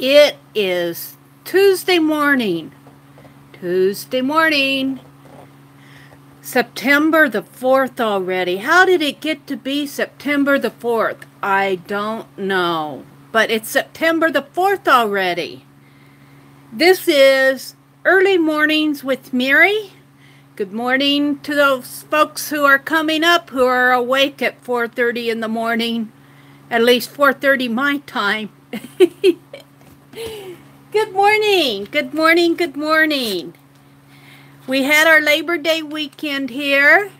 It is Tuesday morning. September the 4th already. How did it get to be September the 4th? I don't know. But it's September the 4th already. This is Early Mornings with Meri. Good morning to those folks who are coming up, who are awake at 4:30 in the morning. At least 4:30 my time. Good morning. Good morning. Good morning. We had our Labor Day weekend here.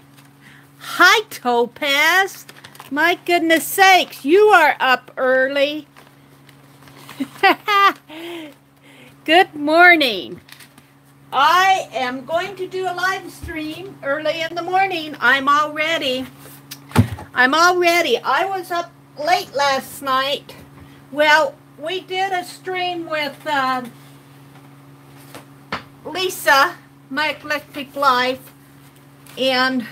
Hi, Topaz. My goodness sakes, you are up early. Good morning. I am going to do a live stream early in the morning. I'm all ready. I was up late last night. Well, we did a stream with Lisa My Eclectic Life, and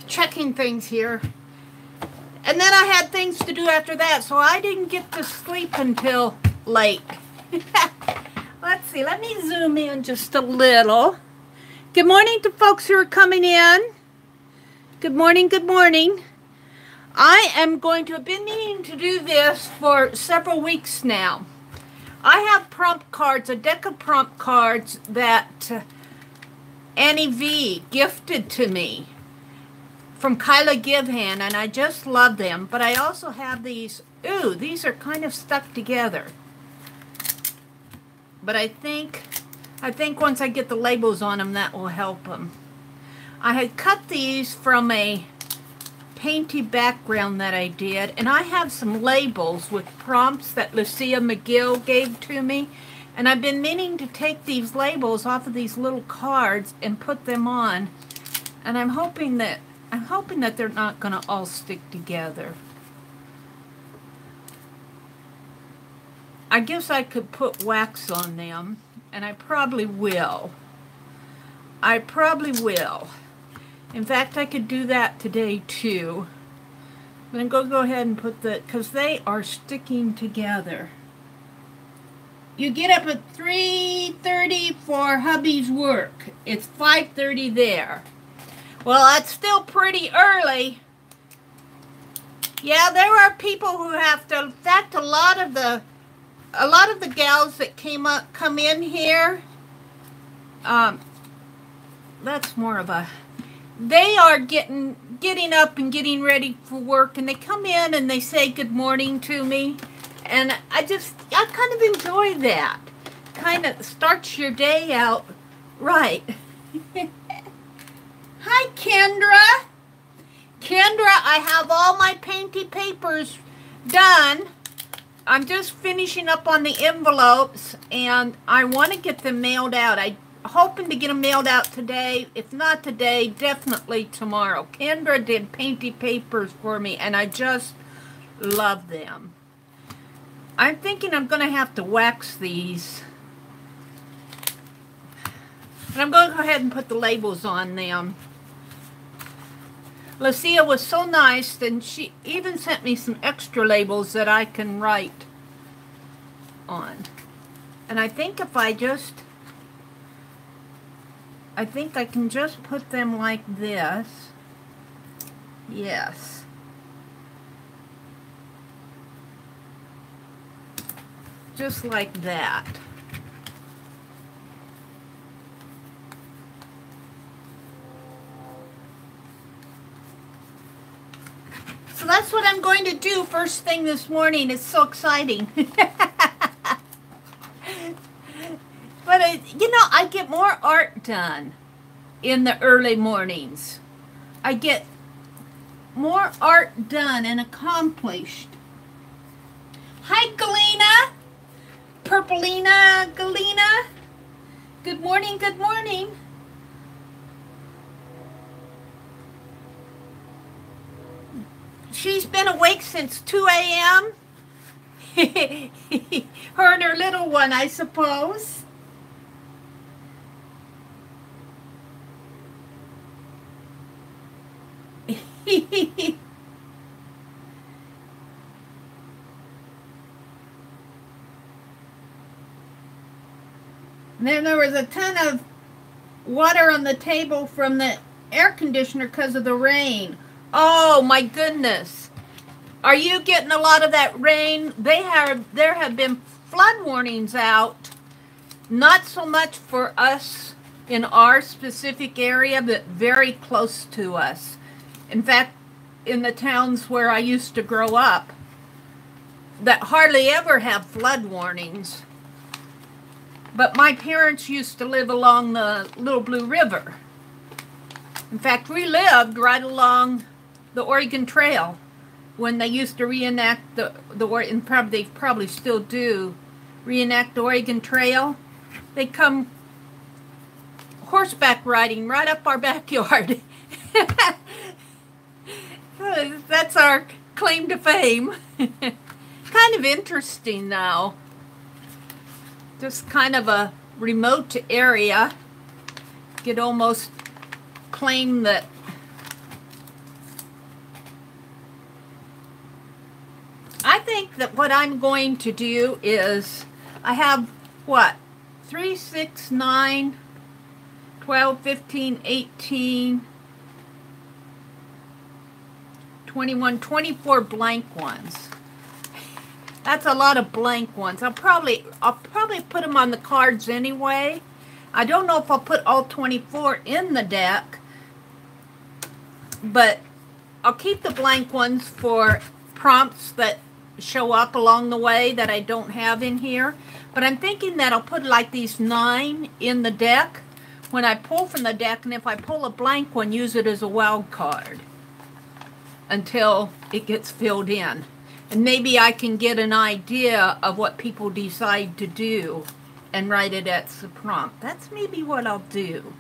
checking things here. And then I had things to do after that, so I didn't get to sleep until late. Let's see, let me zoom in just a little. Good morning to folks who are coming in. Good morning, good morning. I am going to have been meaning to do this for several weeks now. I have prompt cards, a deck of prompt cards that Annie V gifted to me from Kyla Givehan, and I just love them. But I also have these. Ooh, these are kind of stuck together. But I think once I get the labels on them, that will help them. I had cut these from a painty background that I did, and I have some labels with prompts that Lucia McGill gave to me, and I've been meaning to take these labels off of these little cards and put them on, and I'm hoping that they're not going to all stick together. I guess I could put wax on them, and I probably will. In fact, I could do that today too. I'm going to go ahead and put because they are sticking together. You get up at 3:30 for hubby's work. It's 5:30 there. Well, that's still pretty early. Yeah, there are people who have to. In fact, a lot of the gals that come in here. That's more of a. They are getting up and getting ready for work, and they come in and they say good morning to me, and I kind of enjoy that. Kind of starts your day out right. Hi, Kendra. I have all my painty papers done. I'm just finishing up on the envelopes, and I want to get them mailed out. I'm hoping to get them mailed out today. If not today, definitely tomorrow. Kendra did painty papers for me, and I just love them. I'm thinking I'm going to have to wax these. And I'm going to go ahead and put the labels on them. Lucia was so nice, and she even sent me some extra labels that I can write on. And I think if I can just put them like this. Yes. Just like that. So that's what I'm going to do first thing this morning. It's so exciting. But, I get more art done in the early mornings. I get more art done and accomplished. Hi, Galena. Purplina, Galena. Good morning, good morning. She's been awake since 2 a.m. Her and her little one, I suppose. And then there was a ton of water on the table from the air conditioner because of the rain. Oh my goodness. Are you getting a lot of that rain? There have been flood warnings out. Not so much for us in our specific area, but very close to us. In fact, in the towns where I used to grow up, that hardly ever have flood warnings. But my parents used to live along the Little Blue River. In fact, we lived right along the Oregon Trail when they used to reenact and they probably still do, reenact the Oregon Trail. They come horseback riding right up our backyard. That's our claim to fame. Kind of interesting now. Just kind of a remote area. Could almost claim that I think that what I'm going to do is I have what? 3, 6, 9, 12, 15, 18, 21, 24 blank ones. That's a lot of blank ones. I'll probably put them on the cards anyway. I don't know if I'll put all 24 in the deck, but I'll keep the blank ones for prompts that show up along the way that I don't have in here. But I'm thinking that I'll put like these 9 in the deck when I pull from the deck, and if I pull a blank one, use it as a wild card until it gets filled in. And maybe I can get an idea of what people decide to do and write it as a prompt. That's maybe what I'll do.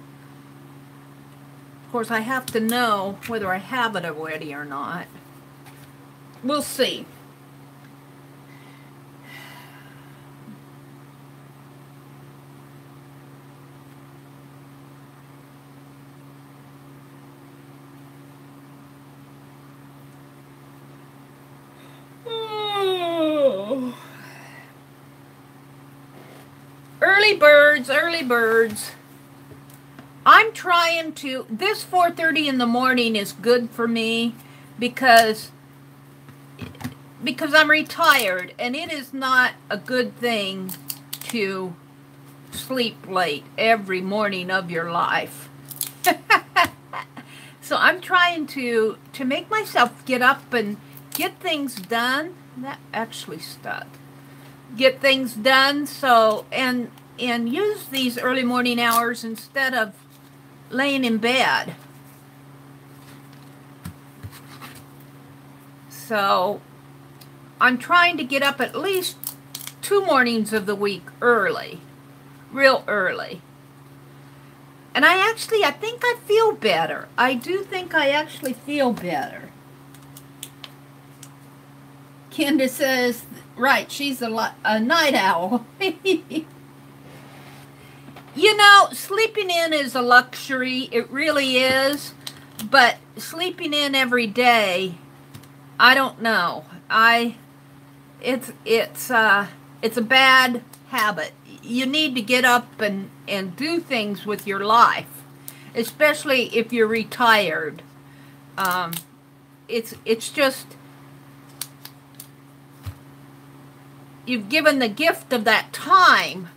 Of course, I have to know whether I have it already or not. We'll see. Early birds, early birds. I'm trying to, this 4:30 in the morning is good for me because I'm retired, and it is not a good thing to sleep late every morning of your life. So I'm trying to make myself get up and get things done. That actually stuck. Get things done, so and use these early morning hours instead of laying in bed. So I'm trying to get up at least 2 mornings of the week early, real early. And I think I feel better. I do think I actually feel better. Kendra says, right, she's a night owl. You know, sleeping in is a luxury. It really is. But sleeping in every day, I don't know. It's a bad habit. You need to get up and do things with your life, especially if you're retired. It's just, you've given the gift of that time.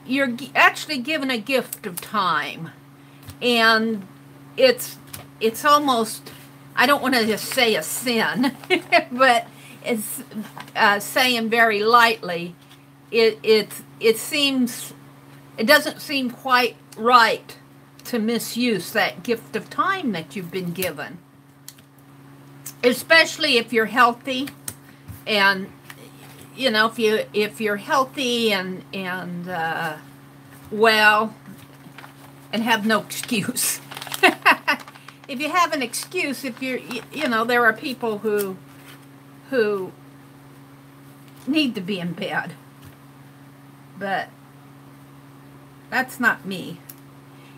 You're actually given a gift of time, and it's almost, I don't want to just say a sin, but it's saying very lightly, it doesn't seem quite right to misuse that gift of time that you've been given, especially if you're healthy. And you know, if you're healthy and well, and have no excuse. If you have an excuse, if you're, you know, there are people who need to be in bed, but that's not me.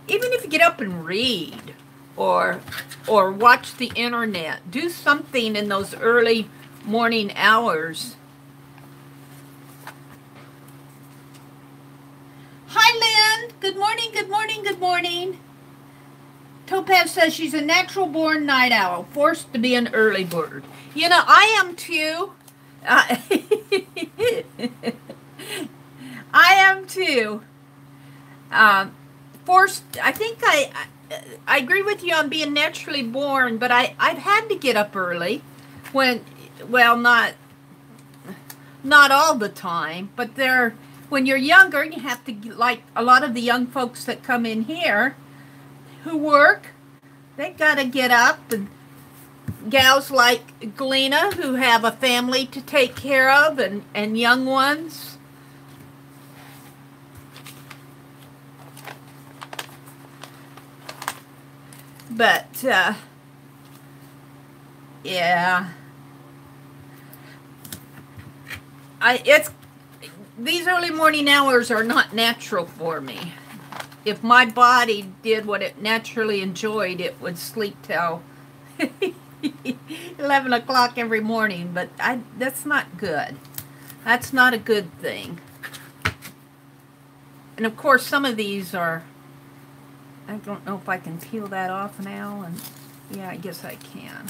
Even if you get up and read or watch the internet, do something in those early morning hours Good morning, good morning, good morning. Topaz says she's a natural born night owl, forced to be an early bird. You know, I am too. I am too. Forced, I think I agree with you on being naturally born, but I've had to get up early when, well, not all the time, but when you're younger, you have to, like a lot of the young folks that come in here who work, they gotta get up, and gals like Galena who have a family to take care of and young ones. But, yeah. These early morning hours are not natural for me. If my body did what it naturally enjoyed, it would sleep till 11 o'clock every morning, but that's not good. That's not a good thing. And of course, some of these are, I don't know if I can peel that off now, and yeah, I guess I can.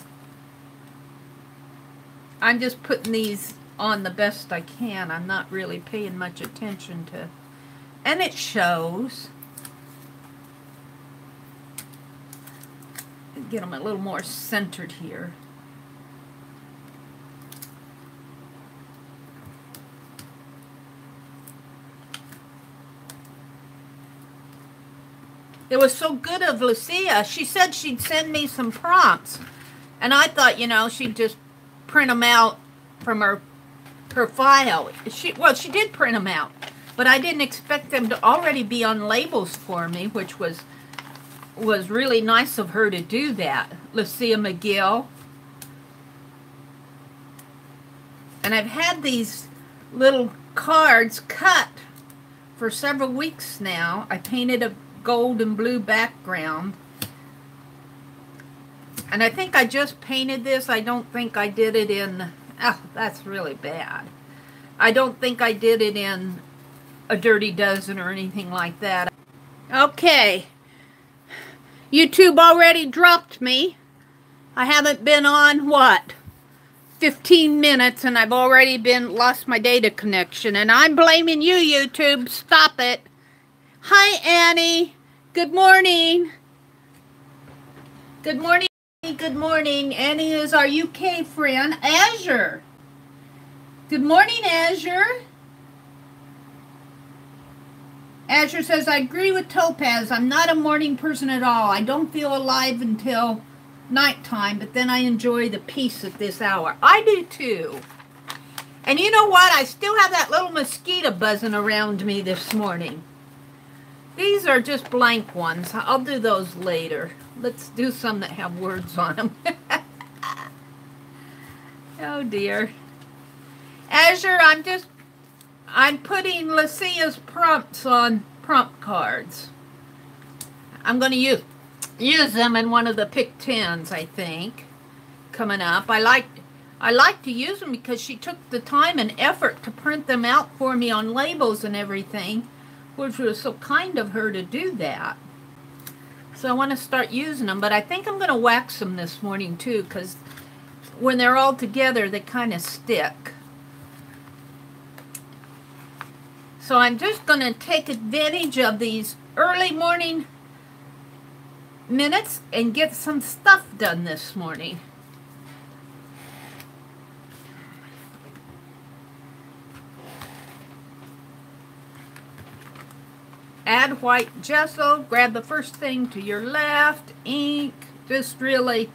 I'm just putting these on the best I can. I'm not really paying much attention to, and it shows. Get them a little more centered here. It was so good of Lucia. She said she'd send me some prompts, and I thought, you know, she'd just print them out from her file. Well, she did print them out, but I didn't expect them to already be on labels for me, which was really nice of her to do that. Lucia McGill. And I've had these little cards cut for several weeks now. I painted a gold and blue background. And I think I just painted this. I don't think I did it in, oh, that's really bad. I don't think I did it in a Dirty Dozen or anything like that. Okay. YouTube already dropped me. I haven't been on, what, 15 minutes, and I've already lost my data connection. And I'm blaming you, YouTube. Stop it. Hi, Annie. Good morning. Good morning. Good morning. Annie is our UK friend. Azure. Good morning, Azure. Azure says, I agree with Topaz. I'm not a morning person at all. I don't feel alive until nighttime, but then I enjoy the peace at this hour. I do too. And you know what? I still have that little mosquito buzzing around me this morning. These are just blank ones. I'll do those later. Let's do some that have words on them. Oh dear. Azure, I'm putting Lucia's prompts on prompt cards. I'm going to use them in one of the Pick 10s, I think, coming up. I like to use them because she took the time and effort to print them out for me on labels and everything, which was so kind of her to do that. So I want to start using them, but I think I'm going to wax them this morning too, because when they're all together, they kind of stick. So I'm just going to take advantage of these early morning minutes and get some stuff done this morning. Add white gesso, grab the first thing to your left, ink, just really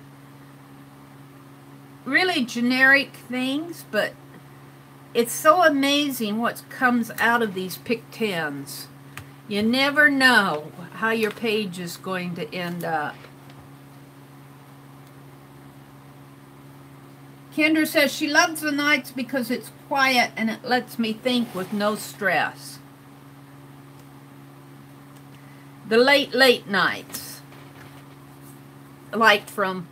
generic things, but it's so amazing what comes out of these Pick 10s. You never know how your page is going to end up. Kendra says she loves the nights because it's quiet and it lets me think with no stress. The late nights, like from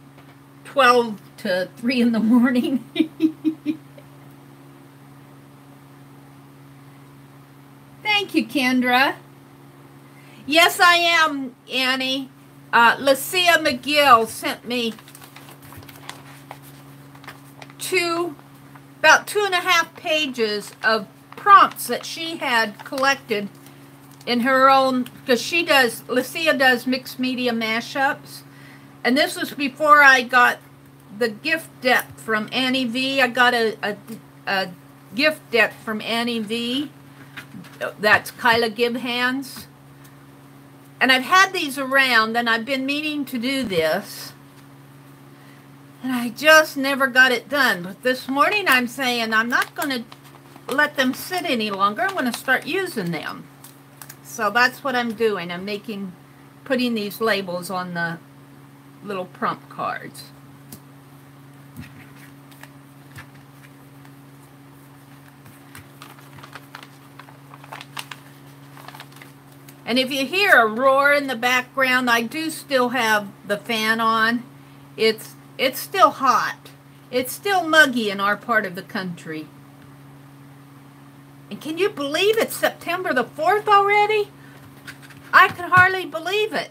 12 to 3 in the morning. Thank you, Kendra. Yes, I am, Annie. Lucia McGill sent me about 2.5 pages of prompts that she had collected in her own, because Lucia does mixed media mashups. And this was before I got the gift deck from Annie V. I got a gift deck from Annie V. That's Kyla Gibhan's. And I've had these around, and I've been meaning to do this. And I just never got it done. But this morning I'm saying I'm not going to let them sit any longer. I'm going to start using them. So that's what I'm doing. I'm putting these labels on the little prompt cards. And if you hear a roar in the background, I do still have the fan on. It's still hot. It's still muggy in our part of the country. And can you believe it's September the 4th already? I can hardly believe it.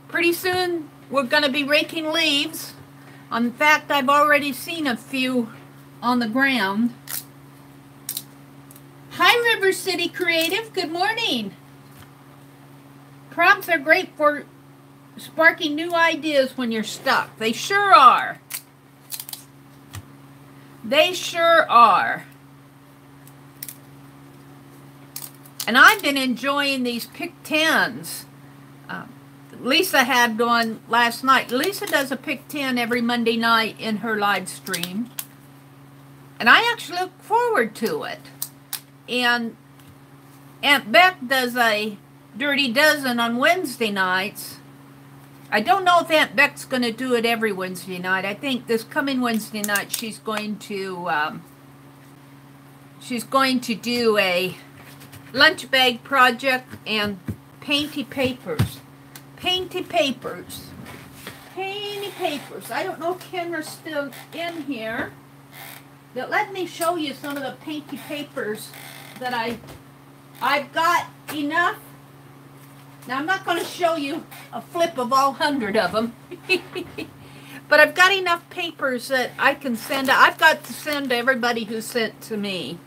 Pretty soon we're going to be raking leaves. In fact, I've already seen a few on the ground. Hi, River City Creative. Good morning. Prompts are great for sparking new ideas when you're stuck. They sure are. They sure are. And I've been enjoying these Pick 10s. Lisa had one last night. Lisa does a Pick 10 every Monday night in her live stream. And I actually look forward to it. And Aunt Beck does a Dirty Dozen on Wednesday nights. I don't know if Aunt Beck's going to do it every Wednesday night. I think this coming Wednesday night she's going to do a lunch bag project and painty papers. Painty papers. Painty papers. I don't know if Kenra's still in here. But let me show you some of the painty papers that I've got enough. Now I'm not going to show you a flip of all 100 of them. But I've got enough papers that I can send. I've got to send to everybody who sent to me.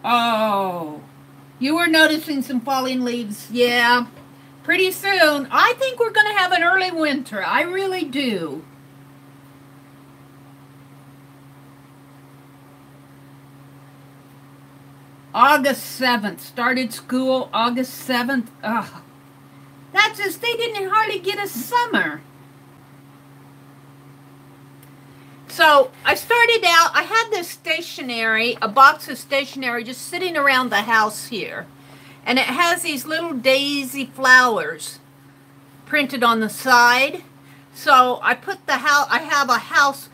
Oh, you were noticing some falling leaves. Yeah, pretty soon. I think we're going to have an early winter. I really do. August 7th. Started school August 7th. Ugh. That's just, they didn't hardly get a summer. So I started out, I had this stationery, a box of stationery just sitting around the house here. And it has these little daisy flowers printed on the side. So I put I have a house,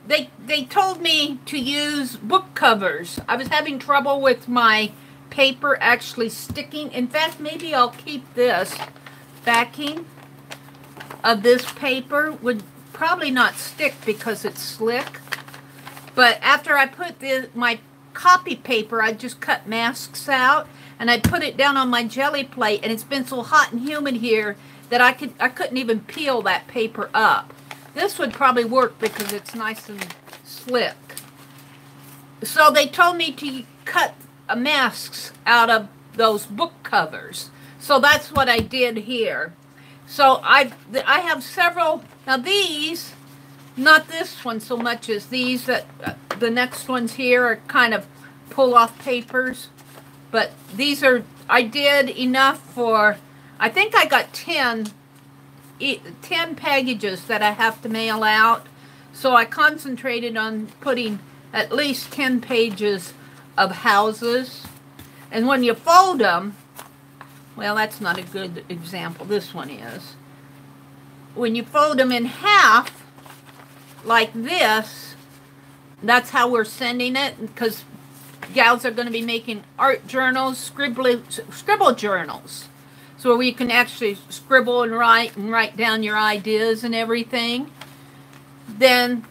they told me to use book covers. I was having trouble with my paper actually sticking. In fact, maybe I'll keep this backing of this paper. Would probably not stick because it's slick. But after I put my copy paper, I just cut masks out and I put it down on my jelly plate, and it's been so hot and humid here that I couldn't even peel that paper up. This would probably work because it's nice and slick. So they told me to cut masks out of those book covers. So that's what I did here. So I have several. Now these, not this one so much as these, the next ones here are kind of pull-off papers. But these are, I did enough for, I think I got 10 packages that I have to mail out. So I concentrated on putting at least 10 pages of houses. And when you fold them, well, that's not a good example. This one is. When you fold them in half, like this, that's how we're sending it, because gals are going to be making art journals, scribble journals. so where you can actually scribble and write down your ideas and everything. Then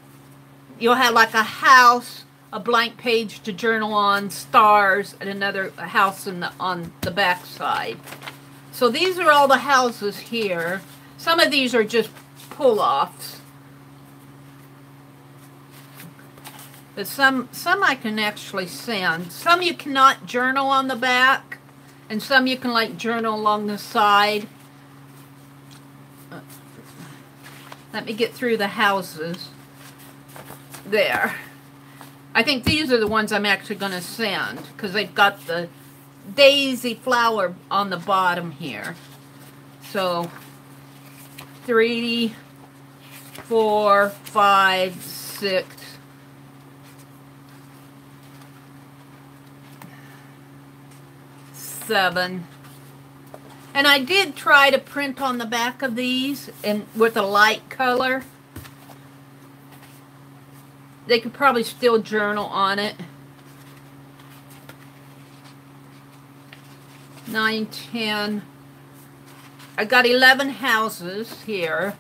you'll have like a house, a blank page to journal on, stars, and another house on the back side. So these are all the houses here. Some of these are just pull-offs. But some I can actually send. Some you cannot journal on the back, and some you can like journal along the side. Let me get through the houses. There. I think these are the ones I'm actually going to send, because they've got the daisy flower on the bottom here. So 3, 4, 5, 6, 7. And I did try to print on the back of these and with a light color. They could probably still journal on it. 9, 10. I got 11 houses here.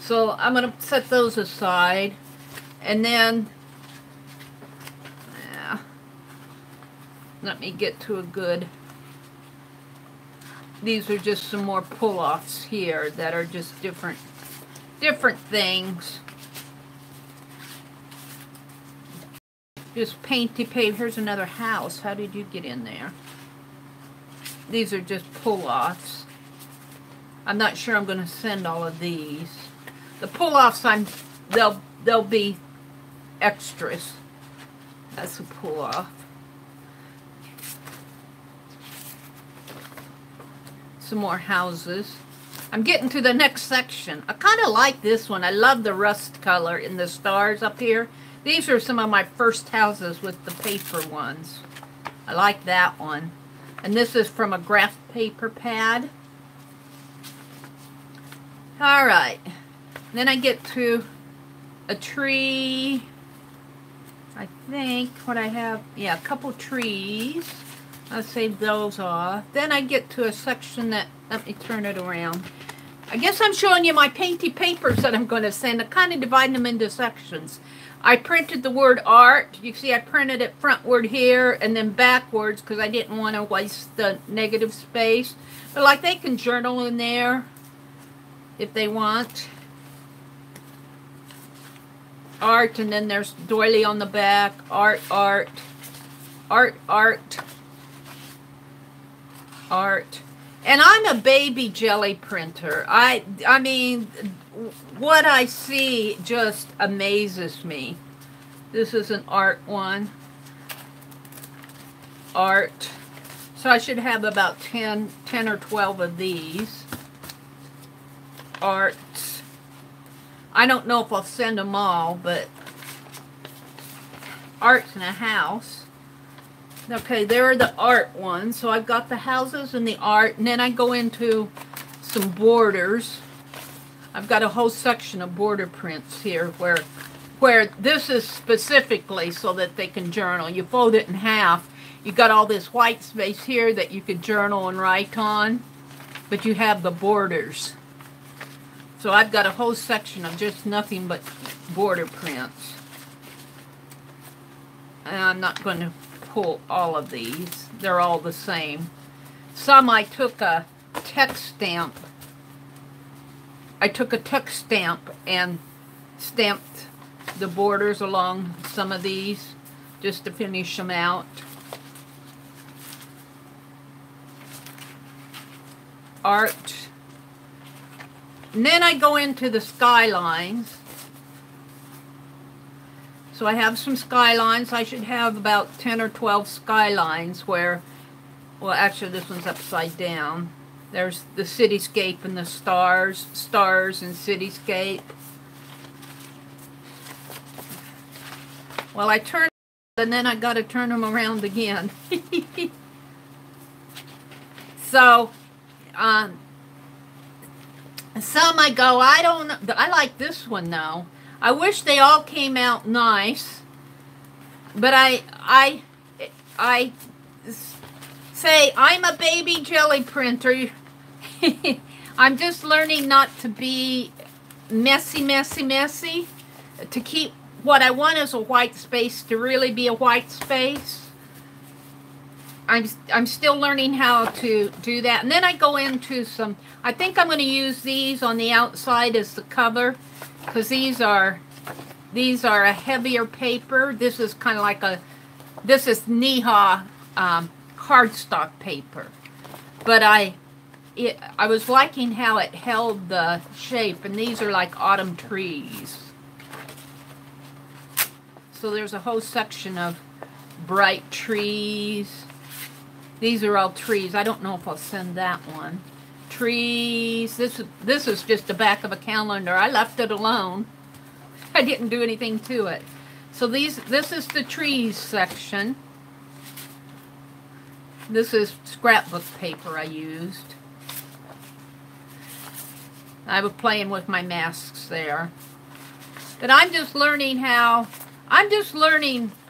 So I'm going to set those aside. And then, let me get to a good... These are just some more pull-offs here that are just different things. Just painty paper. Here's another house. How did you get in there? These are just pull-offs. I'm not sure I'm going to send all of these. The pull-offs, they'll be extras. That's a pull-off. Some more houses. I'm getting to the next section. I kind of like this one. I love the rust color in the stars up here. These are some of my first houses with the paper ones. I like that one. And this is from a graph paper pad. Alright. Then I get to a tree. I think what I have, yeah, a couple trees. I'll save those off. Then I get to a section that, let me turn it around. I guess I'm showing you my painty papers that I'm going to send. I'm kind of dividing them into sections. I printed the word art. You see I printed it frontward here and then backwards because I didn't want to waste the negative space. But like they can journal in there if they want. Art, and then there's doily on the back. Art, art, art, art. Art. And I'm a baby jelly printer. I mean, what I see just amazes me. This is an art one. Art. So I should have about 10 or 12 of these. Arts. I don't know if I'll send them all, but arts in a house. Okay, there are the art ones. So I've got the houses and the art, and then I go into some borders. I've got a whole section of border prints here where this is specifically so that they can journal. You fold it in half. You got all this white space here that you could journal and write on, but you have the borders. So I've got a whole section of just nothing but border prints. And I'm not going to pull all of these. They're all the same. Some I took a text stamp. I took a text stamp and stamped the borders along some of these just to finish them out. Art. And then I go into the skylines. So I have some skylines. I should have about 10 or 12 skylines where, well, actually this one's upside down. There's the cityscape and the stars and cityscape. Well, I turn and then I got to turn them around again. So, some I go, I don't know. I like this one though. I wish they all came out nice, but I say I'm a baby jelly printer. I'm just learning not to be messy, messy, messy. To keep what I want as a white space to really be a white space. I'm still learning how to do that. And then I go into some, I think I'm going to use these on the outside as the cover, because these are a heavier paper. This is kind of like this is Neha cardstock paper. But I was liking how it held the shape, and these are like autumn trees. So there's a whole section of bright trees. These are all trees. I don't know if I'll send that one. Trees. This is just the back of a calendar. I left it alone. I didn't do anything to it. So this is the trees section. This is scrapbook paper I used. I was playing with my masks there. But I'm just learning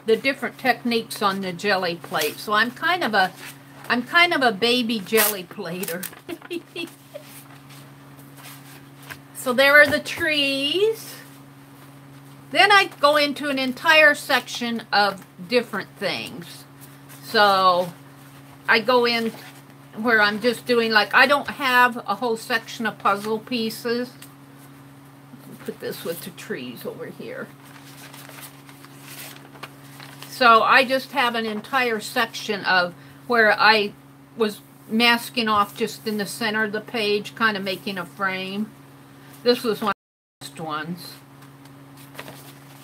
the different techniques on the jelly plate. So I'm kind of a baby jelly plater. So there are the trees. Then I go into an entire section of different things. So I go in where I'm just doing, like, I don't have a whole section of puzzle pieces. Put this with the trees over here. So I just have an entire section of where I was masking off just in the center of the page, kind of making a frame. This was one of the first ones.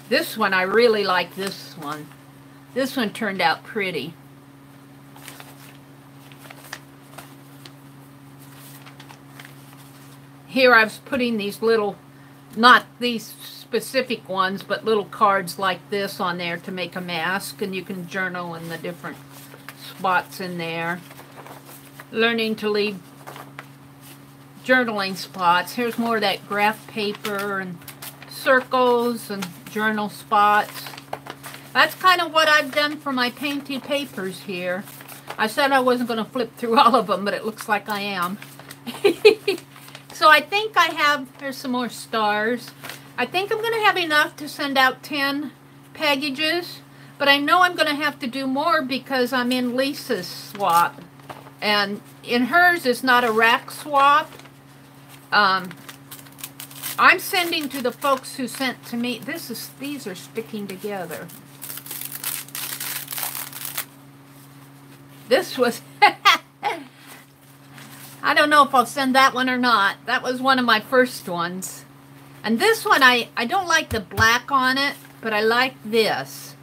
This one, I really like this one. This one turned out pretty. Here I was putting these little, not these specific ones, but little cards like this on there to make a mask, and you can journal in the different spots in there. Learning to leave journaling spots. Here's more of that graph paper and circles and journal spots. That's kind of what I've done for my painted papers here. I said I wasn't going to flip through all of them, but it looks like I am. So I think I have, there's some more stars. I think I'm going to have enough to send out 10 packages, but I know I'm going to have to do more because I'm in Lisa's swap. And in hers is not a rack swap. I'm sending to the folks who sent to me. These are sticking together. This was, I don't know if I'll send that one or not. That was one of my first ones. And this one, I don't like the black on it, but I like this.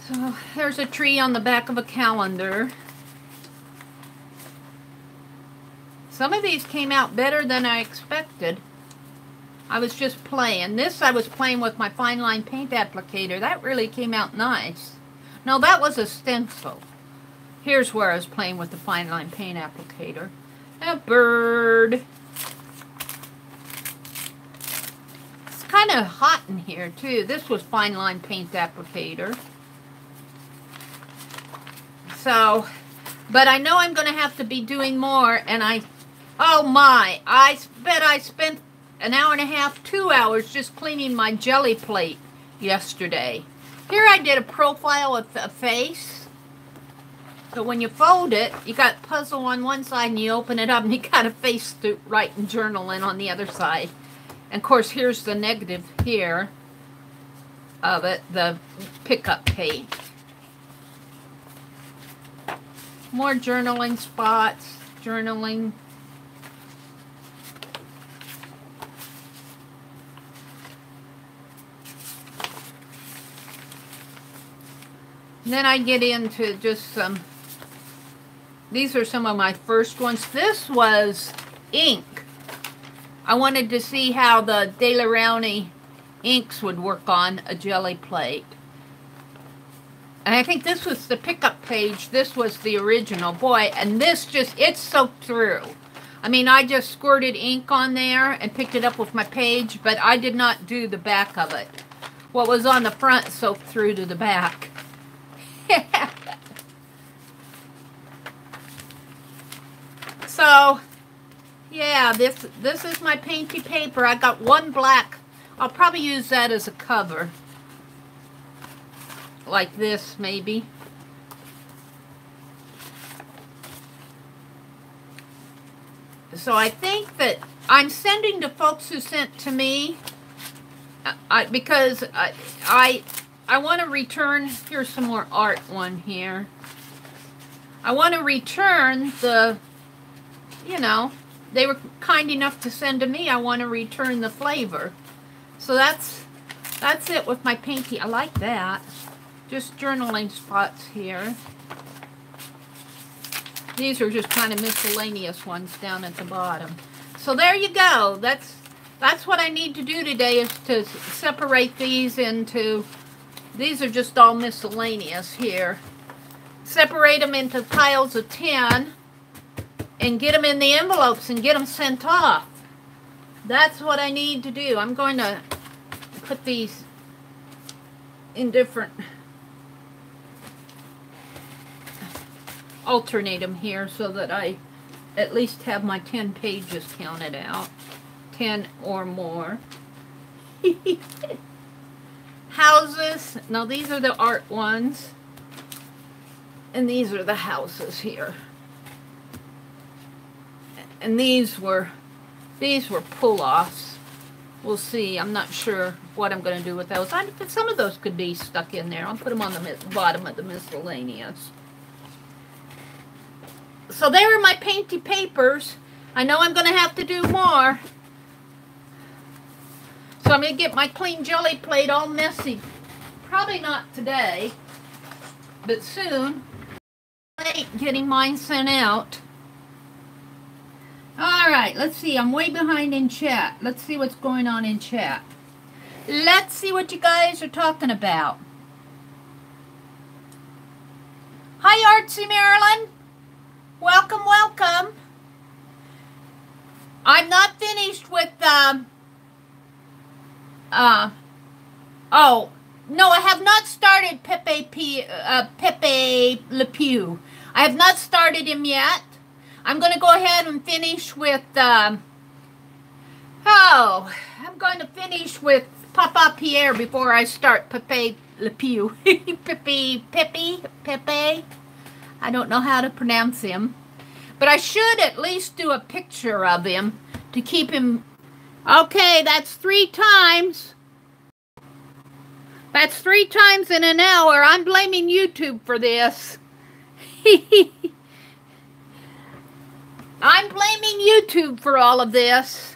So there's a tree on the back of a calendar. Some of these came out better than I expected. I was just playing. This I was playing with my fine line paint applicator. That really came out nice. No, that was a stencil. Here's where I was playing with the fine line paint applicator. A bird. It's kind of hot in here too. This was fine line paint applicator. So, but I know I'm going to have to be doing more, and oh my, I bet I spent an hour and a half, 2 hours just cleaning my jelly plate yesterday. Here I did a profile of a face. So when you fold it, you got puzzle on one side and you open it up and you got a face to write and journal in on the other side. And of course here's the negative here of it, the pickup page. More journaling spots, journaling. And then I get into just some, these are some of my first ones. This was ink. I wanted to see how the Daler-Rowney inks would work on a jelly plate. And I think this was the pickup page. This was the original. Boy, and this just, it soaked through. I mean, I just squirted ink on there and picked it up with my page, but I did not do the back of it. What was on the front soaked through to the back. So, yeah, this is my painty paper. I got one black. I'll probably use that as a cover. Like this, maybe. So I think that I'm sending to folks who sent to me because I want to return. Here's some more art one here. I want to return the, you know, they were kind enough to send to me. I want to return the flavor. So that's it with my painting. I like that. Just journaling spots here. These are just kind of miscellaneous ones down at the bottom. So there you go. That's what I need to do today, is to separate these into, these are just all miscellaneous here. Separate them into piles of 10 and get them in the envelopes and get them sent off. That's what I need to do. I'm going to put these in different, alternate them here so that I at least have my 10 pages counted out. 10 or more. Houses. Now these are the art ones. And these are the houses here. And these were pull-offs. We'll see. I'm not sure what I'm going to do with those. Some of those could be stuck in there. I'll put them on the bottom of the miscellaneous. So there are my painty papers. I know I'm going to have to do more. So I'm going to get my clean jelly plate all messy. Probably not today, but soon. Late getting mine sent out. Alright, let's see. I'm way behind in chat. Let's see what's going on in chat. Let's see what you guys are talking about. Hi, Artsy Marilyn. Welcome, welcome. I'm not finished with, oh, no, I have not started Pepe Le Pew. I have not started him yet. I'm going to go ahead and finish with, I'm going to finish with Papa Pierre before I start Pepe Le Pew. Pepe. I don't know how to pronounce him. But I should at least do a picture of him to keep him. Okay, that's 3 times. That's 3 times in an hour. I'm blaming YouTube for this. I'm blaming YouTube for all of this.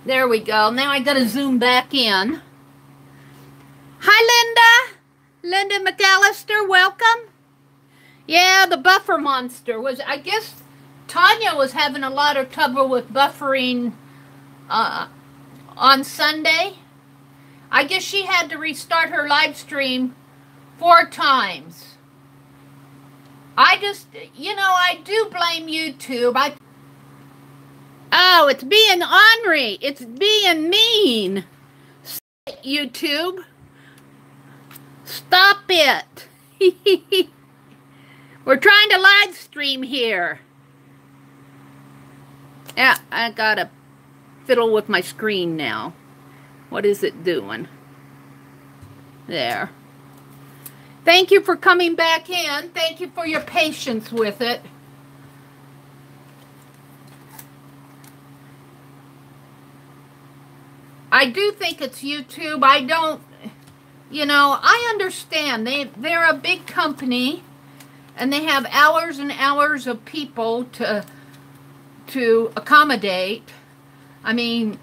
There we go. Now I gotta zoom back in. Hi, Linda. Linda McAllister, welcome. Yeah, the buffer monster was, I guess Tanya was having a lot of trouble with buffering on Sunday. I guess she had to restart her live stream 4 times. I just, you know, I do blame YouTube. Oh, it's being ornery. It's being mean. YouTube. Stop it. We're trying to live stream here. Yeah, I gotta fiddle with my screen now. What is it doing? There. Thank you for coming back in. Thank you for your patience with it. I do think it's YouTube. I don't, you know, I understand. They're a big company, and they have hours and hours of people to accommodate. I mean,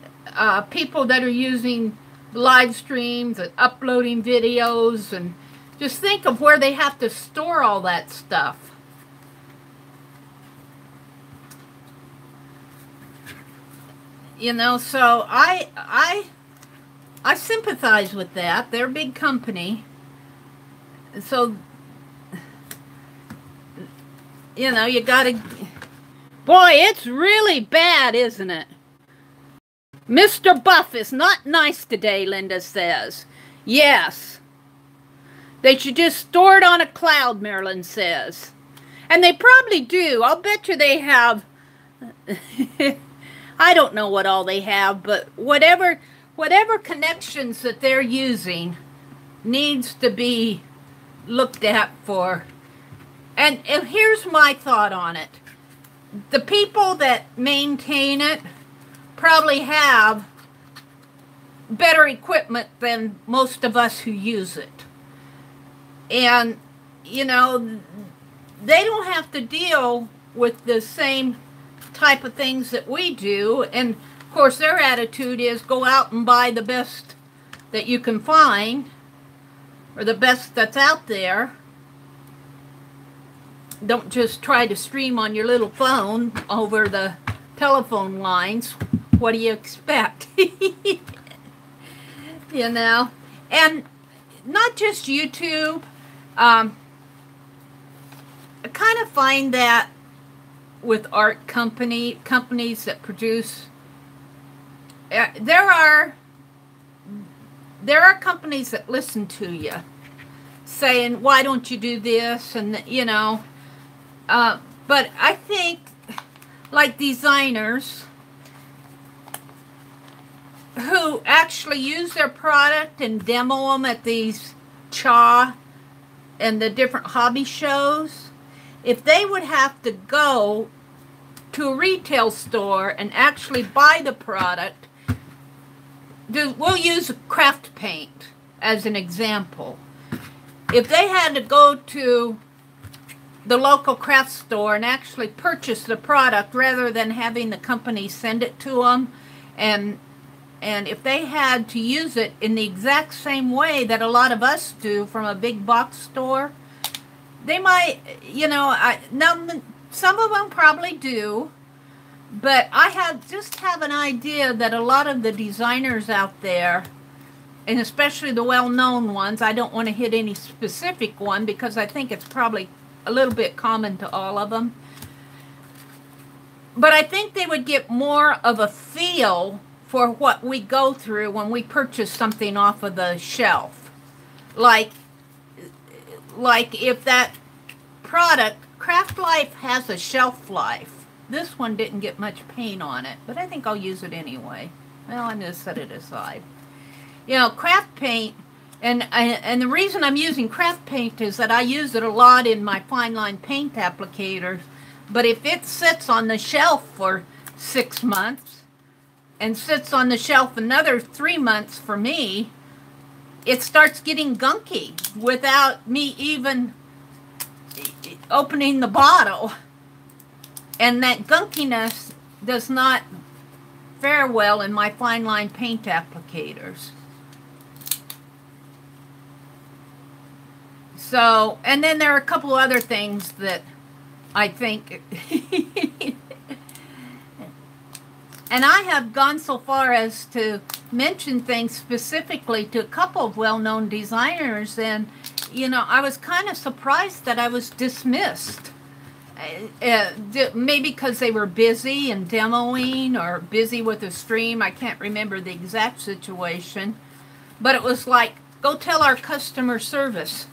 people that are using live streams and uploading videos, and just think of where they have to store all that stuff. You know, so I sympathize with that. They're a big company. So, you know, you gotta... Boy, it's really bad, isn't it? Mr. Buff is not nice today, Linda says. Yes. They should just store it on a cloud, Marilyn says. And they probably do. I'll bet you they have, I don't know what all they have, but whatever connections that they're using needs to be looked at for. And here's my thought on it. The people that maintain it probably have better equipment than most of us who use it. And, you know, they don't have to deal with the same type of things that we do. And, of course, their attitude is go out and buy the best that you can find, or the best that's out there. Don't just try to stream on your little phone over the telephone lines. What do you expect? You know? And not just YouTube. I kind of find that with art companies that produce, there are companies that listen to you, saying, why don't you do this? And, you know, but I think, like designers who actually use their product and demo them at these CHA and the different hobby shows, if they would have to go to a retail store and actually buy the product, we'll use craft paint as an example. If they had to go to the local craft store and actually purchase the product rather than having the company send it to them, and if they had to use it in the exact same way that a lot of us do from a big box store, they might, you know, some of them probably do, but I just have an idea that a lot of the designers out there, and especially the well-known ones, I don't want to hit any specific one because I think it's probably a little bit common to all of them, but I think they would get more of a feel for what we go through when we purchase something off of the shelf. Like if that product, Craft Life has a shelf life. This one didn't get much paint on it, but I think I'll use it anyway. Well, I'm going to set it aside. You know, craft paint, and the reason I'm using craft paint is that I use it a lot in my fine line paint applicators, but if it sits on the shelf for 6 months, and sits on the shelf another 3 months for me, it starts getting gunky without me even opening the bottle. And that gunkiness does not fare well in my fine line paint applicators. So, and then there are a couple other things that I think and I have gone so far as to mention things specifically to a couple of well-known designers, and, you know, I was kind of surprised that I was dismissed. Maybe because they were busy and demoing or busy with a stream. I can't remember the exact situation. But it was like, go tell our customer service.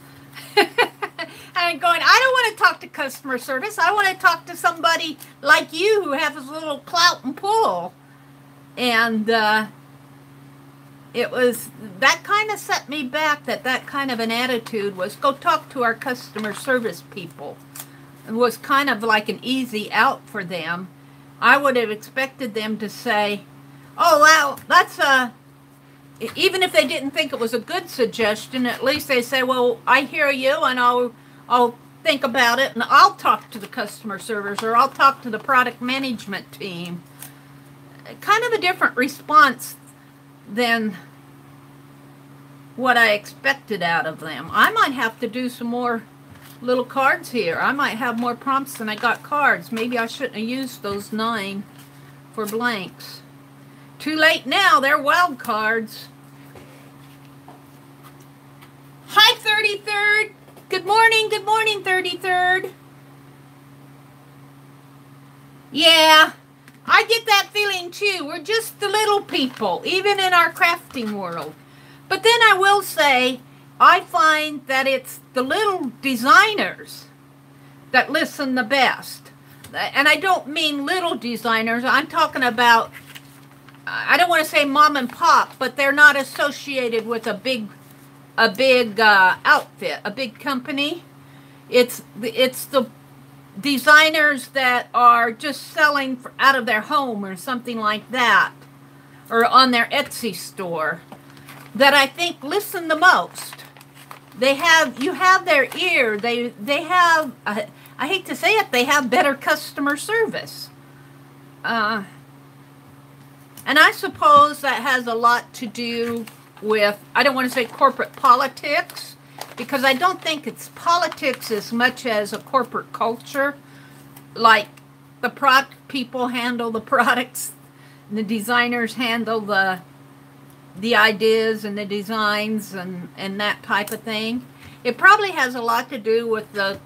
I'm going, I don't want to talk to customer service. I want to talk to somebody like you who has a little clout and pull. And it was, that kind of set me back, that kind of an attitude was, go talk to our customer service people. It was kind of like an easy out for them. I would have expected them to say, oh, well, that's even if they didn't think it was a good suggestion, at least they say, well, I hear you, and I'll think about it, and I'll talk to the customer service, or I'll talk to the product management team. Kind of a different response than what I expected out of them. I might have to do some more little cards here. I might have more prompts than I got cards. Maybe I shouldn't have used those 9 for blanks. Too late now, they're wild cards. Hi, 33rd. Good morning, 33rd. Yeah, I get that feeling too. We're just the little people, even in our crafting world. But then I will say, I find that it's the little designers that listen the best. And I don't mean little designers. I'm talking about, I don't want to say mom and pop, but they're not associated with a big outfit, a big company. It's the designers that are just selling out of their home or something like that, or on their Etsy store, that I think listen the most. You have their ear. They have, I hate to say it, they have better customer service. And I suppose that has a lot to do with, I don't want to say corporate politics, because I don't think it's politics as much as a corporate culture. Like the product people handle the products, and the designers handle the ideas and the designs and that type of thing. It probably has a lot to do with the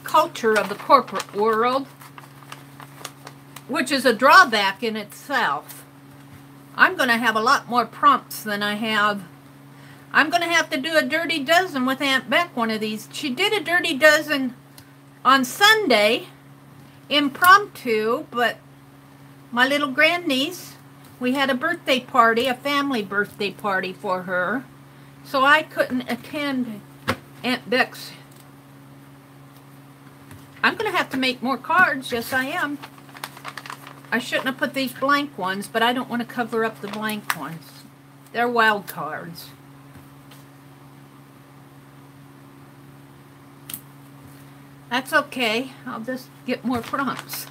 culture of the corporate world, which is a drawback in itself. I'm going to have a lot more prompts than I have. I'm going to have to do a dirty dozen with Aunt Beck one of these. She did a dirty dozen on Sunday, impromptu, but my little grandniece, we had a birthday party, a family birthday party for her, so I couldn't attend Aunt Beck's. I'm going to have to make more cards. Yes, I am. I shouldn't have put these blank ones, but I don't want to cover up the blank ones. They're wild cards. That's okay. I'll just get more prompts.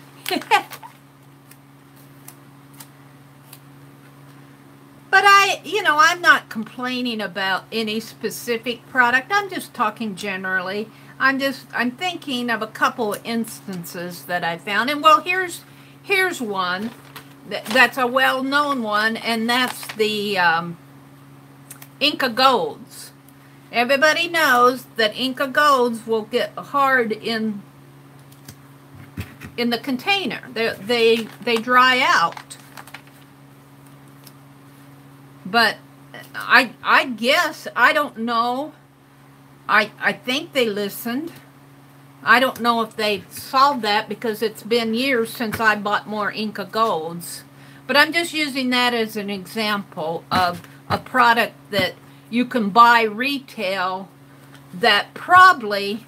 But I'm not complaining about any specific product. I'm just talking generally. I'm thinking of a couple of instances that I found. And well, here's one that's a well-known one, and that's the Inca Golds. Everybody knows that Inca Golds will get hard in the container. They dry out. But I guess, I don't know. I think they listened. I don't know if they solved that because it's been years since I bought more Inca Golds. But I'm just using that as an example of a product that you can buy retail that probably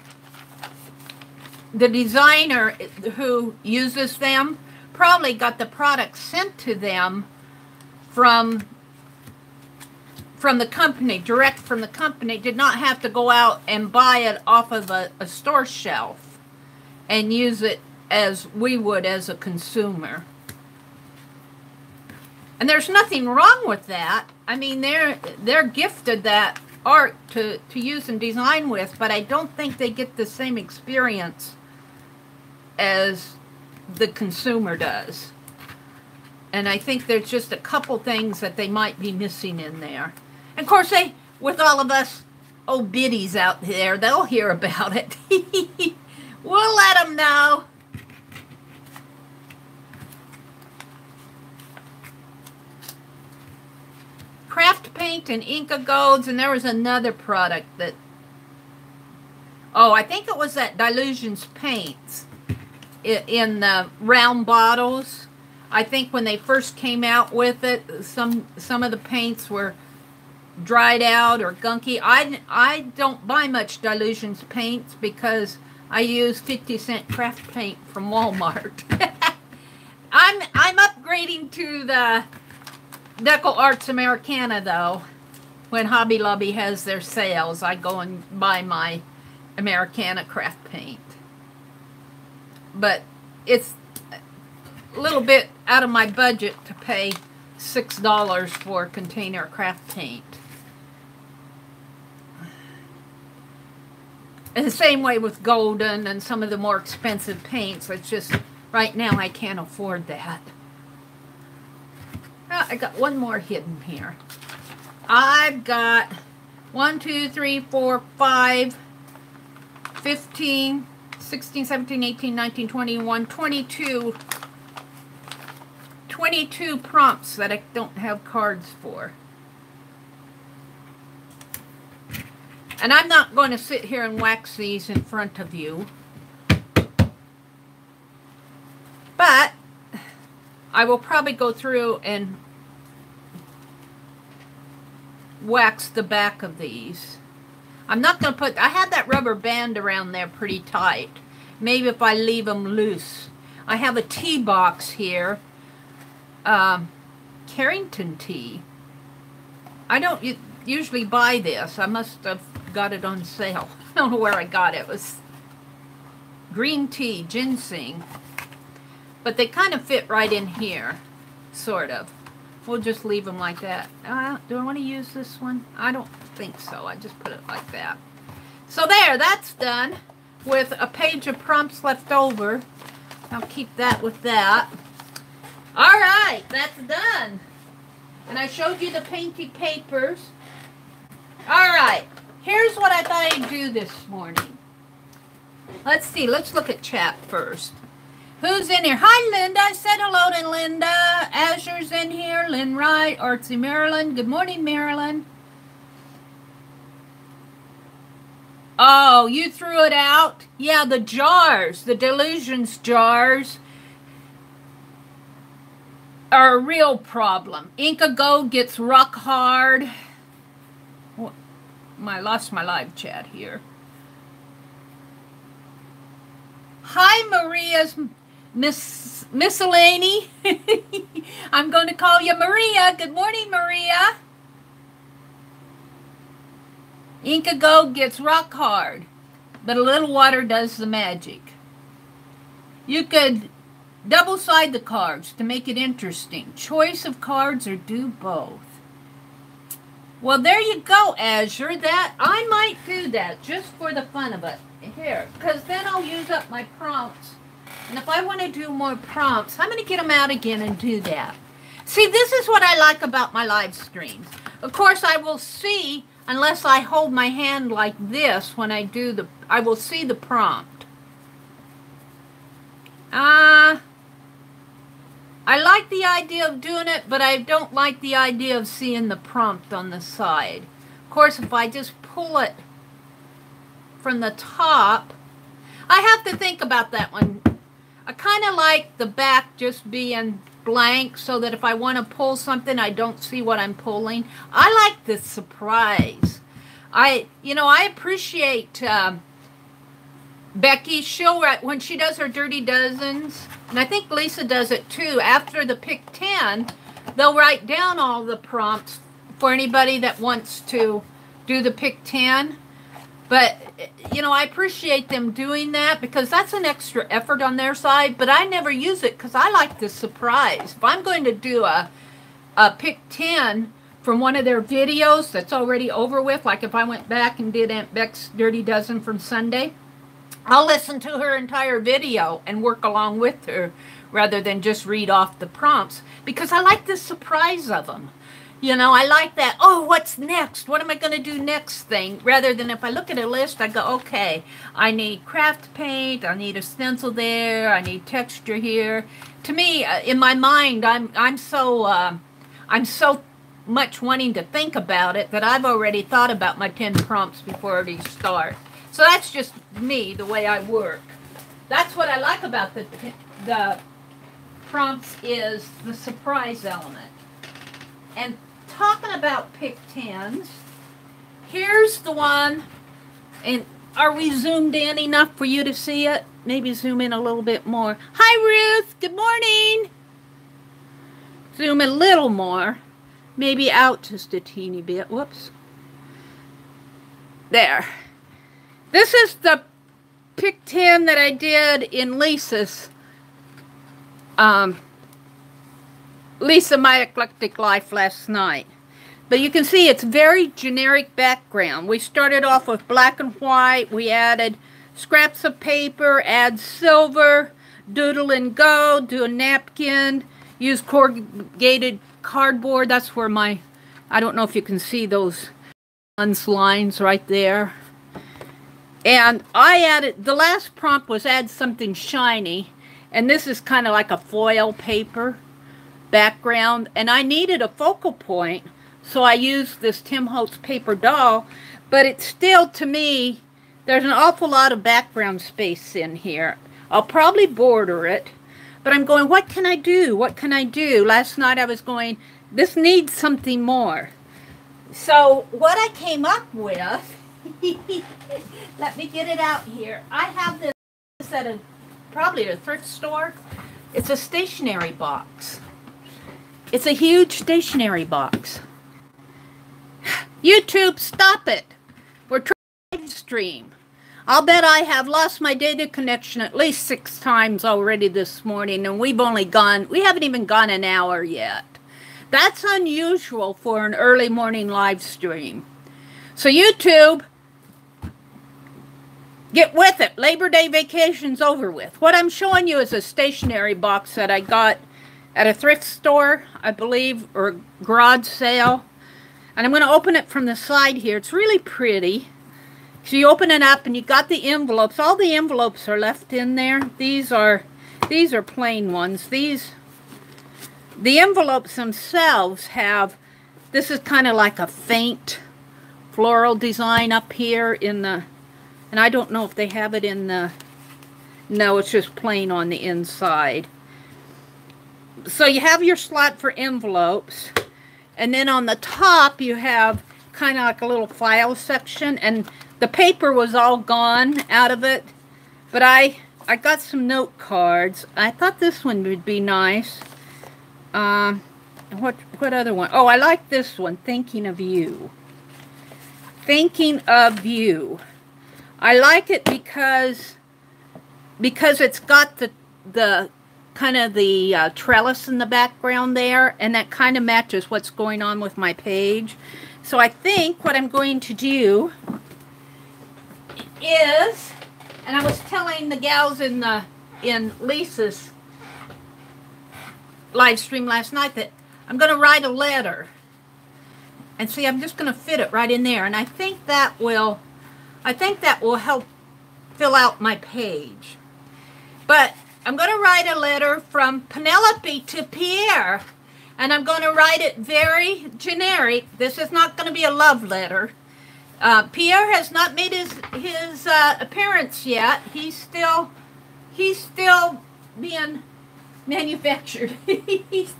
the designer who uses them probably got the product sent to them from the company, direct from the company, did not have to go out and buy it off of a store shelf and use it as we would as a consumer. And there's nothing wrong with that. I mean, they're gifted that art to use and design with, but I don't think they get the same experience as the consumer does. And I think there's just a couple things that they might be missing in there. And of course, with all of us old biddies out there, they'll hear about it. We'll let them know. Craft paint and Inca Golds, and there was another product that, I think it was that Dilutions paints in the round bottles. I think when they first came out with it, some of the paints were dried out or gunky. I don't buy much Dilutions paints because I use 50-cent craft paint from Walmart. I'm upgrading to the Deco Arts Americana though. When Hobby Lobby has their sales, I go and buy my Americana craft paint. But it's a little bit out of my budget to pay $6 for a container of craft paint. And the same way with Golden and some of the more expensive paints. It's just, right now I can't afford that. Oh, I got one more hidden here. I've got 1, 2, 3, 4, 5, 15, 16, 17, 18, 19, 21, 22 prompts that I don't have cards for. And I'm not going to sit here and wax these in front of you. I will probably go through and wax the back of these. I'm not going to put, I had that rubber band around there pretty tight. Maybe if I leave them loose. I have a tea box here. Carrington tea. I don't usually buy this. I must have got it on sale. I don't know where I got it. It was green tea, ginseng. But they kind of fit right in here. Sort of. We'll just leave them like that. Do I want to use this one? I don't think so. I just put it like that. So there, that's done. With a page of prompts left over. I'll keep that with that. Alright, that's done. And I showed you the painted papers. Alright, here's what I thought I'd do this morning. Let's see, let's look at chat first. Who's in here? Hi, Linda. I said hello to Linda. Azure's in here. Lynn Wright. Artsy Marilyn. Good morning, Marilyn. Oh, you threw it out? Yeah, the jars. The Delusions jars are a real problem. Inca Go gets rock hard. Oh, I lost my live chat here. Hi, Maria's Miscellany. I'm going to call you Maria. Good morning, Maria. Inca Go gets rock hard, but a little water does the magic. You could double-side the cards to make it interesting. Choice of cards or do both. Well, there you go, Azure. That I might do that just for the fun of it. Here, because then I'll use up my prompts. And if I want to do more prompts, I'm going to get them out again and do that. See, this is what I like about my live streams. Of course, I will see, unless I hold my hand like this when I do the, I will see the prompt. I like the idea of doing it, but I don't like the idea of seeing the prompt on the side. Of course, if I just pull it from the top, I have to think about that one. I kind of like the back just being blank so that if I want to pull something, I don't see what I'm pulling. I like the surprise. I appreciate Becky. She'll write, when she does her Dirty Dozens, and I think Lisa does it too, after the pick 10, they'll write down all the prompts for anybody that wants to do the pick 10. But, I appreciate them doing that because that's an extra effort on their side. But I never use it because I like the surprise. If I'm going to do a pick 10 from one of their videos that's already over with, like if I went back and did Aunt Beck's Dirty Dozen from Sunday, I'll listen to her entire video and work along with her rather than just read off the prompts because I like the surprise of them. I like that, oh, what's next? What am I going to do next thing? Rather than if I look at a list, I go, okay, I need craft paint, I need a stencil there, I need texture here. To me, in my mind, I'm so much wanting to think about it that I've already thought about my 10 prompts before they start. So that's just me, the way I work. That's what I like about the prompts is the surprise element. And talking about pick 10s, here's the one, and are we zoomed in enough for you to see it? Maybe zoom in a little bit more. Hi, Ruth. Good morning. Zoom a little more. Maybe out just a teeny bit. Whoops. There. This is the pick 10 that I did in Lisa's Lisa My Eclectic Life last night. But you can see it's very generic background. We started off with black and white. We added scraps of paper, add silver, doodle and go, do a napkin, use corrugated cardboard. That's where I don't know if you can see those lines right there. And I added, the last prompt was add something shiny. And this is kind of like a foil paper background, and I needed a focal point, so I used this Tim Holtz paper doll, but it's still, to me, there's an awful lot of background space in here. I'll probably border it, But I'm going, what can I do? What can I do? Last night I was going, this needs something more. So what I came up with, let me get it out here. I have this at probably a thrift store. It's a stationery box. It's a huge stationery box. YouTube, stop it. We're trying to live stream. I'll bet I have lost my data connection at least 6 times already this morning, and we haven't even gone an hour yet. That's unusual for an early morning live stream. So YouTube, get with it. Labor Day vacation's over with. What I'm showing you is a stationery box that I got at a thrift store, I believe, or garage sale. And I'm going to open it from the side here. It's really pretty. So you open it up and you got the envelopes. All the envelopes are left in there. These are plain ones. The envelopes themselves have, this is kind of like a faint floral design up here in the, and I don't know if they have it in the, no, it's just plain on the inside. So you have your slot for envelopes, and then on the top you have kind of like a little file section, and the paper was all gone out of it, but I got some note cards. I thought this one would be nice. What other one? Oh, I like this one, Thinking of You. Thinking of You. I like it because it's got the kind of the trellis in the background there, and that kind of matches what's going on with my page. So I think what I'm going to do is, and I was telling the gals in Lisa's live stream last night that I'm going to write a letter, and see, I'm just going to fit it right in there, and I think that will help fill out my page. But I'm going to write a letter from Pinelope to Pierre, and I'm going to write it very generic. This is not going to be a love letter. Pierre has not made his appearance yet. He's still being manufactured. he's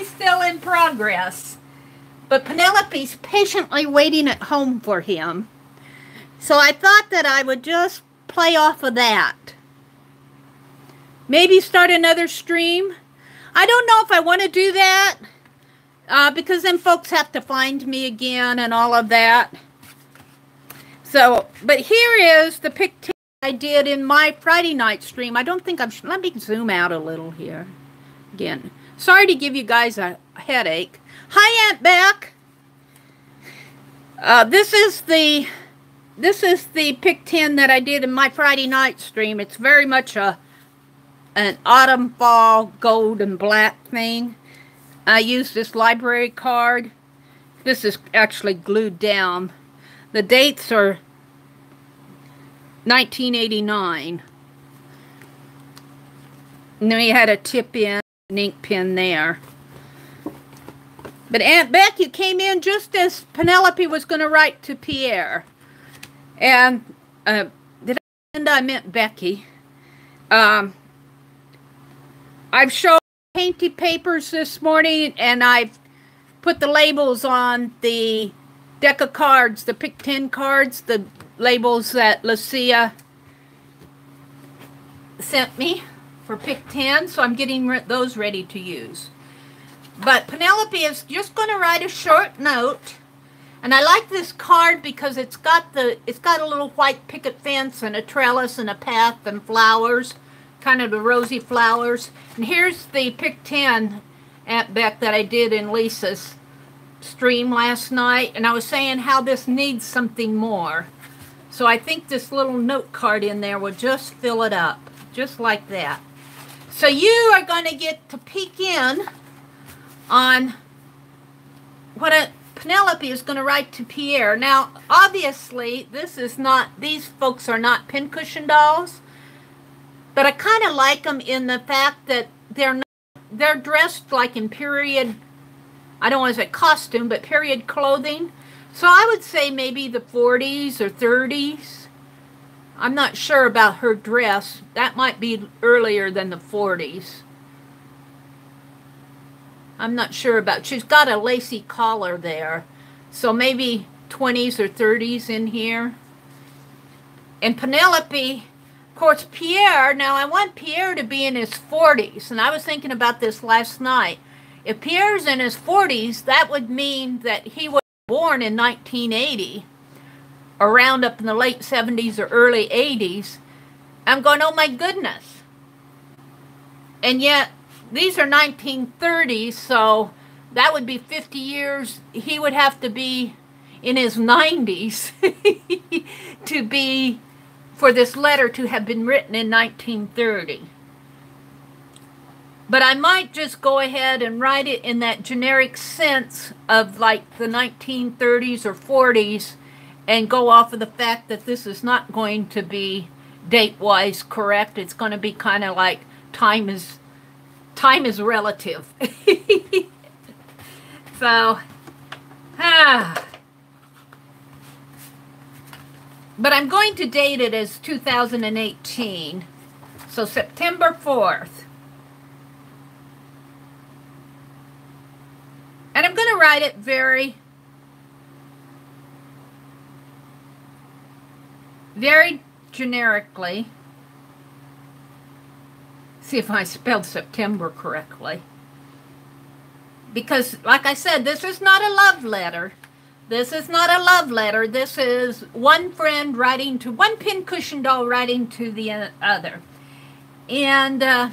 still in progress. But Penelope's patiently waiting at home for him. So I thought that I would just play off of that. Maybe start another stream. I don't know if I want to do that, because then folks have to find me again and all of that. So, but here is the picture I did in my Friday night stream. I don't think let me zoom out a little here. Again, sorry to give you guys a headache. Hi, Aunt Beck. This is the pick 10 that I did in my Friday night stream. It's very much an autumn, fall, gold, and black thing. I used this library card. This is actually glued down. The dates are 1989. And then we had a tip in, an ink pen there. But Aunt Beck, you came in just as Penelope was going to write to Pierre. And, I meant Becky. I've shown painty papers this morning, and I've put the labels on the deck of cards, the pick 10 cards, the labels that Lucia sent me for pick 10, so I'm getting those ready to use. But Penelope is just going to write a short note, and I like this card because it's got a little white picket fence and a trellis and a path and flowers, kind of the rosy flowers. And here's the pick 10, Aunt Beck, that I did in Lisa's stream last night, and I was saying how this needs something more. So I think this little note card in there will just fill it up, just like that. So you are going to get to peek in on what Penelope is going to write to Pierre. Now, obviously, these folks are not pincushion dolls, but I kind of like them in the fact that they're dressed like in period, I don't want to say costume, but period clothing. So I would say maybe the 40s or 30s. I'm not sure about her dress. That might be earlier than the 40s. I'm not sure about, she's got a lacy collar there. So maybe 20s or 30s in here. And Pinelope, of course, Pierre, now I want Pierre to be in his 40s. And I was thinking about this last night. If Pierre's in his 40s, that would mean that he was born in 1980, around up in the late 70s or early 80s. I'm going, oh my goodness. And yet, these are 1930s, so that would be 50 years. He would have to be in his 90s to be, for this letter to have been written in 1930. But I might just go ahead and write it in that generic sense of like the 1930s or 40s and go off of the fact that this is not going to be date-wise correct. It's going to be kind of like time is relative. So, but I'm going to date it as 2018. So September 4th. And I'm going to write it very generically. See if I spelled September correctly. Because, like I said, this is not a love letter. This is not a love letter. This is one friend writing to one pincushion doll writing to the other. And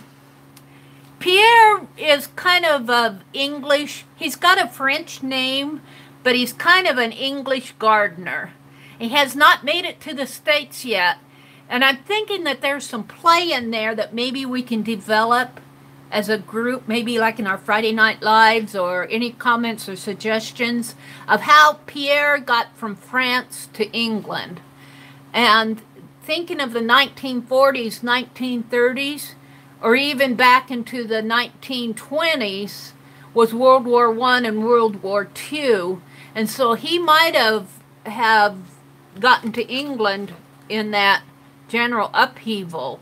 Pierre is kind of English. He's got a French name, but he's kind of an English gardener. He has not made it to the States yet. And I'm thinking that there's some play in there that maybe we can develop as a group, maybe like in our Friday Night Lives, or any comments or suggestions of how Pierre got from France to England. And thinking of the 1940s, 1930s, or even back into the 1920s, was World War I and World War II. And so he might have gotten to England in that general upheaval.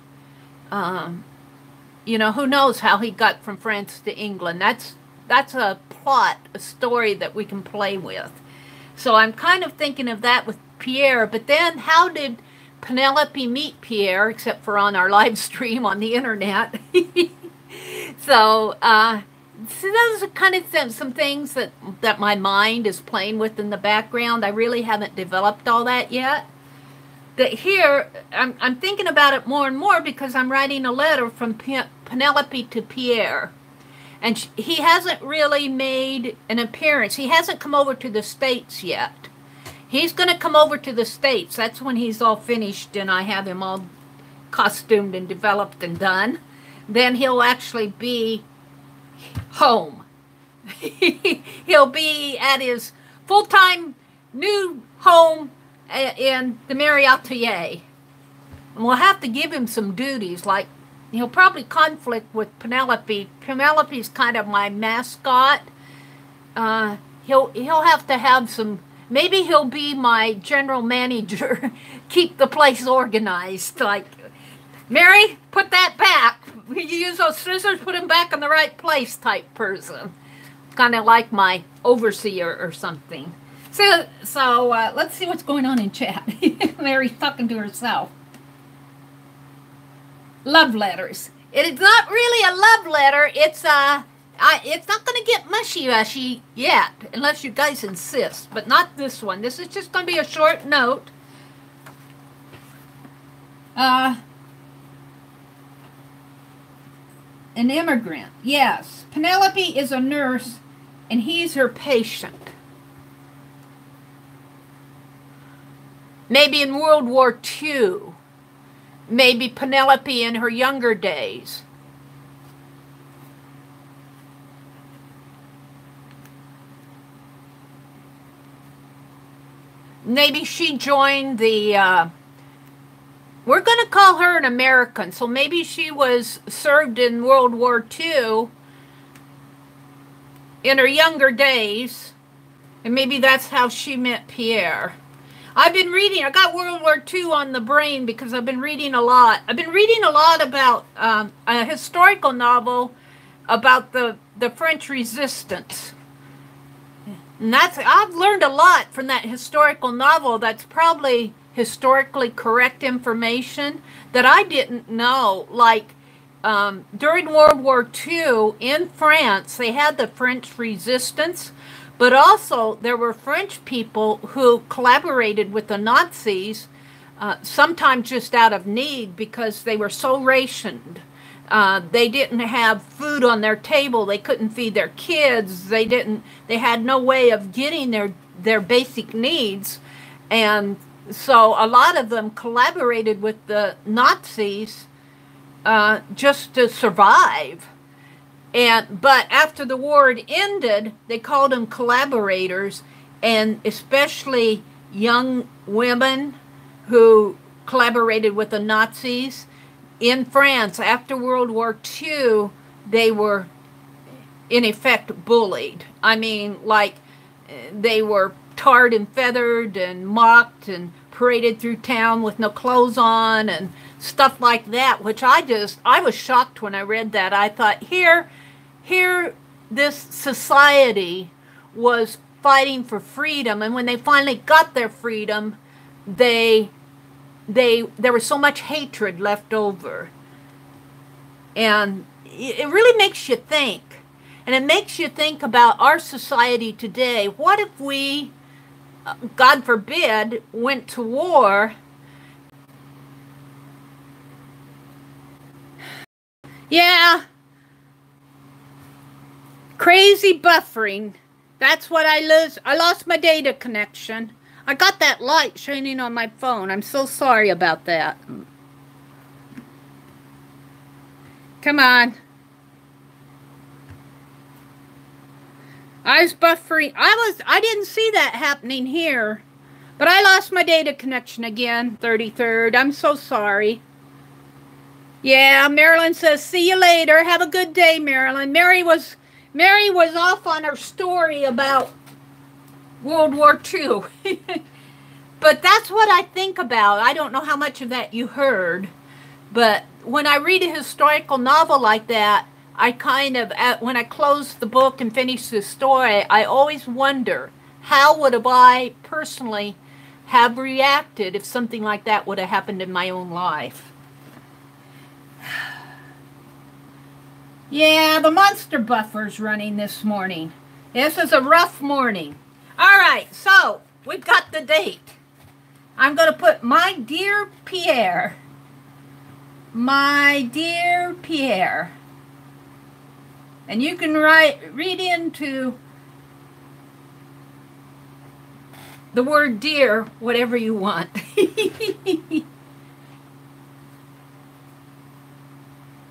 You know, who knows how he got from France to England. That's a plot, a story that we can play with. So I'm kind of thinking of that with Pierre. But then how did Pinelope meet Pierre, except for on our live stream on the internet? So those are kind of some things that my mind is playing with in the background. I really haven't developed all that yet. That here, I'm thinking about it more and more because I'm writing a letter from Pinelope to Pierre. And he hasn't really made an appearance. He hasn't come over to the States yet. He's going to come over to the States. That's when he's all finished and I have him all costumed and developed and done. Then he'll actually be home. He'll be at his full-time new home in the Meri Atelier. And we'll have to give him some duties, like he'll probably conflict with Pinelope. Penelope's kind of my mascot. He'll have to have some, maybe he'll be my general manager, keep the place organized, like, Mary, put that back. You use those scissors, put them back in the right place type person. Kind of like my overseer or something. So let's see what's going on in chat. Mary's talking to herself. Love letters. It is not really a love letter. It's not going to get mushy yet, unless you guys insist. But not this one. This is just going to be a short note. An immigrant. Yes. Pinelope is a nurse, and he's her patient. Maybe in World War II. Maybe Pinelope in her younger days. Maybe she joined the, we're going to call her an American, so maybe she was served in World War II in her younger days, and maybe that's how she met Pierre. I've been reading. I got World War II on the brain because I've been reading a lot. I've been reading a lot about a historical novel about the French Resistance. And I've learned a lot from that historical novel. That's probably historically correct information that I didn't know. Like during World War II in France, they had the French Resistance, but also there were French people who collaborated with the Nazis, sometimes just out of need because they were so rationed. They didn't have food on their table. They couldn't feed their kids. They had no way of getting their basic needs. And so a lot of them collaborated with the Nazis just to survive. But after the war had ended, they called them collaborators, and especially young women who collaborated with the Nazis. In France, after World War II, they were, in effect, bullied. I mean, like, they were tarred and feathered and mocked and paraded through town with no clothes on and stuff like that, which I was shocked when I read that. I thought, here this society was fighting for freedom, and when they finally got their freedom, there was so much hatred left over. And it really makes you think. And it makes you think about our society today. What if we, God forbid, went to war? Yeah. Crazy buffering. That's what I lose. I lost my data connection. I got that light shining on my phone. I'm so sorry about that. Come on. I was buffering. I didn't see that happening here. But I lost my data connection again, 33rd. I'm so sorry. Yeah, Marilyn says, see you later. Have a good day, Marilyn. Mary was off on her story about World War II. But that's what I think about. I don't know how much of that you heard. But when I read a historical novel like that, I kind of, when I close the book and finish the story, I always wonder, how would I personally have reacted if something like that would have happened in my own life? Yeah, the monster buffer's running this morning. This is a rough morning. All right, so we've got the date. I'm going to put my dear Pierre. My dear Pierre. And you can read into the word dear whatever you want.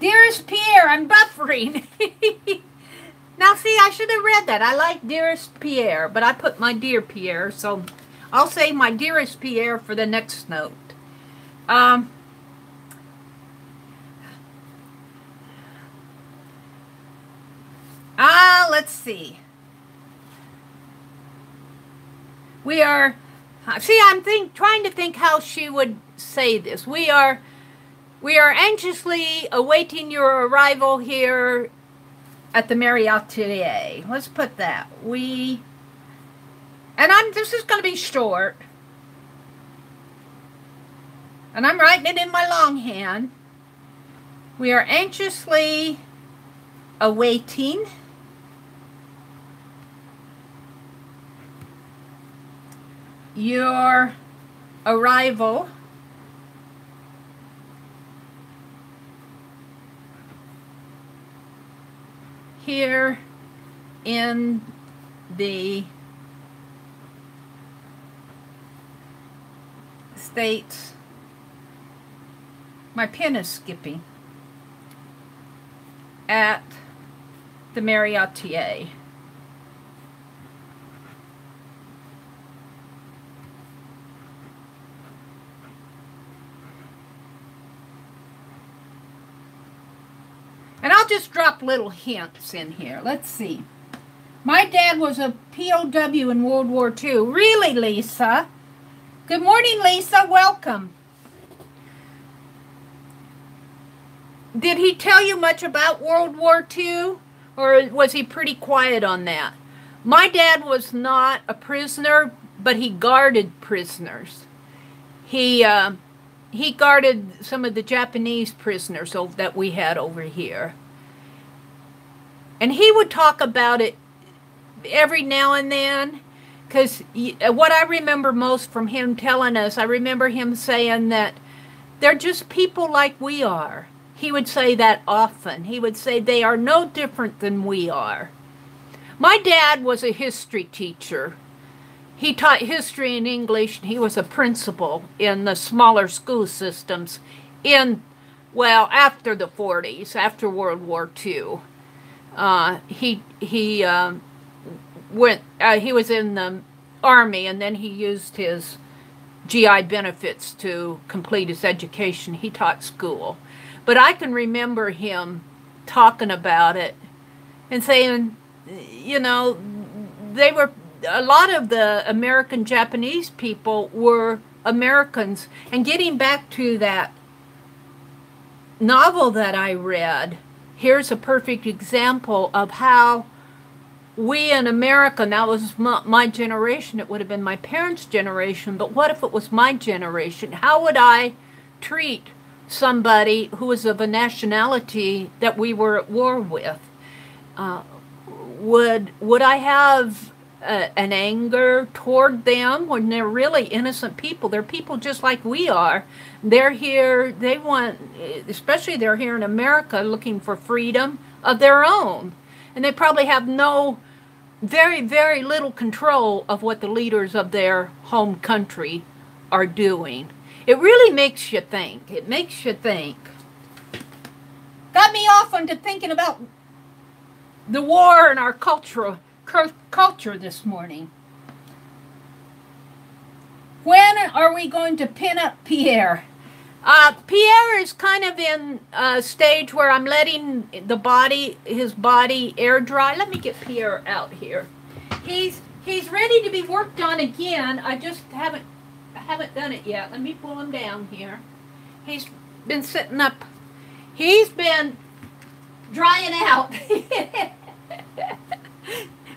Dearest Pierre, I'm buffering. Now, see, I should have read that. I like Dearest Pierre, but I put my dear Pierre, so I'll say my dearest Pierre for the next note. Let's see. We are, see, I'm trying to think how she would say this. We are anxiously awaiting your arrival here at the Meri Atelier. Let's put that. This is going to be short. And I'm writing it in my longhand. We are anxiously awaiting your arrival here in the States. My pen is skipping. At the Meri Atelier. And I'll just drop little hints in here. Let's see. My dad was a POW in World War II. Really, Lisa? Good morning, Lisa. Welcome. Did he tell you much about World War II, or was he pretty quiet on that? My dad was not a prisoner, but he guarded prisoners. He guarded some of the Japanese prisoners that we had over here. And he would talk about it every now and then, because what I remember most from him telling us, I remember him saying that they're just people like we are. He would say that often. He would say they are no different than we are. My dad was a history teacher. He taught history and English, and he was a principal in the smaller school systems after the 40s, after World War II. He was in the Army, and then he used his GI benefits to complete his education. He taught school. But I can remember him talking about it and saying, you know, a lot of the American Japanese people were Americans. And getting back to that novel that I read, here's a perfect example of how we in America, now it was my generation, it would have been my parents' generation, but what if it was my generation? How would I treat somebody who was of a nationality that we were at war with? Would I have an anger toward them when they're really innocent people? They're people just like we are. They're here, they want, especially they're here in America looking for freedom of their own. And they probably have very, very little control of what the leaders of their home country are doing. It really makes you think. It makes you think. Got me off onto thinking about the war and our culture this morning. When are we going to pin up Pierre? Pierre is kind of in a stage where I'm letting his body air dry. Let me get Pierre out here. He's ready to be worked on again. I just haven't done it yet. Let me pull him down here. He's been sitting up. He's been drying out.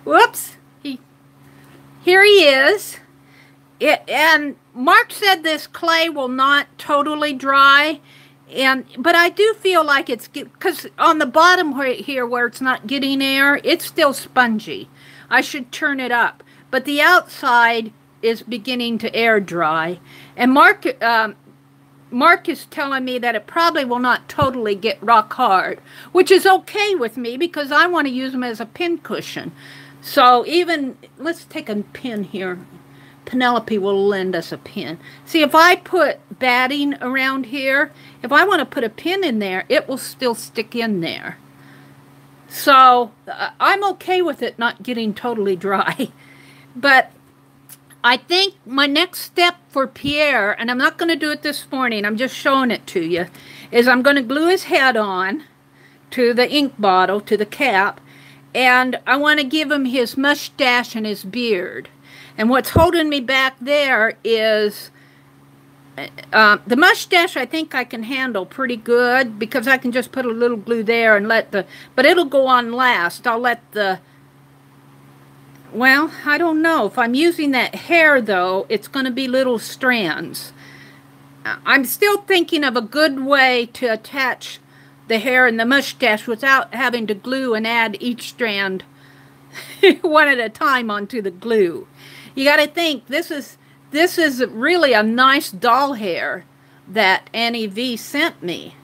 Whoops. Here he is. And Mark said this clay will not totally dry, but I do feel like it's, because on the bottom right here where it's not getting air, it's still spongy. I should turn it up. But the outside is beginning to air dry. And Mark is telling me that it probably will not totally get rock hard, which is okay with me because I want to use them as a pin cushion. So let's take a pin here. Pinelope will lend us a pin. See, if I put batting around here, if I want to put a pin in there, it will still stick in there. So I'm okay with it not getting totally dry. But I think my next step for Pierre, and I'm not going to do it this morning, I'm just showing it to you, is I'm going to glue his head on to the ink bottle, to the cap, and I want to give him his mustache and his beard. And what's holding me back there is the mustache. I think I can handle pretty good because I can just put a little glue there and but it'll go on last. I'll let well, I don't know. If I'm using that hair, though, it's going to be little strands. I'm still thinking of a good way to attach the hair and the mustache without having to glue and add each strand one at a time onto the glue. You got to think, this is really a nice doll hair that Annie V sent me.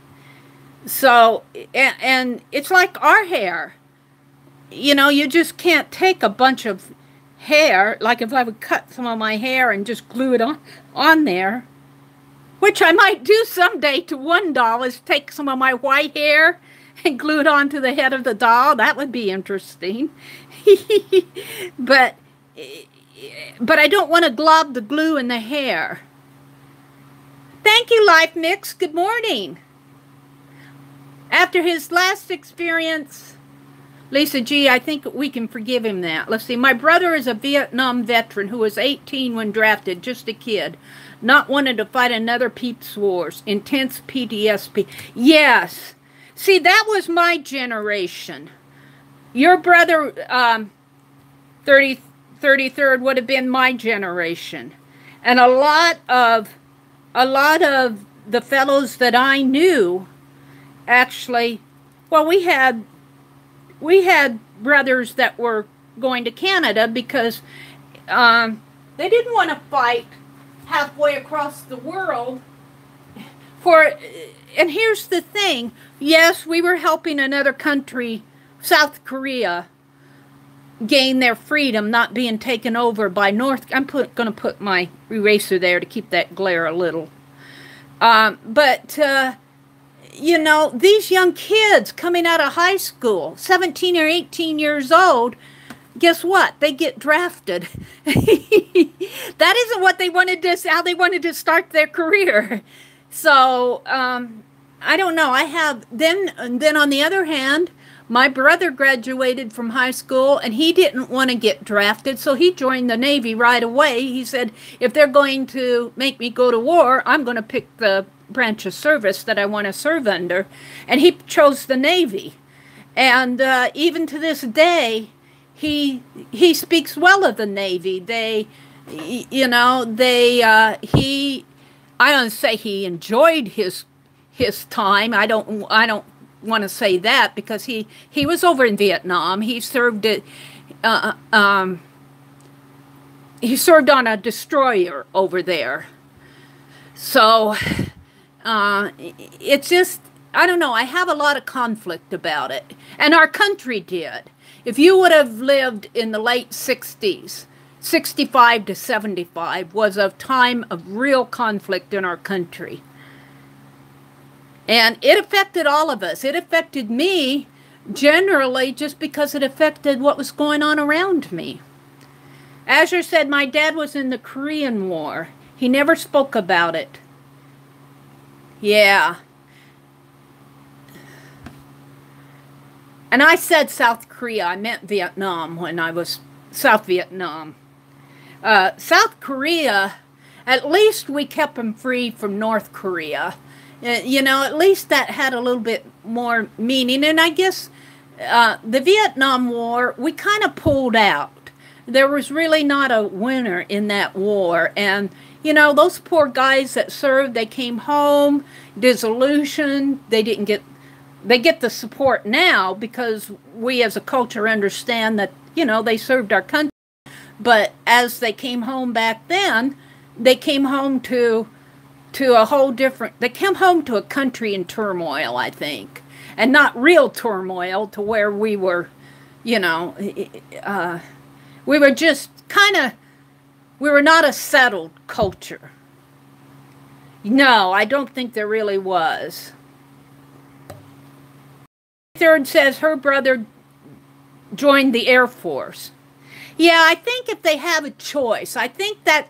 So, and it's like our hair. You know, you just can't take a bunch of hair, like if I would cut some of my hair and just glue it on there, which I might do someday to one doll, is take some of my white hair and glue it onto the head of the doll. That would be interesting. But I don't want to glob the glue in the hair. Thank you, Life Mix. Good morning. After his last experience, Lisa G., I think we can forgive him that. Let's see. My brother is a Vietnam veteran who was 18 when drafted, just a kid. Not wanting to fight another Peeps Wars. Intense PTSD. Yes. See, that was my generation. Your brother, 33rd, would have been my generation. And a lot of the fellows that I knew, actually, well, we had brothers that were going to Canada because they didn't want to fight halfway across the world and here's the thing, yes, we were helping another country, South Korea, gain their freedom, not being taken over by North. I'm going to put my eraser there to keep that glare a little. You know, these young kids coming out of high school, 17 or 18 years old, guess what? They get drafted. That isn't what they wanted to, how they wanted to start their career. So, I don't know. Then on the other hand, my brother graduated from high school and he didn't want to get drafted, so he joined the Navy right away. He said, if they're going to make me go to war, I'm going to pick the branch of service that I want to serve under. And he chose the Navy. And even to this day, he speaks well of the Navy. I don't say he enjoyed his time. I don't want to say that because he was over in Vietnam. He served he served on a destroyer over there. So it's just, I don't know, I have a lot of conflict about it. And our country did. If you would have lived in the late 60s, 65 to 75 was a time of real conflict in our country. And it affected all of us. It affected me generally just because it affected what was going on around me. Azure said my dad was in the Korean War. He never spoke about it. Yeah. And I said South Korea. I meant Vietnam when I was South Vietnam. South Korea, at least we kept them free from North Korea. You know, at least that had a little bit more meaning. And I guess the Vietnam War, we kind of pulled out. There was really not a winner in that war. And, you know, those poor guys that served, they came home, disillusioned. They get the support now because we as a culture understand that, you know, they served our country. But as they came home back then, they came home to a whole different, they came home to a country in turmoil, I think. And not real turmoil to where we were, you know, we were just kind of, we were not a settled culture. No, I don't think there really was. Third says her brother joined the Air Force. Yeah, I think if they have a choice, I think that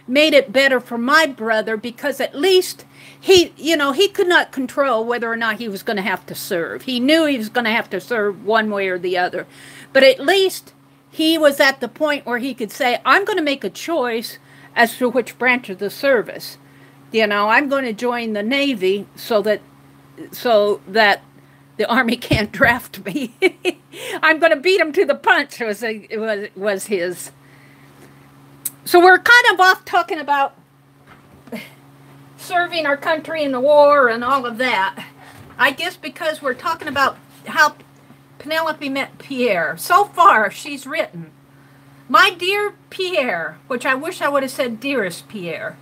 made it better for my brother because at least he, you know, he could not control whether or not he was going to have to serve. He knew he was going to have to serve one way or the other. But at least he was at the point where he could say, I'm going to make a choice as to which branch of the service. You know, I'm going to join the Navy so that the Army can't draft me. I'm going to beat him to the punch was his. So we're kind of off talking about serving our country in the war and all of that. I guess because we're talking about how Pinelope met Pierre. So far, she's written, my dear Pierre, which I wish I would have said dearest Pierre,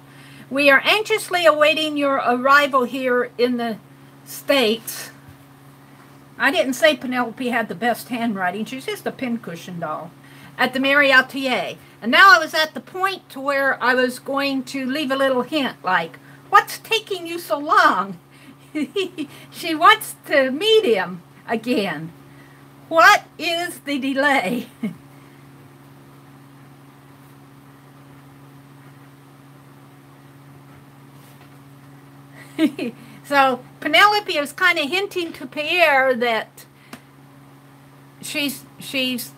we are anxiously awaiting your arrival here in the States. I didn't say Pinelope had the best handwriting. She's just a pincushion doll. At the Meri Atelier. And now I was at the point to where I was going to leave a little hint like, what's taking you so long? She wants to meet him again. What is the delay? So Pinelope is kind of hinting to Pierre that she's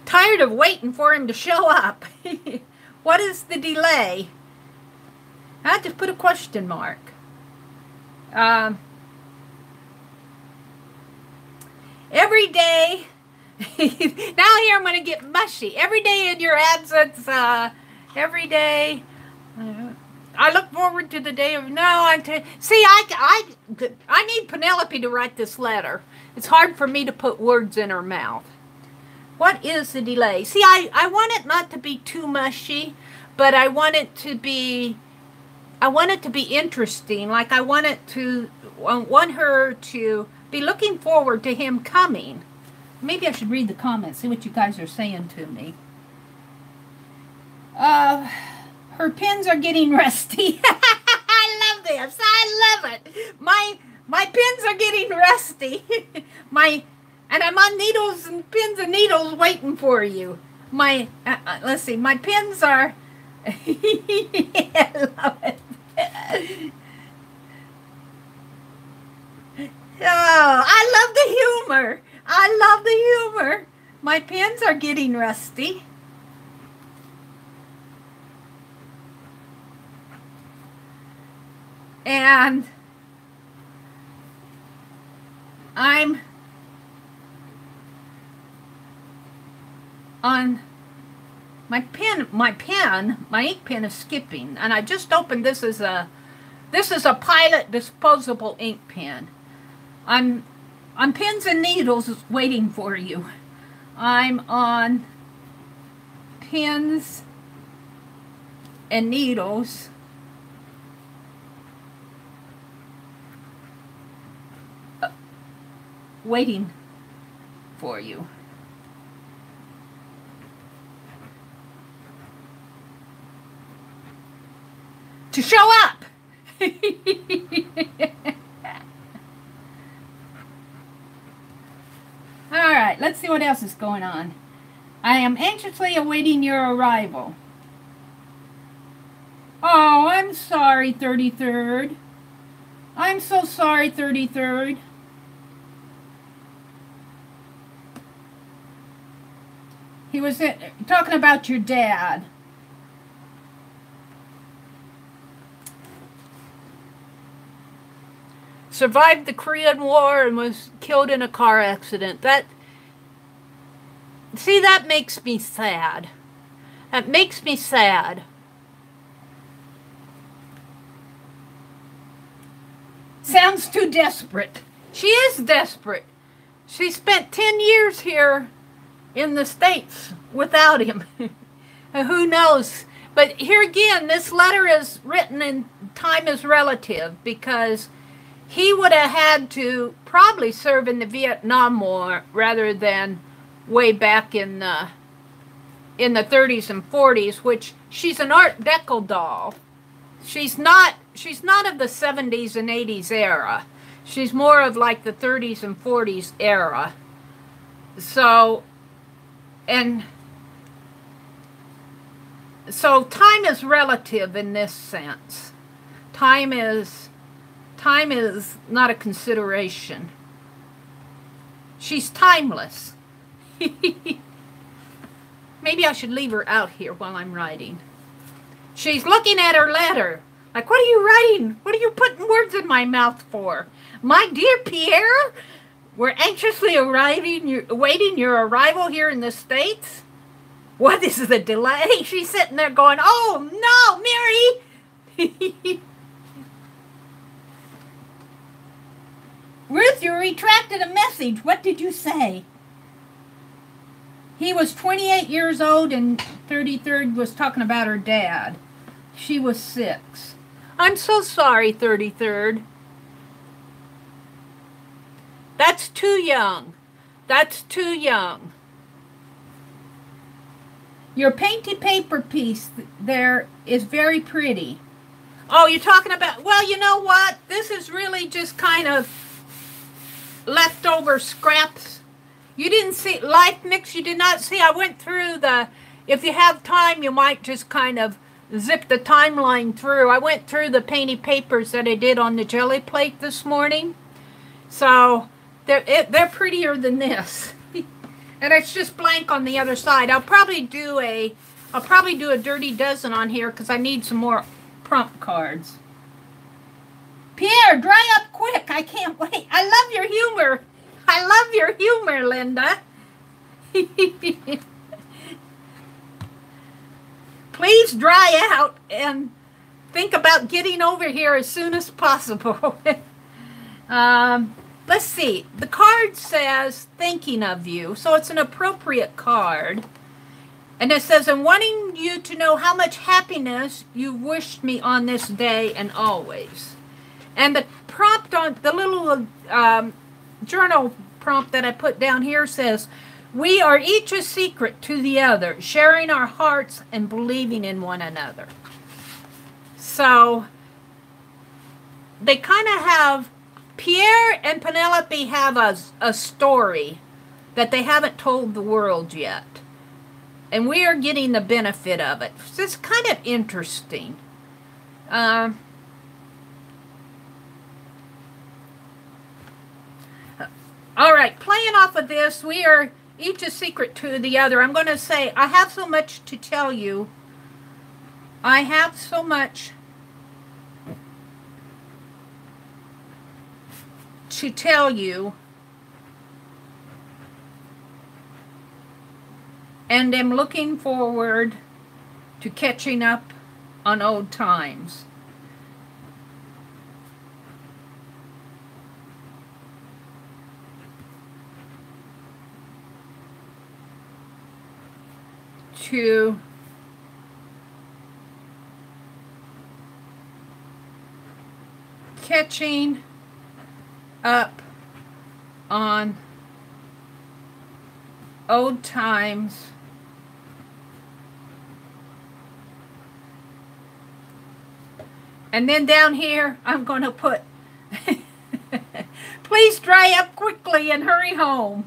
tired of waiting for him to show up. What is the delay? I just put a question mark. Every day, now here I'm going to get mushy. Every day in your absence, every day, I look forward to the day of, see, I need Pinelope to write this letter. It's hard for me to put words in her mouth. What is the delay? See, I want it not to be too mushy, but I want it to be interesting. Like I want her to be looking forward to him coming. Maybe I should read the comments, see what you guys are saying to me. Her pens are getting rusty. I love this. I love it. My pens are getting rusty. And I'm on needles and pins and needles waiting for you. Let's see. My pens are. I love it. Oh, I love the humor. I love the humor. My pens are getting rusty. And I'm on my ink pen is skipping, and I just opened this is a Pilot disposable ink pen. I'm on pins and needles waiting for you. I'm on pins and needles waiting for you. To show up. All right, let's see what else is going on. I am anxiously awaiting your arrival. Oh, I'm sorry, 33rd. I'm so sorry, 33rd. He was talking about your dad. Survived the Korean War and was killed in a car accident. That makes me sad. That makes me sad. Sounds too desperate. She is desperate. She spent 10 years here in the States without him. Who knows? But here again, this letter is written in time is relative, because he would have had to probably serve in the Vietnam War rather than way back in the 30s and 40s, which she's an Art Deco doll. She's not of the 70s and 80s era. She's more of like the 30s and 40s era. So time is relative in this sense. Time is not a consideration. She's timeless. Maybe I should leave her out here while I'm writing. She's looking at her letter. Like, what are you writing? What are you putting words in my mouth for? My dear Pierre, we're anxiously awaiting your arrival here in the States. What is the delay? She's sitting there going, oh no, Meri! Ruth, you retracted a message. What did you say? He was 28 years old and 33rd was talking about her dad. She was 6. I'm so sorry, 33rd. That's too young. That's too young. Your painted paper piece there is very pretty. Oh, you're talking about, well, you know what? This is really just kind of leftover scraps. You didn't see Life Mix. You did not see. I went through if you have time, you might just kind of zip the timeline through. I went through the painted papers that I did on the jelly plate this morning. So they're prettier than this. And it's just blank on the other side. I'll probably do a dirty dozen on here because I need some more prompt cards. Pierre, dry up quick. I can't wait. I love your humor. I love your humor, Linda. Please dry out and think about getting over here as soon as possible. Let's see. The card says, thinking of you. So it's an appropriate card. And it says, I'm wanting you to know how much happiness you wished me on this day and always. And the prompt on the little journal prompt that I put down here says, we are each a secret to the other, sharing our hearts and believing in one another. So they kind of have, Pierre and Pinelope have a story that they haven't told the world yet. And we are getting the benefit of it. So it's kind of interesting. All right, playing off of this, we are each a secret to the other. I'm going to say, I have so much to tell you. I have so much to tell you, and am looking forward to catching up on old times. To catching up on old times and then down here I'm going to put please dry up quickly and hurry home.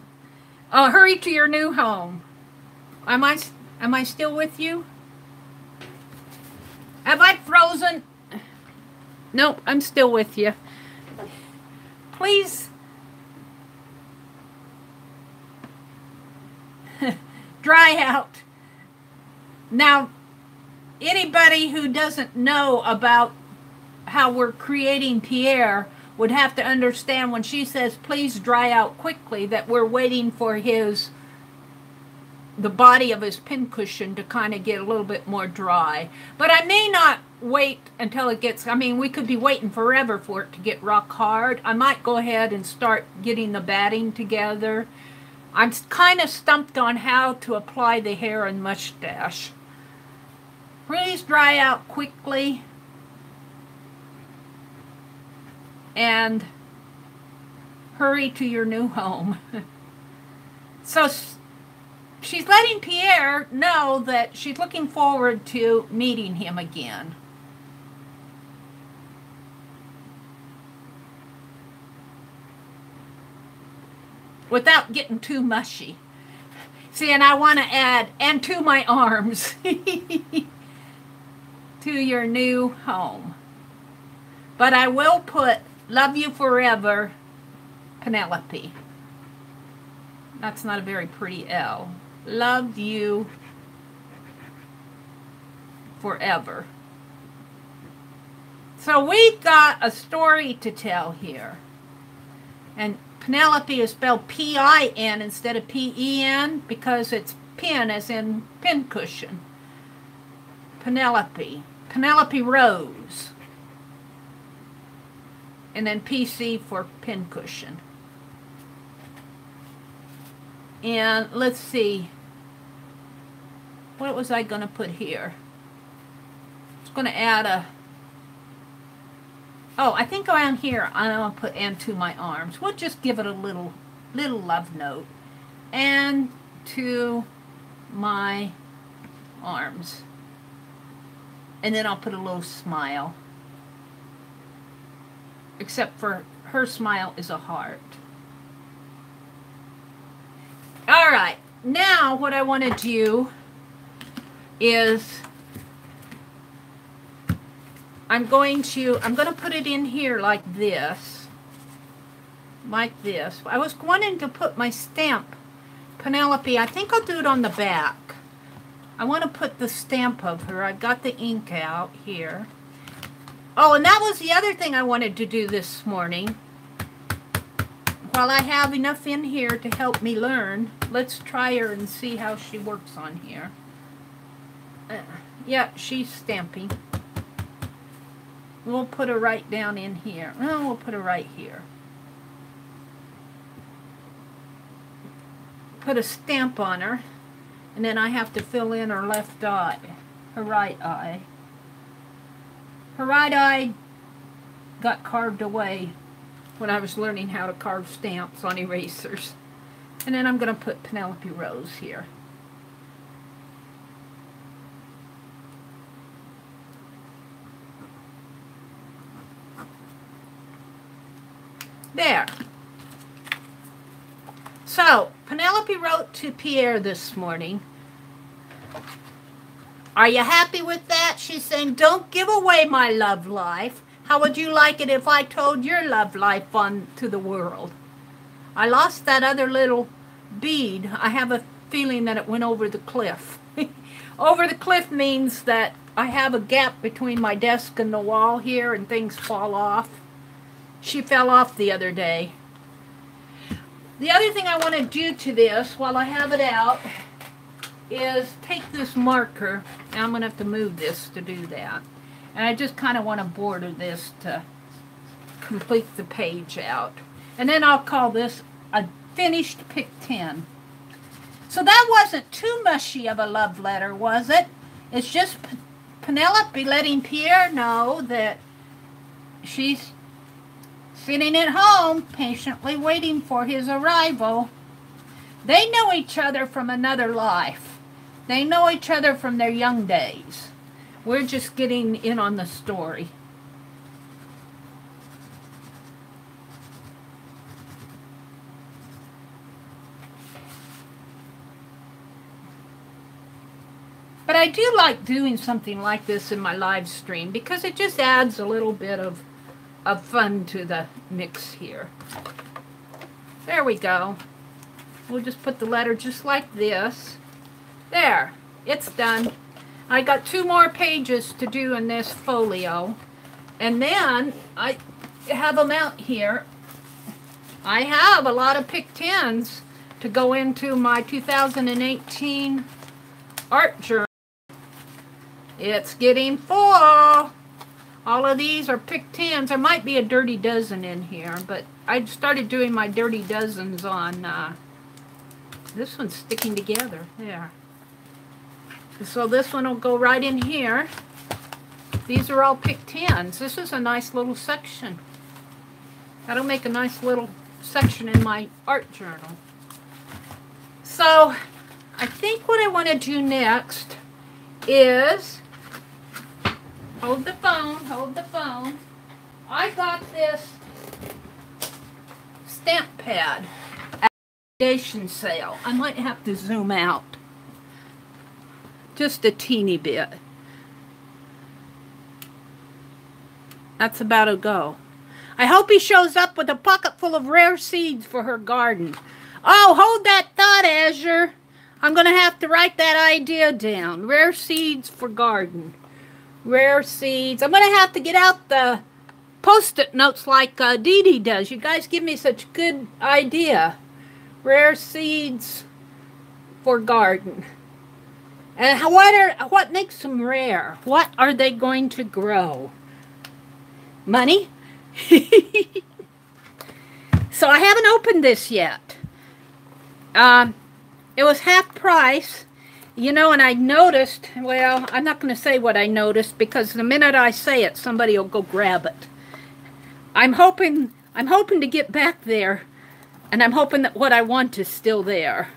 Hurry to your new home. Am I still with you? Have I frozen? Nope, I'm still with you. Please dry out. Now, anybody who doesn't know about how we're creating Pierre would have to understand when she says please dry out quickly that we're waiting for the body of his pincushion to kind of get a little bit more dry. But I may not wait until it gets, I mean, we could be waiting forever for it to get rock hard. I might go ahead and start getting the batting together. I'm kind of stumped on how to apply the hair and mustache. Please dry out quickly. And hurry to your new home. So she's letting Pierre know that she's looking forward to meeting him again. Without getting too mushy. See, and I want to add, and to my arms. To your new home. But I will put, love you forever, Pinelope. That's not a very pretty L. Love you forever. So we've got a story to tell here. And Pinelope is spelled P-I-N instead of P-E-N because it's pin as in pincushion. Pinelope. Penelope Rose. And then PC for pincushion. And let's see. What was I going to put here? I was going to add a... Oh, I think around here I'm going to put and to my arms. We'll just give it a little love note. And to my arms. And then I'll put a little smile. Except for her smile is a heart. All right. Now what I want to do is I'm going to put it in here like this. Like this. I was wanting to put my stamp Pinelope, I think I'll do it on the back. I want to put the stamp of her. I've got the ink out here. Oh, and that was the other thing I wanted to do this morning. While I have enough in here to help me learn, let's try her and see how she works on here. Yeah, she's stamping. We'll put her right down in here. No, we'll put her right here. Put a stamp on her. And then I have to fill in her left eye, her right eye. Her right eye got carved away when I was learning how to carve stamps on erasers. And then I'm going to put Penelope Rose here. There. So, Penelope wrote to Pierre this morning. Are you happy with that? She's saying, don't give away my love life. How would you like it if I told your love life on to the world? I lost that other little bead. I have a feeling that it went over the cliff. Over the cliff means that I have a gap between my desk and the wall here and things fall off. She fell off the other day. The other thing I want to do to this while I have it out is take this marker, and I'm going to have to move this to do that. And I just kind of want to border this to complete the page out. And then I'll call this a finished pick 10. So that wasn't too mushy of a love letter, was it? It's just Penelope letting Pierre know that she's sitting at home, patiently waiting for his arrival. They know each other from another life. They know each other from their young days. We're just getting in on the story. But I do like doing something like this in my live stream because it just adds a little bit of fun to the mix here. There we go. We'll just put the letter just like this. There, it's done. I got 2 more pages to do in this folio. And then I have them out here. I have a lot of pick 10s to go into my 2018 art journal. It's getting full. All of these are pick 10s. There might be a dirty dozen in here, but I started doing my dirty dozens on, this one's sticking together, there. So this one will go right in here. These are all pick 10s. This is a nice little section. That'll make a nice little section in my art journal. So I think what I want to do next is hold the phone, hold the phone. I got this stamp pad at a liquidation sale. I might have to zoom out just a teeny bit. That's about a go. I hope he shows up with a pocket full of rare seeds for her garden. Oh, hold that thought, Azure. I'm going to have to write that idea down. Rare seeds for garden. Rare seeds. I'm going to have to get out the Post-it notes like Dee Dee does. You guys give me such good idea. Rare seeds for garden. And what makes them rare? What are they going to grow? Money? So I haven't opened this yet. It was half price. You know, and I noticed, well, I'm not going to say what I noticed because the minute I say it, somebody will go grab it. I'm hoping to get back there, and I'm hoping that what I want is still there.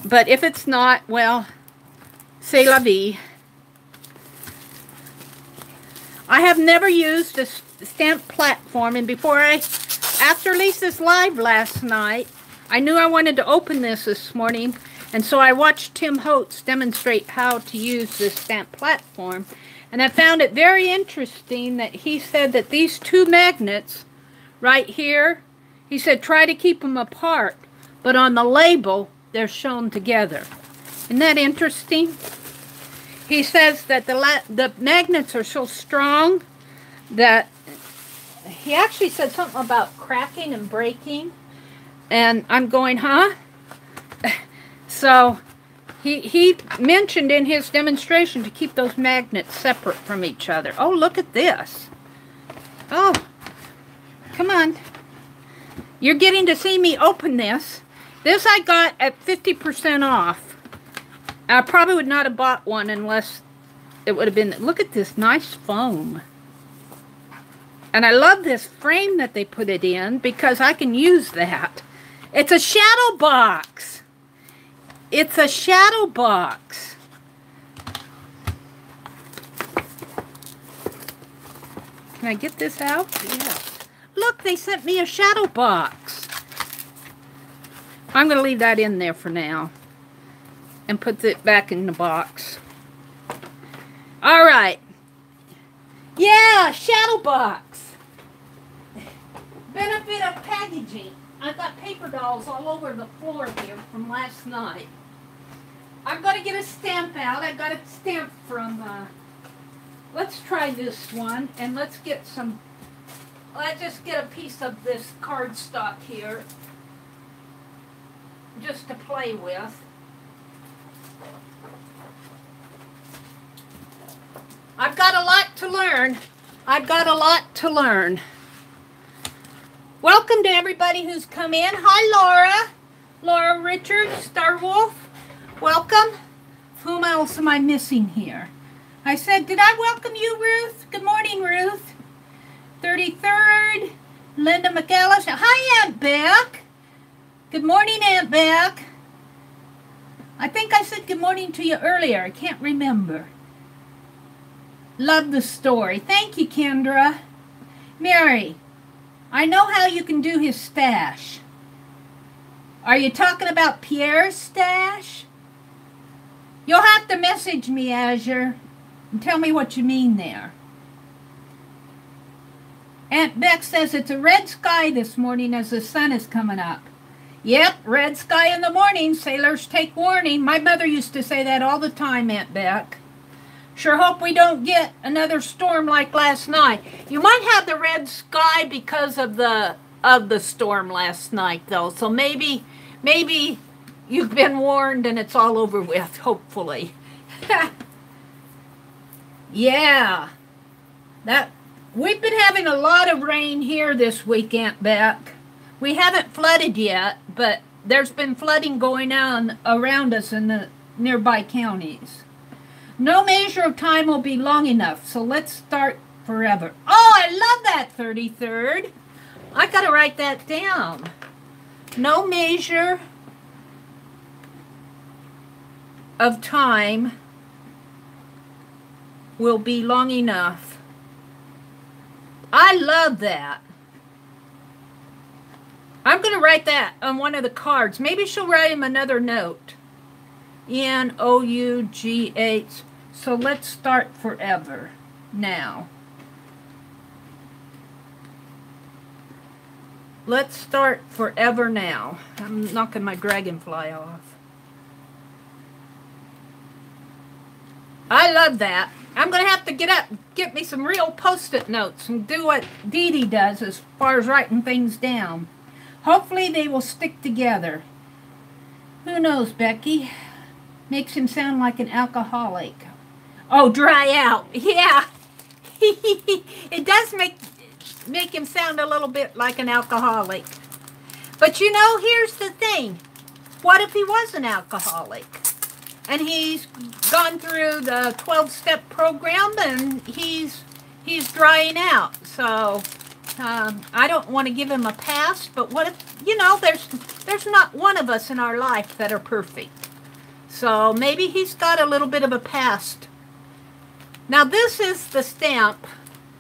But if it's not, well, c'est la vie. I have never used a stamp platform, and after Lisa's live last night, I knew I wanted to open this morning. And so I watched Tim Holtz demonstrate how to use this stamp platform. And I found it very interesting that he said that these 2 magnets right here, he said try to keep them apart. But on the label, they're shown together. Isn't that interesting? He says that the magnets are so strong that he actually said something about cracking and breaking. And I'm going, huh? So he mentioned in his demonstration to keep those magnets separate from each other. Oh, look at this. Oh, come on. You're getting to see me open this. This I got at 50% off. I probably would not have bought one unless it would have been... Look at this nice foam. And I love this frame that they put it in because I can use that. It's a shadow box. It's a shadow box. Can I get this out? Yes. Look, they sent me a shadow box. I'm going to leave that in there for now and put it back in the box. All right. Yeah, shadow box. Benefit of packaging. I've got paper dolls all over the floor here from last night. I'm going to get a stamp out. I got a stamp from, let's try this one, and let's get some, let's just get a piece of this cardstock here, just to play with. I've got a lot to learn. I've got a lot to learn. Welcome to everybody who's come in. Hi, Laura. Laura Richards, Starwolf. Welcome. Whom else am I missing here? I said, did I welcome you, Ruth? Good morning, Ruth. 33rd, Linda McAllister. Hi, Aunt Beck. Good morning, Aunt Beck. I think I said good morning to you earlier. I can't remember. Love the story. Thank you, Kendra. Mary, I know how you can do his stash. Are you talking about Pierre's stash? You'll have to message me, Azure, and tell me what you mean there. Aunt Beck says it's a red sky this morning as the sun is coming up. Yep, red sky in the morning. Sailors take warning. My mother used to say that all the time, Aunt Beck. Sure hope we don't get another storm like last night. You might have the red sky because of the storm last night, though. So maybe you've been warned and it's all over with, hopefully. Yeah. We've been having a lot of rain here this week, Aunt Beck. We haven't flooded yet, but there's been flooding going on around us in the nearby counties. No measure of time will be long enough, so let's start forever. Oh, I love that, 33rd. I got to write that down. No measure of time will be long enough. I love that. I'm going to write that on one of the cards. Maybe she'll write him another note. N-O-U-G-H. So let's start forever now. Let's start forever now. I'm knocking my dragonfly off. I love that. I'm going to have to get me some real Post-it notes and do what Dee Dee does as far as writing things down. Hopefully they will stick together. Who knows, Becky? Makes him sound like an alcoholic. Oh, dry out. Yeah. It does make him sound a little bit like an alcoholic. But you know, here's the thing. What if he was an alcoholic? And he's gone through the 12-step program and he's drying out. So I don't want to give him a pass, but what if, you know, there's not one of us in our life that are perfect. So maybe he's got a little bit of a past. Now this is the stamp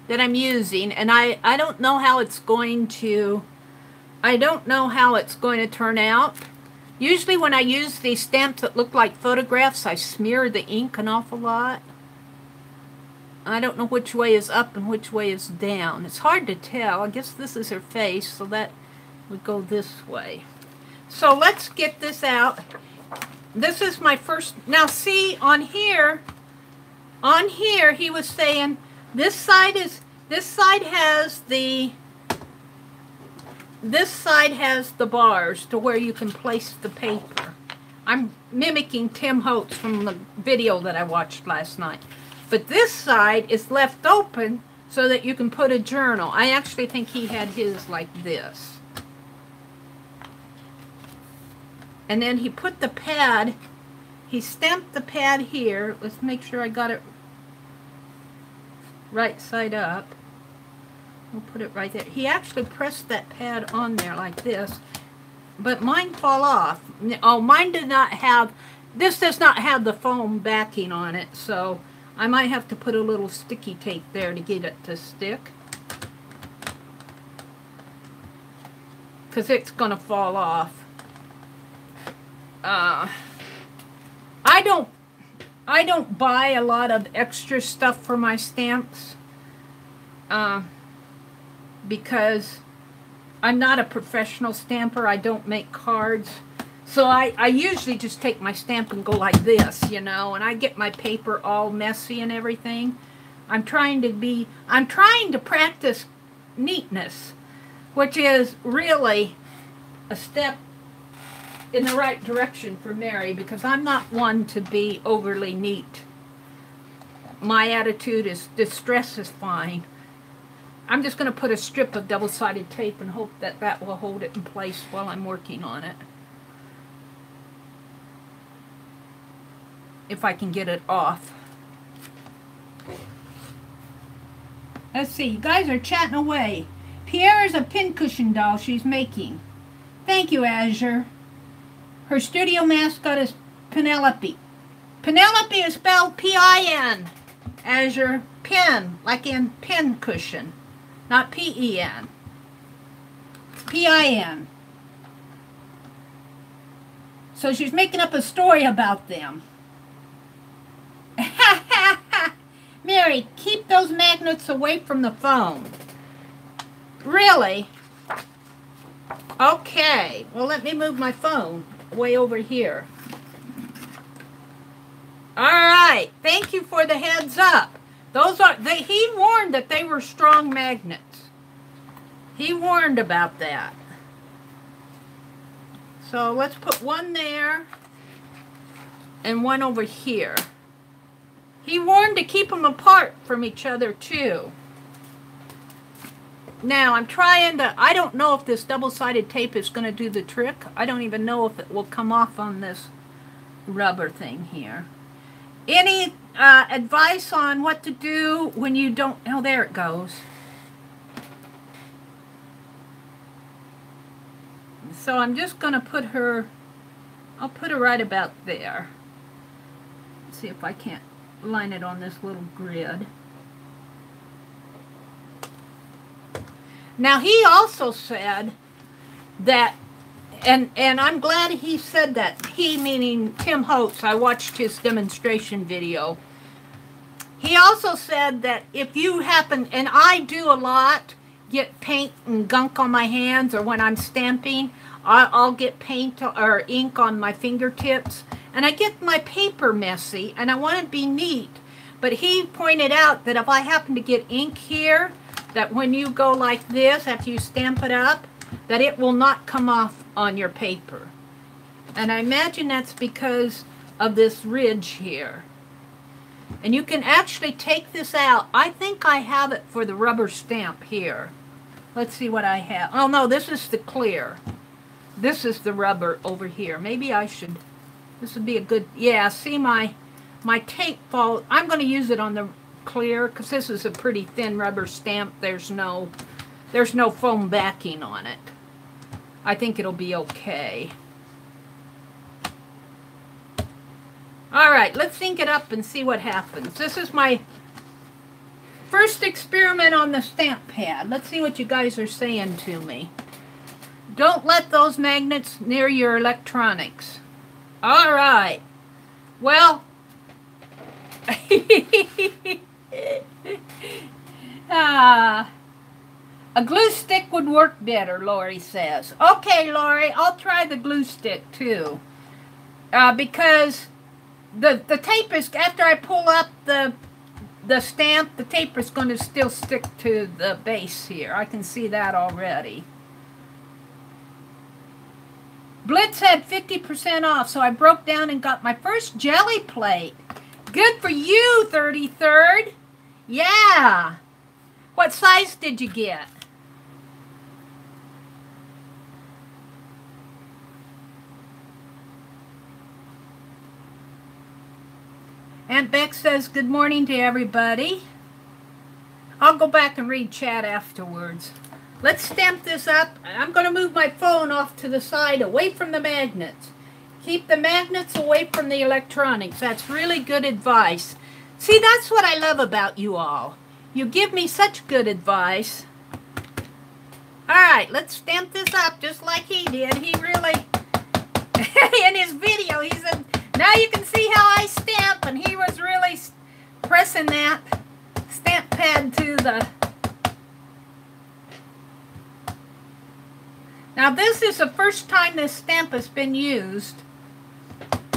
that I'm using, and I don't know how it's going to turn out. Usually when I use these stamps that look like photographs, I smear the ink an awful lot. I don't know which way is up and which way is down. It's hard to tell. I guess this is her face, so that would go this way. So let's get this out. This is my first. Now see, on here he was saying this side has the bars to where you can place the paper. I'm mimicking Tim Holtz from the video that I watched last night. But this side is left open so that you can put a journal. I actually think he had his like this. And then he put the pad, he stamped the pad here. Let's make sure I got it right side up. We'll put it right there. He actually pressed that pad on there like this, but mine fall off. Oh, mine did not have, this does not have the foam backing on it, so I might have to put a little sticky tape there to get it to stick, because it's going to fall off. I don't buy a lot of extra stuff for my stamps because I'm not a professional stamper. I don't make cards. So I usually just take my stamp and go like this, you know, and I get my paper all messy and everything. I'm trying to practice neatness, which is really a step in the right direction for Meri, because I'm not one to be overly neat. My attitude is distress is fine. I'm just going to put a strip of double-sided tape and hope that that will hold it in place while I'm working on it. If I can get it off. Let's see, you guys are chatting away. Pierre is a pincushion doll she's making. Thank you, Azure. Her studio mascot is Pinelope. Pinelope is spelled P-I-N. Azure, pin, like in pin cushion, not P-E-N. P-I-N. So she's making up a story about them. Meri, keep those magnets away from the phone. Really? Okay, well, let me move my phone way over here. All right, thank you for the heads up. Those are, he warned that they were strong magnets. He warned about that. So let's put one there and one over here. He warned to keep them apart from each other too. Now, I'm trying to, I don't know if this double-sided tape is going to do the trick. I don't even know if it will come off on this rubber thing here. Any advice on what to do when you don't, oh, there it goes. So I'm just going to put her, I'll put her right about there. Let's see if I can't line it on this little grid. Now, he also said that, and I'm glad he said that, he meaning Tim Holtz, I watched his demonstration video. He also said that if you happen, and I do a lot, get paint and gunk on my hands, or when I'm stamping, I'll get paint or ink on my fingertips, and I get my paper messy, and I want to be neat. But he pointed out that if I happen to get ink here, that when you go like this, after you stamp it up, that it will not come off on your paper. And I imagine that's because of this ridge here. And you can actually take this out. I think I have it for the rubber stamp here. Let's see what I have. Oh no, this is the clear. This is the rubber over here. Maybe I should, this would be a good, yeah, see my tape fall. I'm going to use it on the clear because this is a pretty thin rubber stamp. There's no foam backing on it. I think it'll be okay. All right, let's ink it up and see what happens. This is my first experiment on the stamp pad. Let's see what you guys are saying to me. Don't let those magnets near your electronics. All right. Well, a A glue stick would work better, Lori says. Okay, Lori, I'll try the glue stick too. Because the tape is, after I pull up the stamp, the tape is going to still stick to the base here. I can see that already. Blitz had 50% off, so I broke down and got my first jelly plate. Good for you, 33rd. Yeah. What size did you get? Aunt Beck says good morning to everybody. I'll go back and read chat afterwards. Let's stamp this up. I'm going to move my phone off to the side, away from the magnets. Keep the magnets away from the electronics. That's really good advice. See, that's what I love about you all. You give me such good advice. All right, let's stamp this up just like he did. He really, in his video, he said, now you can see how I stamp, and he was really pressing that stamp pad to the... Now this is the first time this stamp has been used,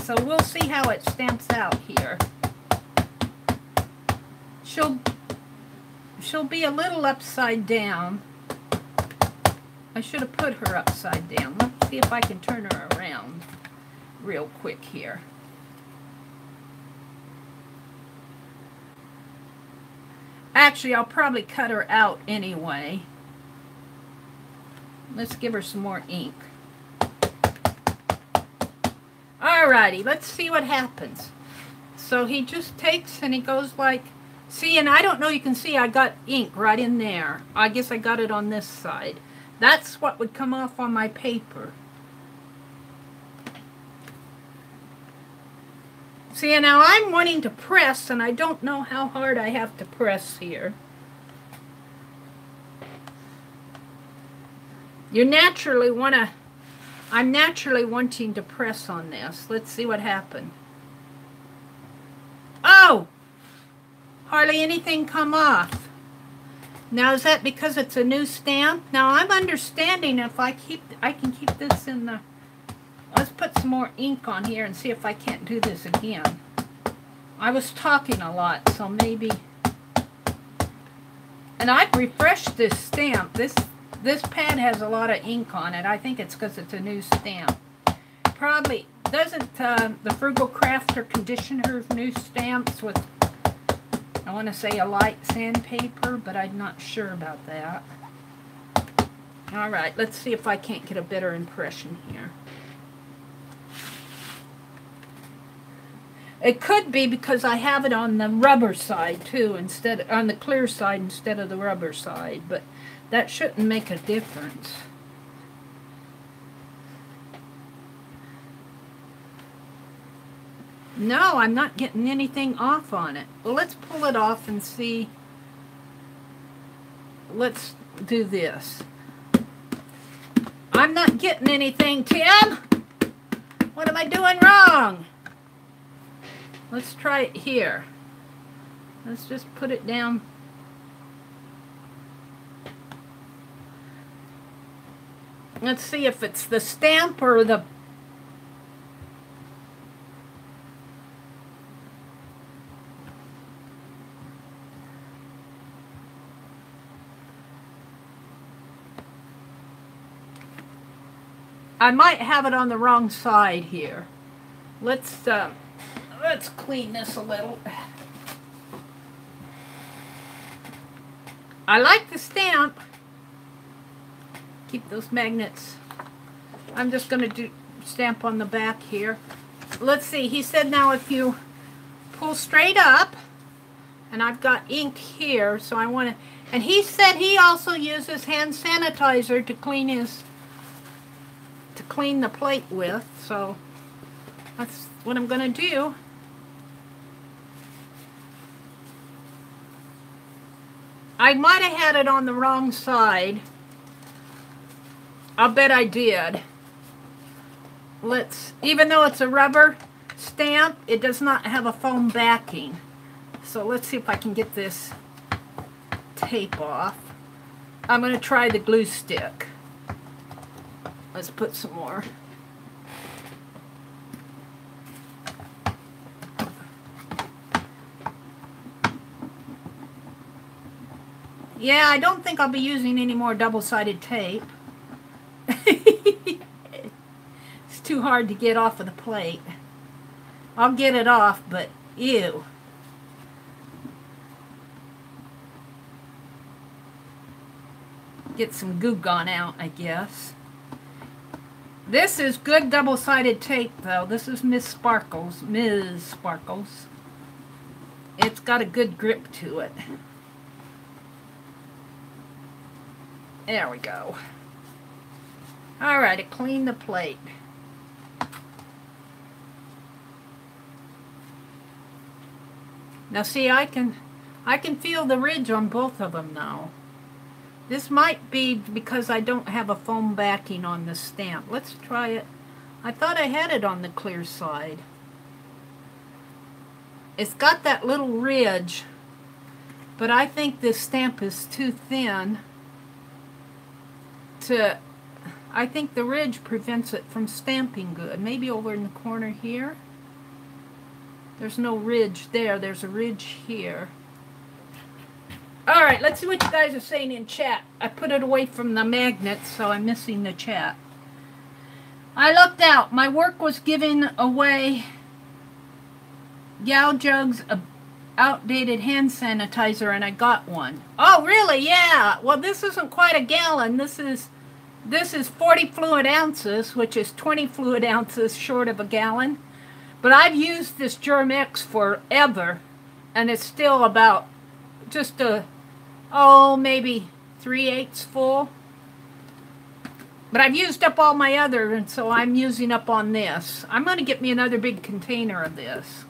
so we'll see how it stamps out here. She'll be a little upside down. I should have put her upside down. Let's see if I can turn her around real quick here. Actually, I'll probably cut her out anyway. Let's give her some more ink. Alrighty, let's see what happens. So he just takes and he goes like, see, and I don't know, you can see I got ink right in there. I guess I got it on this side. That's what would come off on my paper. See, now I'm wanting to press, and I don't know how hard I have to press here. You naturally want to, I'm naturally wanting to press on this. Let's see what happened. Oh! Hardly anything come off. Now, is that because it's a new stamp? Now, I'm understanding if I can keep this in the... Let's put some more ink on here and see if I can't do this again. I was talking a lot, so maybe... And I've refreshed this stamp. This pad has a lot of ink on it. I think it's because it's a new stamp. Probably doesn't the Frugal Crafter condition her new stamps with, I want to say, a light sandpaper, but I'm not sure about that. Alright, let's see if I can't get a better impression here. It could be because I have it on the rubber side too, instead on the clear side instead of the rubber side, but that shouldn't make a difference. No, I'm not getting anything off on it. Well, let's pull it off and see. Let's do this. I'm not getting anything, Tim. What am I doing wrong? Let's try it here. Let's just put it down. Let's see if it's the stamp or the... I might have it on the wrong side here. Let's clean this a little. I like the stamp. Keep those magnets. I'm just going to do stamp on the back here. Let's see. He said now if you pull straight up, and I've got ink here, so I want to... And he said he also uses hand sanitizer to clean his... to clean the plate with, so that's what I'm going to do. I might have had it on the wrong side. I'll bet I did. Let's, even though it's a rubber stamp, it does not have a foam backing. So let's see if I can get this tape off. I'm going to try the glue stick. Let's put some more. Yeah, I don't think I'll be using any more double-sided tape. It's too hard to get off of the plate. I'll get it off, but ew. Get some goo gone out, I guess. This is good double-sided tape, though. This is Ms. Sparkles. It's got a good grip to it. There we go. All right, to clean the plate. Now see, I can feel the ridge on both of them now. This might be because I don't have a foam backing on the stamp. Let's try it. I thought I had it on the clear side. It's got that little ridge, but I think this stamp is too thin to... I think the ridge prevents it from stamping good. Maybe over in the corner here. There's no ridge there. There's a ridge here. Alright, let's see what you guys are saying in chat. I put it away from the magnets, so I'm missing the chat. I looked out. My work was giving away Gal Jug's outdated hand sanitizer, and I got one. Oh, really? Yeah. Well, this isn't quite a gallon. This is 40 fluid ounces, which is 20 fluid ounces short of a gallon. But I've used this Germ-X forever, and it's still about just maybe 3/8 full. But I've used up all my other, and so I'm using up on this. I'm going to get me another big container of this.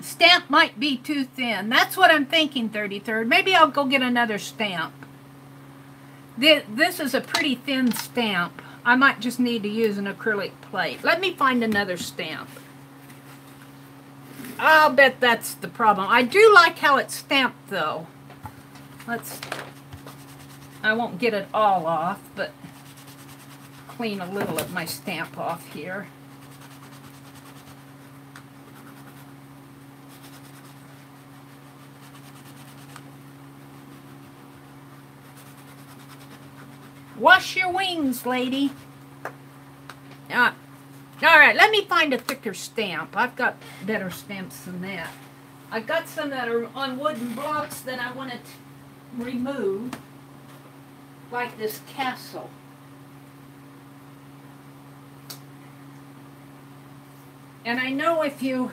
Stamp might be too thin. That's what I'm thinking, 33rd. Maybe I'll go get another stamp. This is a pretty thin stamp. I might just need to use an acrylic plate. Let me find another stamp. I'll bet that's the problem. I do like how it's stamped, though. I won't get it all off, but clean a little of my stamp off here. Wash your wings, lady. All right, let me find a thicker stamp. I've got better stamps than that. I've got some that are on wooden blocks that I want to remove, like this castle. And I know if you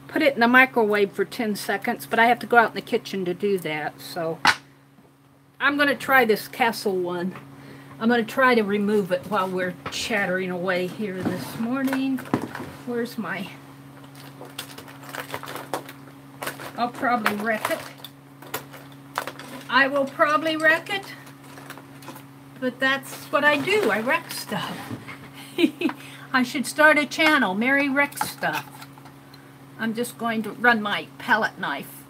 put it in the microwave for 10 seconds, but I have to go out in the kitchen to do that, so I'm going to try this castle one. I'm going to try to remove it while we're chattering away here this morning. Where's my... I'll probably wreck it. I will probably wreck it, but that's what I do. I wreck stuff. I should start a channel, Meri Wrecks Stuff. I'm just going to run my palette knife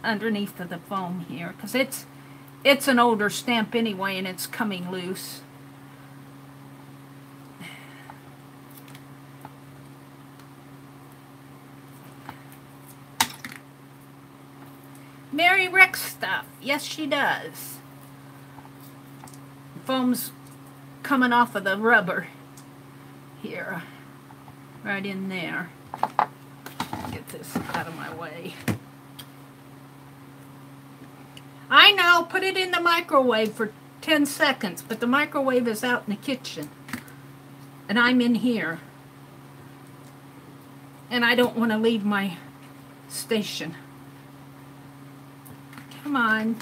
underneath of the foam here, because it's an older stamp anyway, and it's coming loose. Meri Wrecks Stuff. Yes, she does. Foam's coming off of the rubber here, right in there. Get this out of my way. I know, put it in the microwave for 10 seconds, but the microwave is out in the kitchen, and I'm in here, and I don't want to leave my station. Come on.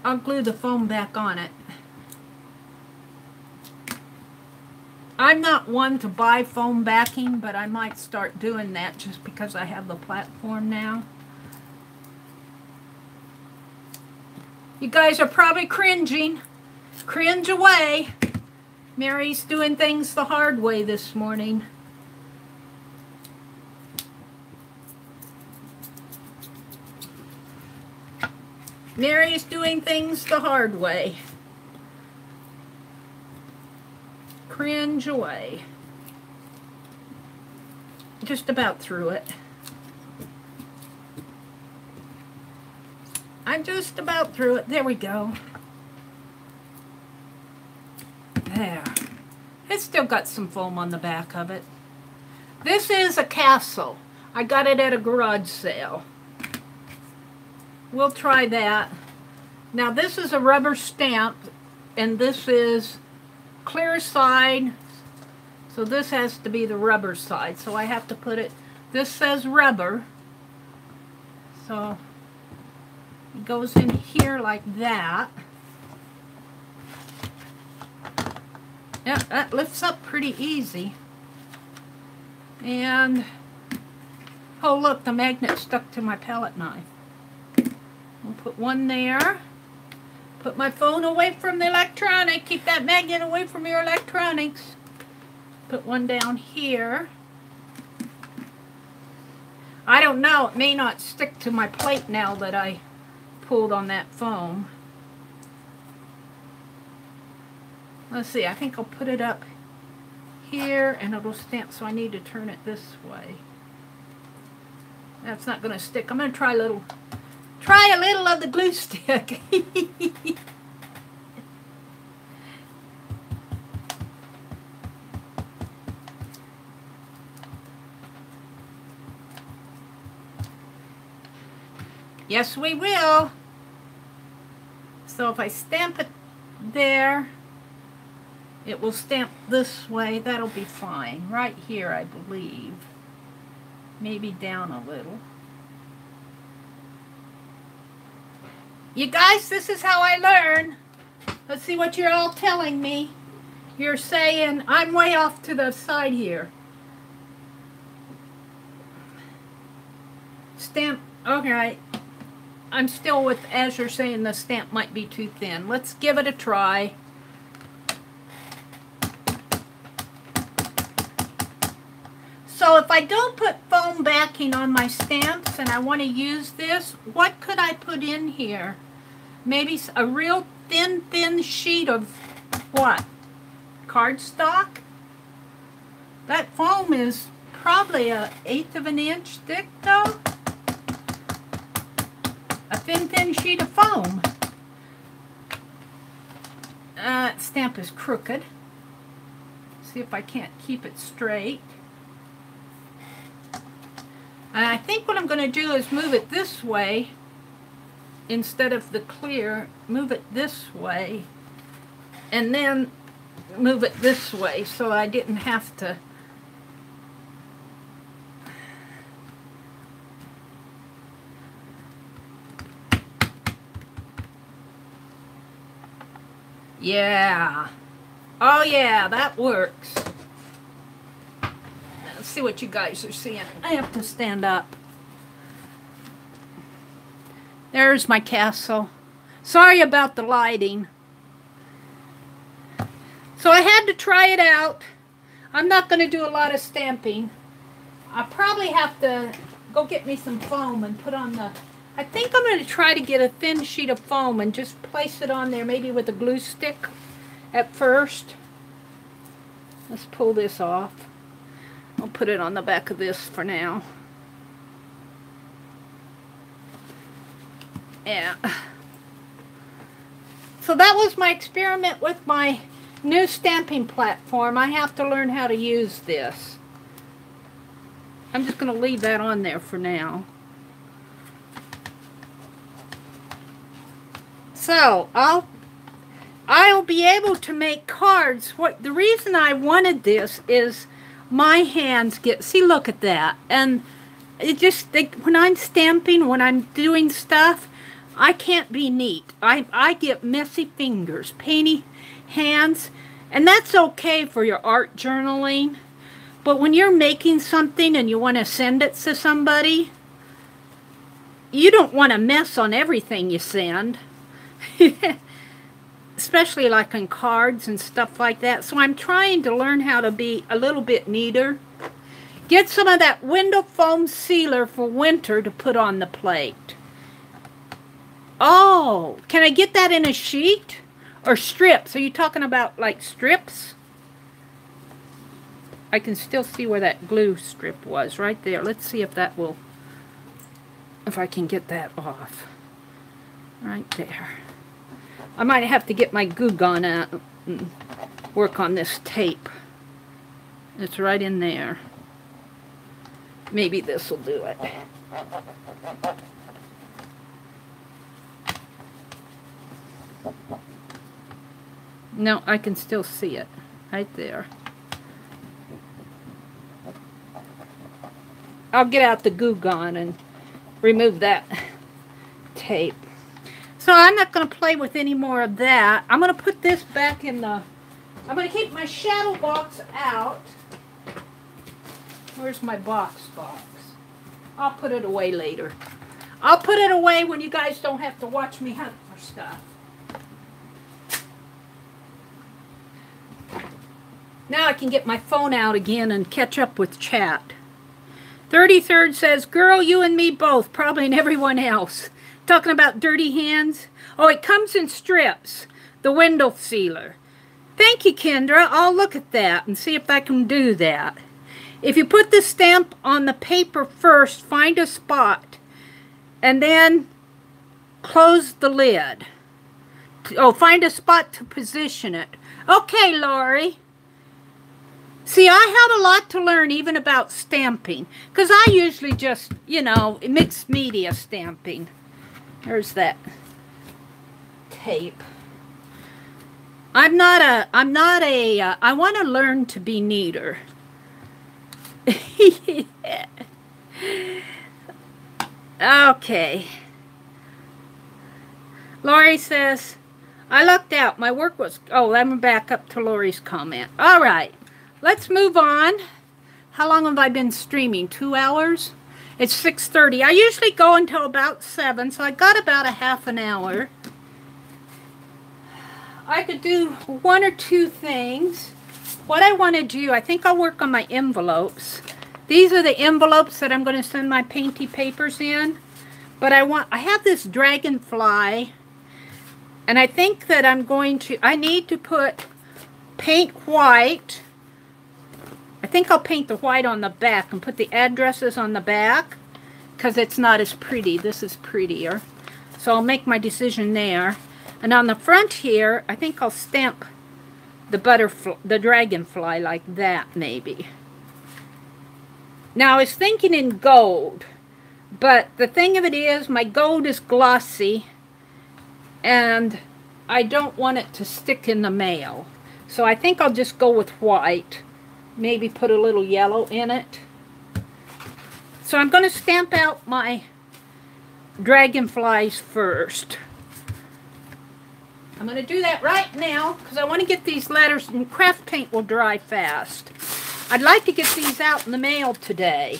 I'll glue the foam back on it. I'm not one to buy foam backing, but I might start doing that just because I have the platform now. You guys are probably cringing. Cringe away. Meri's doing things the hard way this morning. Meri's doing things the hard way. Cringe away. Just about through it. I'm just about through it. There we go. There. It's still got some foam on the back of it. This is a castle. I got it at a garage sale. We'll try that. Now this is a rubber stamp, and this is clear side. So this has to be the rubber side. So I have to put it, this says rubber. So it goes in here like that. Yeah, that lifts up pretty easy. And, oh look, the magnet stuck to my palette knife. I'll put one there. Put my phone away from the electronic. Keep that magnet away from your electronics. Put one down here. I don't know, it may not stick to my plate now that I pulled on that foam. Let's see, I think I'll put it up here and it'll stamp, so I need to turn it this way. That's not going to stick. I'm going to try a little of the glue stick. Yes, we will. So if I stamp it there, it will stamp this way. That'll be fine. Right here, I believe. Maybe down a little. You guys, this is how I learn. Let's see what you're all telling me. You're saying I'm way off to the side here. Stamp. Okay. I'm still with, as you're saying, the stamp might be too thin. Let's give it a try. So if I don't put foam backing on my stamps and I want to use this, what could I put in here? Maybe a real thin sheet of what? Cardstock? That foam is probably 1/8 of an inch thick though. A thin sheet of foam. That stamp is crooked. See if I can't keep it straight. And I think what I'm going to do is move it this way instead of the clear. Move it this way and then move it this way so I didn't have to. Yeah. Oh yeah, that works. Let's see what you guys are seeing. I have to stand up. There's my castle. Sorry about the lighting. So I had to try it out. I'm not going to do a lot of stamping. I probably have to go get me some foam and put on the... I think I'm going to try to get a thin sheet of foam and just place it on there, maybe with a glue stick at first. Let's pull this off. I'll put it on the back of this for now. Yeah. So that was my experiment with my new stamping platform. I have to learn how to use this. I'm just going to leave that on there for now. So I'll be able to make cards. The reason I wanted this is my hands get, see, look at that. And it just, when I'm stamping, when I'm doing stuff, I can't be neat. I get messy fingers, painty hands, and that's okay for your art journaling. But when you're making something and you want to send it to somebody, you don't want to mess on everything you send. Especially like on cards and stuff like that. So I'm trying to learn how to be a little bit neater. Get some of that window foam sealer for winter to put on the plate. Oh, can I get that in a sheet or strips? Are you talking about like strips? I can still see where that glue strip was right there. Let's see if that will, if I can get that off. Right there. I might have to get my glue gun out and work on this tape. It's right in there. Maybe this will do it. No, I can still see it right there. I'll get out the glue gun and remove that tape. So I'm not going to play with any more of that. I'm going to put this back in the... I'm going to keep my shadow box out. Where's my box? I'll put it away later. I'll put it away when you guys don't have to watch me hunt for stuff. Now I can get my phone out again and catch up with chat. 33rd says, girl, you and me both, probably and everyone else. Talking about dirty hands. Oh, it comes in strips. The window sealer. Thank you, Kendra. I'll look at that and see if I can do that. If you put the stamp on the paper first, find a spot, and then close the lid. Oh, find a spot to position it. Okay, Lori. See, I have a lot to learn even about stamping, because I usually just, you know, mixed media stamping. There's that tape. I want to learn to be neater. Okay. Lori says, I lucked out. My work was... Oh, let me back up to Lori's comment. All right. Let's move on. How long have I been streaming? 2 hours? It's 6:30. I usually go until about 7, so I got about a half an hour. I could do 1 or 2 things. What I want to do, I think I'll work on my envelopes. These are the envelopes that I'm going to send my painty papers in. But I have this dragonfly, and I think that I need to paint white. I think I'll paint the white on the back and put the addresses on the back, because it's not as pretty. This is prettier. So I'll make my decision there. And on the front here, I think I'll stamp the dragonfly like that, maybe. Now, I was thinking in gold, but the thing of it is, my gold is glossy, and I don't want it to stick in the mail. So I think I'll just go with white. Maybe put a little yellow in it. So I'm going to stamp out my dragonflies first. I'm going to do that right now because I want to get these letters, and craft paint will dry fast. I'd like to get these out in the mail today.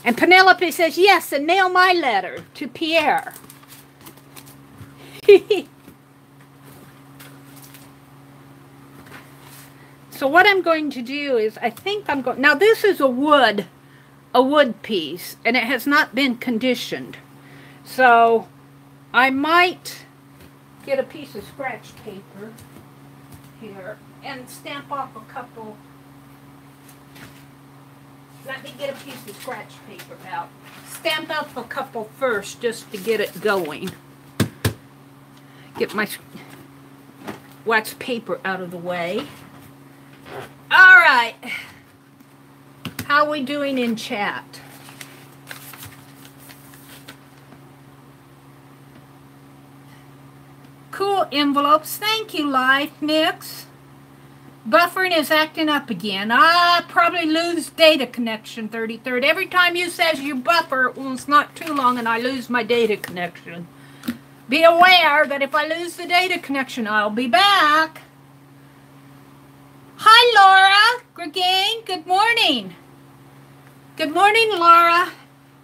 And Pinelope says, yes, and mail my letter to Pierre. So what I'm going to do is, I think I'm going... Now this is a wood piece, and it has not been conditioned. So I might get a piece of scratch paper here and stamp off a couple. Let me get a piece of scratch paper out. Stamp off a couple first just to get it going. Get my wax paper out of the way. All right. How are we doing in chat? Cool envelopes. Thank you, Life Mix. Buffering is acting up again. I probably lose data connection, 33rd. Every time you says you buffer, well, it's not too long and I lose my data connection. Be aware that if I lose the data connection, I'll be back. Hi, Laura. Gregain, good morning. Good morning, Laura.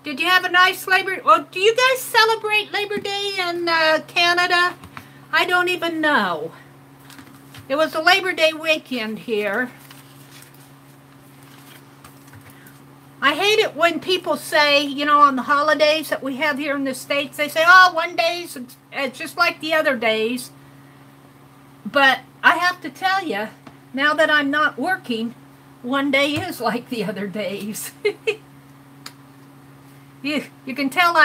Did you have a nice Labor... Well, do you guys celebrate Labor Day in Canada? I don't even know. It was a Labor Day weekend here. I hate it when people say, you know, on the holidays that we have here in the States, they say, oh, one day's it's just like the other days. But I have to tell you, now that I'm not working, one day is like the other days. You can tell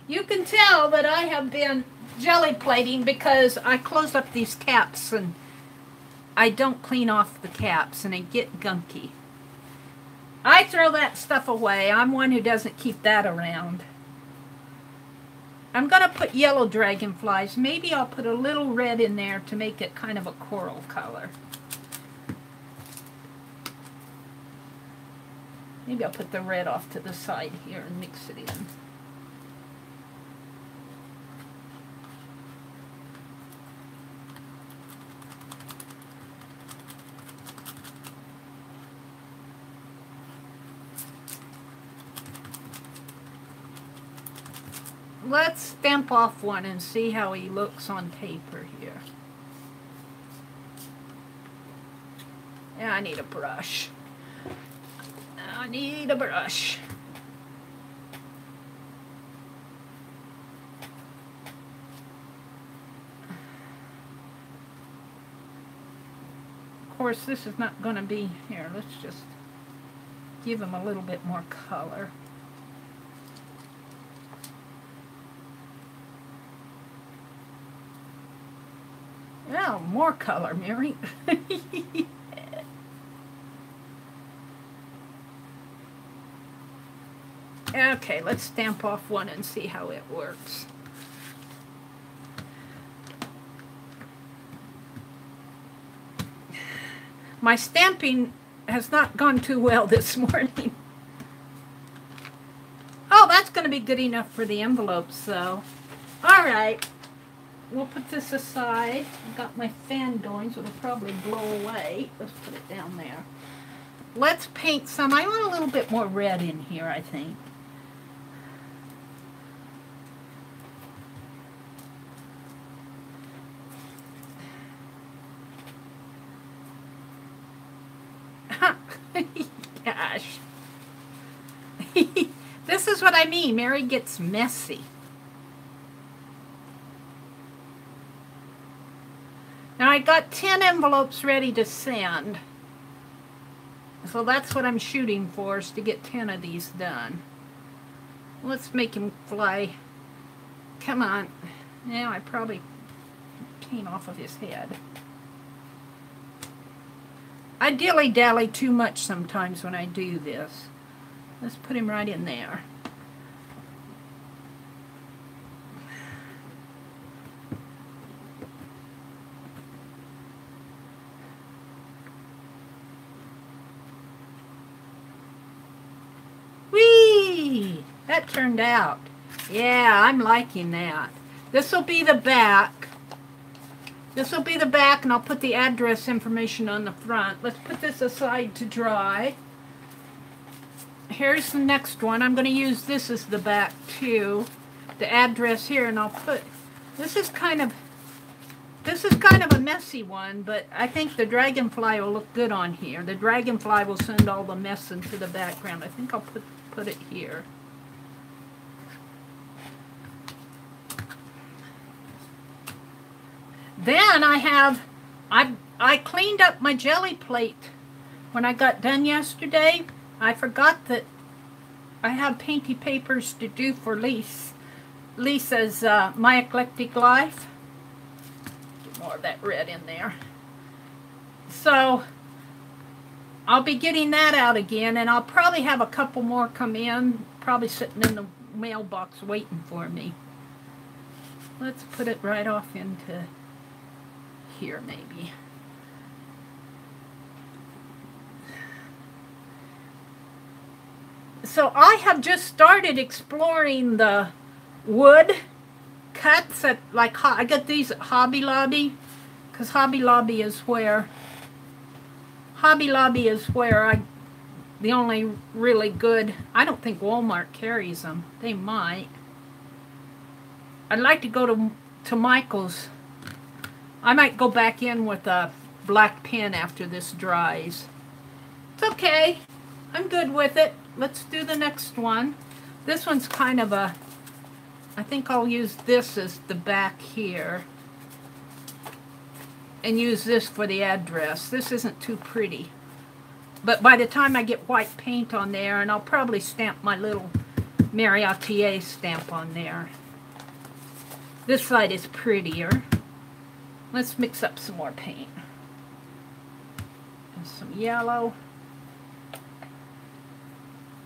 you can tell that I have been jelly plating because I close up these caps and I don't clean off the caps and they get gunky. I throw that stuff away. I'm one who doesn't keep that around. I'm going to put yellow dragonflies. Maybe I'll put a little red in there to make it kind of a coral color. Maybe I'll put the red off to the side here and mix it in. Let's stamp off one and see how he looks on paper here. Yeah, I need a brush. I need a brush. Of course, this is not going to be here. Let's just give him a little bit more color. Well, more color, Mary. Okay, let's stamp off one and see how it works. My stamping has not gone too well this morning. Oh, that's going to be good enough for the envelopes, though. All right. We'll put this aside. I've got my fan going, so it'll probably blow away. Let's put it down there. Let's paint some. I want a little bit more red in here, I think. Gosh. This is what I mean. Meri gets messy. Now I got 10 envelopes ready to send. So that's what I'm shooting for, is to get 10 of these done. Let's make him fly. Come on. Now I probably paint off of his head. I dilly-dally too much sometimes when I do this. Let's put him right in there. Whee! That turned out. Yeah, I'm liking that. This will be the back. This will be the back, and I'll put the address information on the front. Let's put this aside to dry. Here's the next one. I'm going to use this as the back too. The address here, and I'll put. This is kind of a messy one, but I think the dragonfly will look good on here. The dragonfly will send all the mess into the background. I think I'll put it here. Then I cleaned up my jelly plate when I got done yesterday. I forgot that I have painty papers to do for Lisa's My Eclectic Life. Get more of that red in there. So I'll be getting that out again, and I'll probably have a couple more come in, probably sitting in the mailbox waiting for me. Let's put it right off into here maybe. So I have just started exploring the wood cuts at, like, I got these at Hobby Lobby, because Hobby Lobby is where the only really good, I don't think Walmart carries them. They might. I'd like to go to Michael's. I might go back in with a black pen after this dries. It's okay. I'm good with it. let's do the next one. This one's kind of a, I think I'll use this as the back here and use this for the address. This isn't too pretty, but by the time I get white paint on there, and I'll probably stamp my little Meri Atelier stamp on there. This side is prettier. Let's mix up some more paint. And some yellow.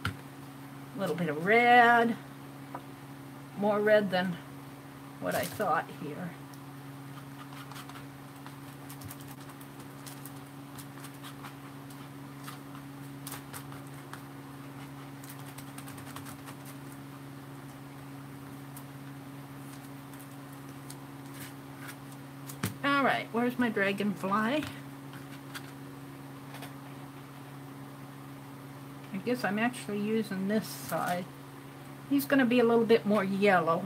A little bit of red. More red than what I thought here. Alright, where's my dragonfly? I guess I'm actually using this side. He's going to be a little bit more yellow.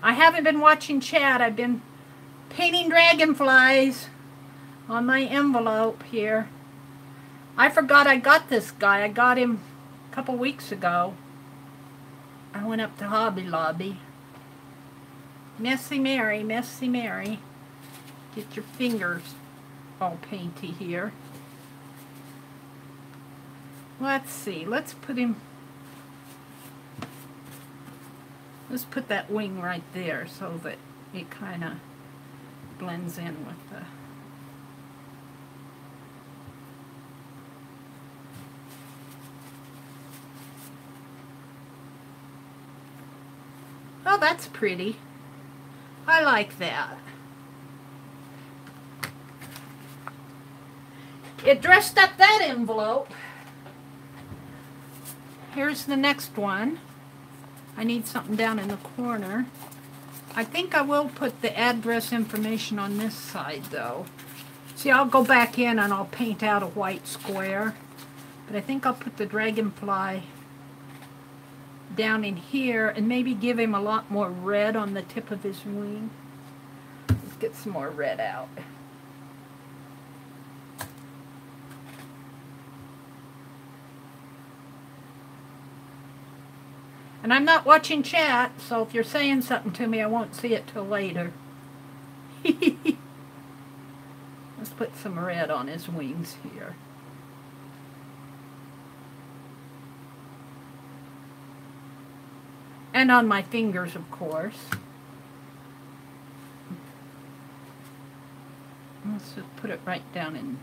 I haven't been watching chat. I've been painting dragonflies on my envelope here. I forgot I got this guy. I got him a couple weeks ago. I went up to Hobby Lobby. Messy Meri, Messy Meri. Get your fingers all painty here. Let's see, let's put him, let's put that wing right there so that it kind of blends in with the, oh, that's pretty. I like that. It dressed up that envelope. Here's the next one. I need something down in the corner. I think I will put the address information on this side though. See, I'll go back in and I'll paint out a white square. But I think I'll put the dragonfly down in here and maybe give him a lot more red on the tip of his wing. Let's get some more red out. And I'm not watching chat, so if you're saying something to me, I won't see it till later. Let's put some red on his wings here. And on my fingers, of course. Let's just put it right down in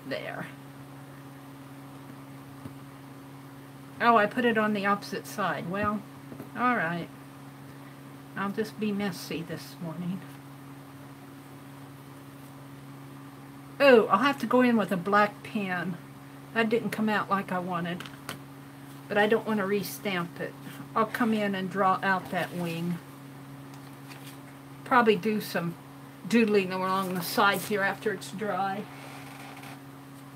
there. Oh, I put it on the opposite side. Well, alright. I'll just be messy this morning. Oh, I'll have to go in with a black pen. That didn't come out like I wanted. But I don't want to re-stamp it. I'll come in and draw out that wing. Probably do some doodling along the sides here after it's dry.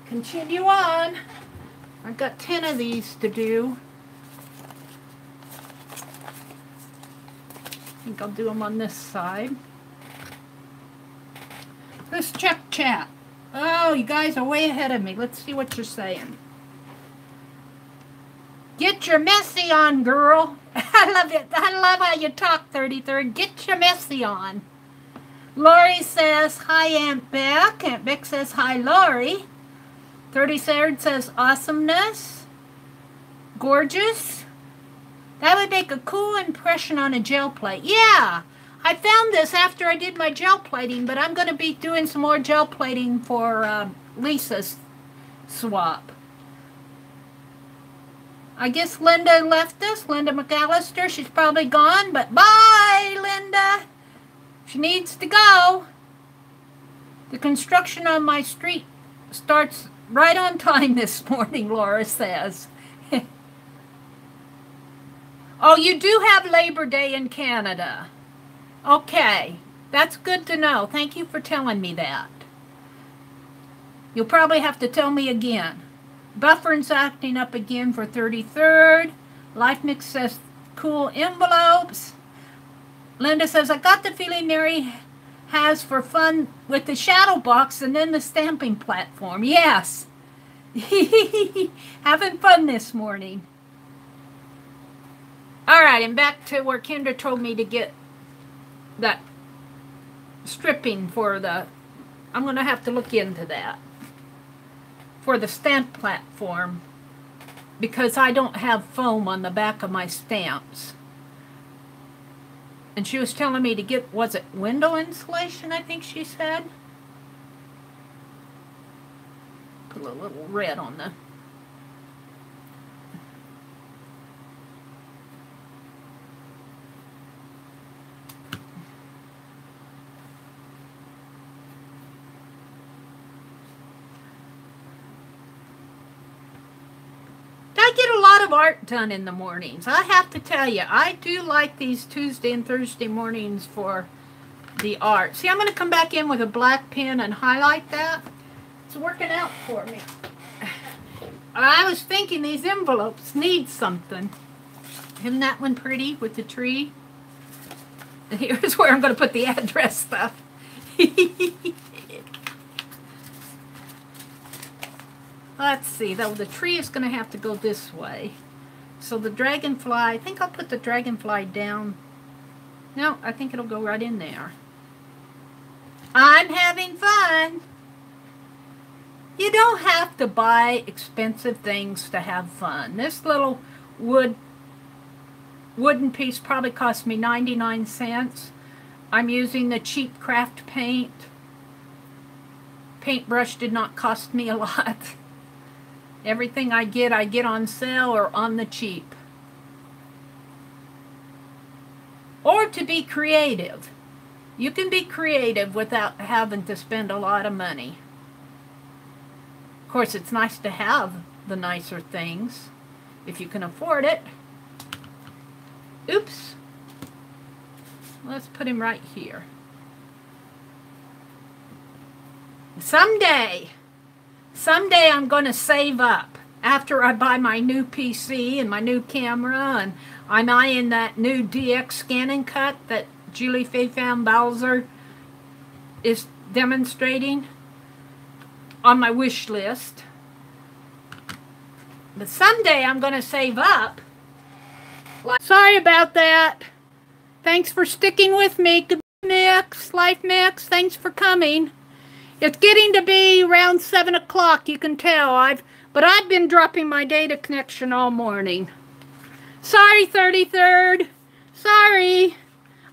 Continue on. I've got 10 of these to do. I think I'll do them on this side. Let's check chat. Oh, you guys are way ahead of me. Let's see what you're saying. Get your messy on, girl. I love it. I love how you talk, 33rd. Get your messy on. Lori says, hi, Aunt Beck. Aunt Beck says, hi, Lori. 33rd says, awesomeness. Gorgeous. That would make a cool impression on a gel plate. Yeah, I found this after I did my gel plating, but I'm going to be doing some more gel plating for Lisa's swap. I guess Linda left us. Linda McAllister, she's probably gone, but bye, Linda. She needs to go. The construction on my street starts right on time this morning, Laura says. Oh, you do have Labor Day in Canada. Okay, that's good to know. Thank you for telling me that. You'll probably have to tell me again. Bufferin's acting up again for 33rd. Life Mix says, cool envelopes. Linda says, I got the feeling Meri has for fun with the shadow box and then the stamping platform. Yes. Having fun this morning. Alright, and back to where Kendra told me to get that stripping for the... I'm going to have to look into that. For the stamp platform. Because I don't have foam on the back of my stamps. And she was telling me to get, was it window insulation, I think she said? Put a little red on the... I get a lot of art done in the mornings. I have to tell you, I do like these Tuesday and Thursday mornings for the art. See, I'm going to come back in with a black pen and highlight that. It's working out for me. I was thinking these envelopes need something. Isn't that one pretty with the tree? And here's where I'm going to put the address stuff. Let's see, though the tree is going to have to go this way. So the dragonfly, I think I'll put the dragonfly down. No, I think it'll go right in there. I'm having fun. You don't have to buy expensive things to have fun. This little wooden piece probably cost me 99 cents. I'm using the cheap craft paint. Paintbrush did not cost me a lot. Everything I get on sale or on the cheap. Or to be creative. You can be creative without having to spend a lot of money. Of course, it's nice to have the nicer things if you can afford it. Oops. Let's put him right here. Someday I'm going to save up after I buy my new PC and my new camera, and I'm eyeing that new DX Scan and Cut that Julie Faye Fan Bowser is demonstrating on my wish list. But someday I'm going to save up. Sorry about that. Thanks for sticking with me. Goodbye, Mix. Life Mix. Thanks for coming. It's getting to be around 7 o'clock, you can tell. But I've been dropping my data connection all morning. Sorry, 33rd. Sorry.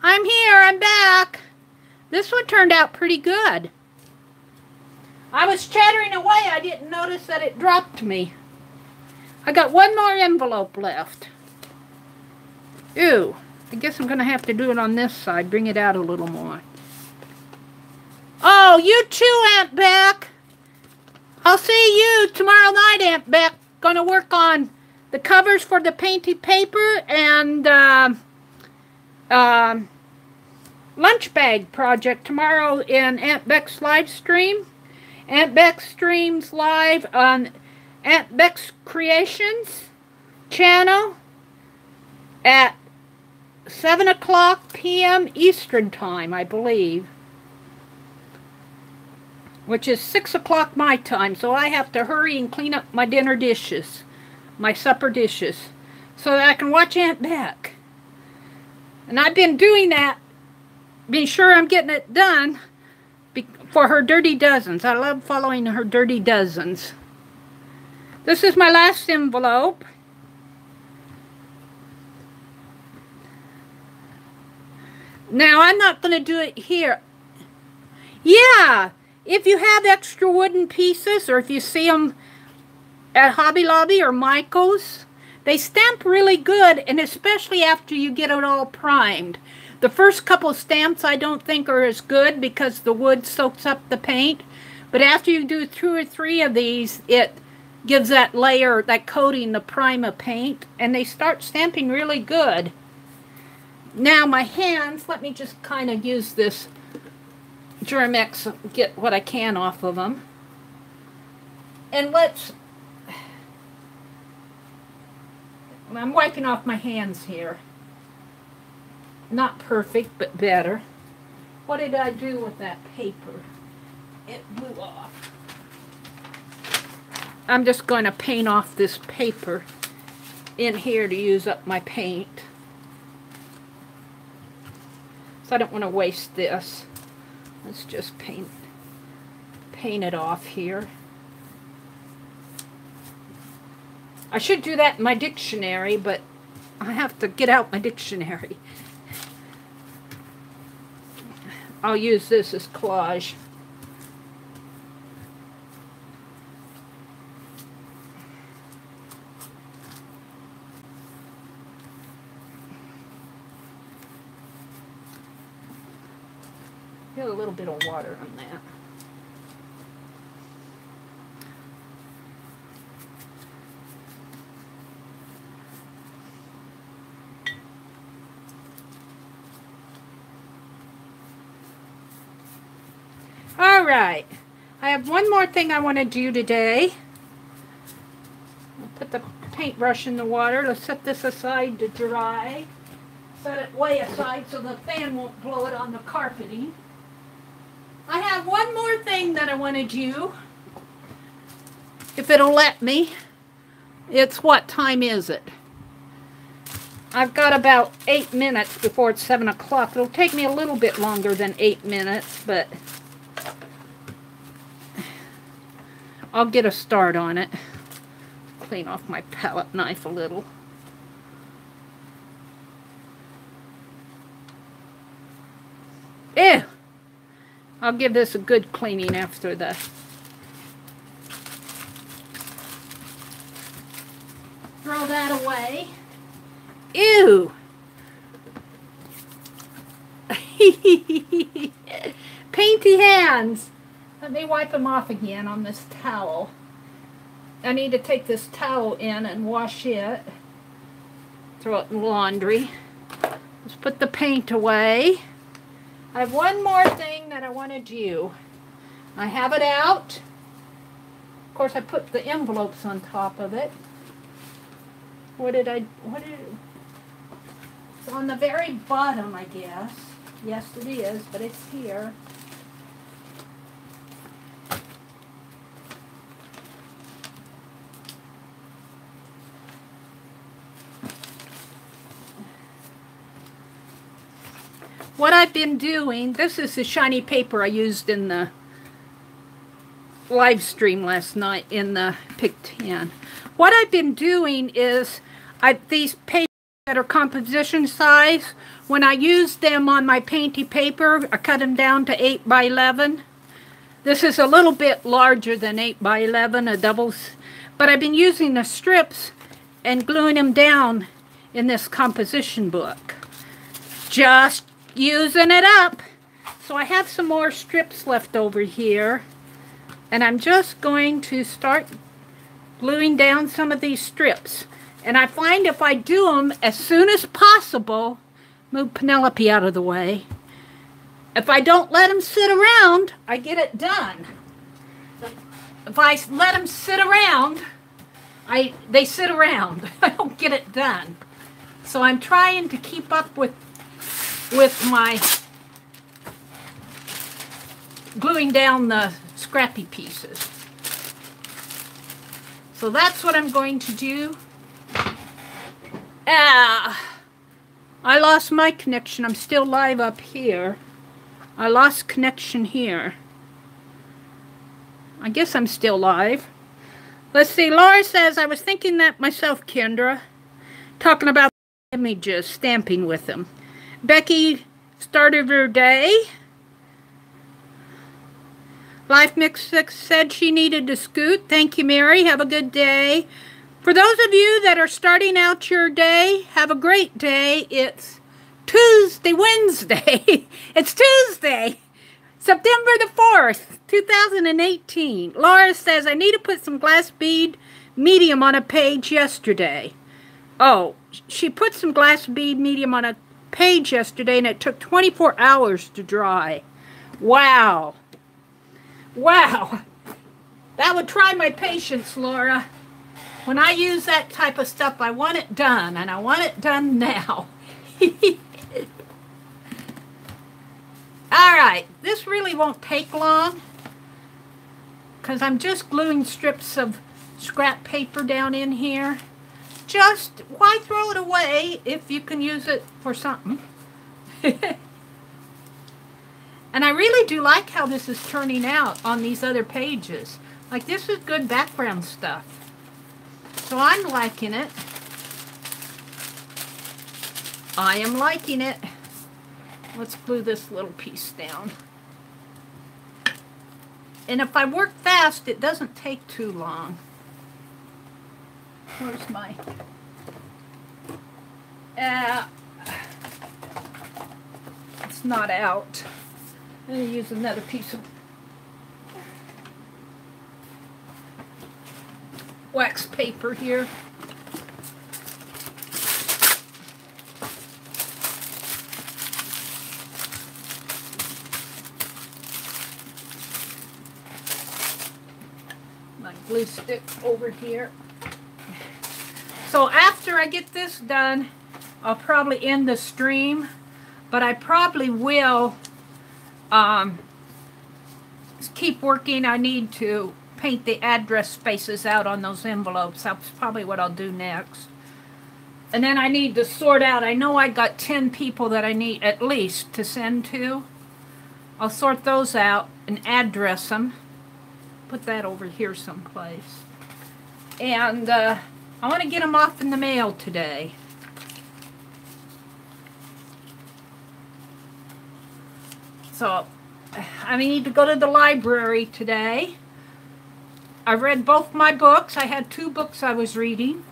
I'm here. I'm back. This one turned out pretty good. I was chattering away. I didn't notice that it dropped me. I got one more envelope left. Ew. I guess I'm going to have to do it on this side. Bring it out a little more. Oh, you too, Aunt Beck. I'll see you tomorrow night, Aunt Beck. Gonna work on the covers for the painted paper and lunch bag project tomorrow in Aunt Beck's live stream. Aunt Beck streams live on Aunt Beck's Creations channel at 7 o'clock p.m. Eastern Time, I believe. Which is 6 o'clock my time, so I have to hurry and clean up my dinner dishes, my supper dishes, so that I can watch Aunt Beck. And I've been doing that, being sure I'm getting it done for her Dirty Dozens. I love following her Dirty Dozens. This is my last envelope. Now, I'm not going to do it here. Yeah! If you have extra wooden pieces, or if you see them at Hobby Lobby or Michael's, they stamp really good, and especially after you get it all primed. The first couple stamps I don't think are as good because the wood soaks up the paint, but after you do 2 or 3 of these, it gives that layer, that coating, the prime of paint, and they start stamping really good. Now my hands, let me just kind of use this Germex, get what I can off of them. And I'm wiping off my hands here. Not perfect, but better. What did I do with that paper? It blew off. I'm just going to paint off this paper in here to use up my paint. So I don't want to waste this. Let's just paint it off here. I should do that in my dictionary, but I have to get out my dictionary. I'll use this as collage. Get a little bit of water on that. All right, I have one more thing I want to do today. I'll put the paintbrush in the water. Let's set this aside to dry. Set it way aside so the fan won't blow it on the carpeting. I have one more thing that I want to do, if it'll let me. It's what time is it? I've got about 8 minutes before it's 7 o'clock. It'll take me a little bit longer than 8 minutes, but I'll get a start on it. Clean off my palette knife a little. Ew! I'll give this a good cleaning after the... Throw that away. Ew! Painty hands! Let me wipe them off again on this towel. I need to take this towel in and wash it. Throw it in laundry. Let's put the paint away. I have one more thing that I want to do. I have it out. Of course, I put the envelopes on top of it. It's on the very bottom, I guess. Yes, it is, but it's here. What I've been doing, this is the shiny paper I used in the live stream last night in the Pick 10. What I've been doing is, these papers that are composition size, when I use them on my painty paper, I cut them down to 8 by 11. This is a little bit larger than 8 by 11, a doubles, but I've been using the strips and gluing them down in this composition book. Just using it up. So I have some more strips left over here, and I'm just going to start gluing down some of these strips. And I find if I do them as soon as possible, move Pinelope out of the way, if I don't let them sit around, I get it done. If I let them sit around, they sit around. I don't get it done. So I'm trying to keep up with my gluing down the scrappy pieces. So that's what I'm going to do. I lost my connection. I'm still live up here. I lost connection here. I guess I'm still live. Let's see. Laura says, I was thinking that myself, Kendra. Talking about images, stamping with them. Becky started her day. Life Mix 6 said she needed to scoot. Thank you, Mary. Have a good day. For those of you that are starting out your day, have a great day. It's Wednesday. It's Tuesday, September the 4th, 2018. Laura says, I need to put some glass bead medium on a page yesterday. Oh, she put some glass bead medium on a page yesterday, and it took 24 hours to dry. Wow. Wow. That would try my patience, Laura. When I use that type of stuff, I want it done, and I want it done now. All right, this really won't take long because I'm just gluing strips of scrap paper down in here. Just, why throw it away if you can use it for something? And I really do like how this is turning out on these other pages. Like, this is good background stuff. So I'm liking it. I am liking it. Let's glue this little piece down. And if I work fast, it doesn't take too long. Where's my... it's not out. I'm going to use another piece of wax paper here. My glue stick over here. So after I get this done, I'll probably end the stream, but I probably will keep working. I need to paint the address spaces out on those envelopes. That's probably what I'll do next. And then I need to sort out, I know I got 10 people that I need at least to send to. I'll sort those out and address them. Put that over here someplace. And I want to get them off in the mail today. So I need to go to the library today. I read both my books. I had 2 books I was reading.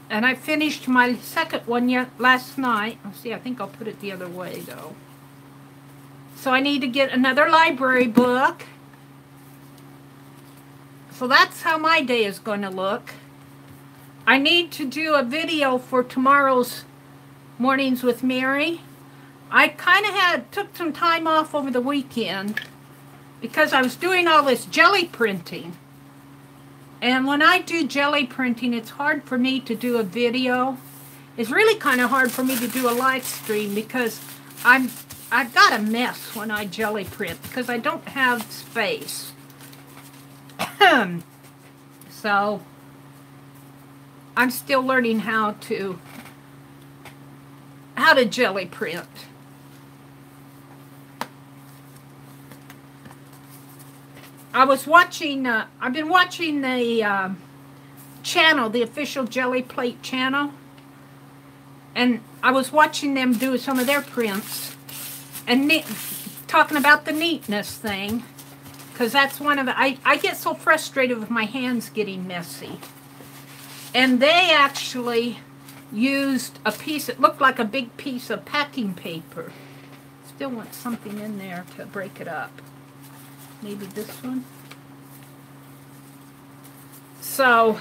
And I finished my second one last night. Let's see, I think I'll put it the other way though. So I need to get another library book. So that's how my day is going to look. I need to do a video for tomorrow's Mornings with Meri. I kind of took some time off over the weekend because I was doing all this jelly printing. And when I do jelly printing, it's hard for me to do a video. It's really kind of hard for me to do a live stream because I've got a mess when I jelly print because I don't have space. So I'm still learning how to jelly print. I've been watching the channel, the official Jelly Plate channel, and I was watching them do some of their prints and talking about the neatness thing, because that's one of the, I get so frustrated with my hands getting messy. And they actually used a piece, it looked like a big piece of packing paper. Still want something in there to break it up. Maybe this one. So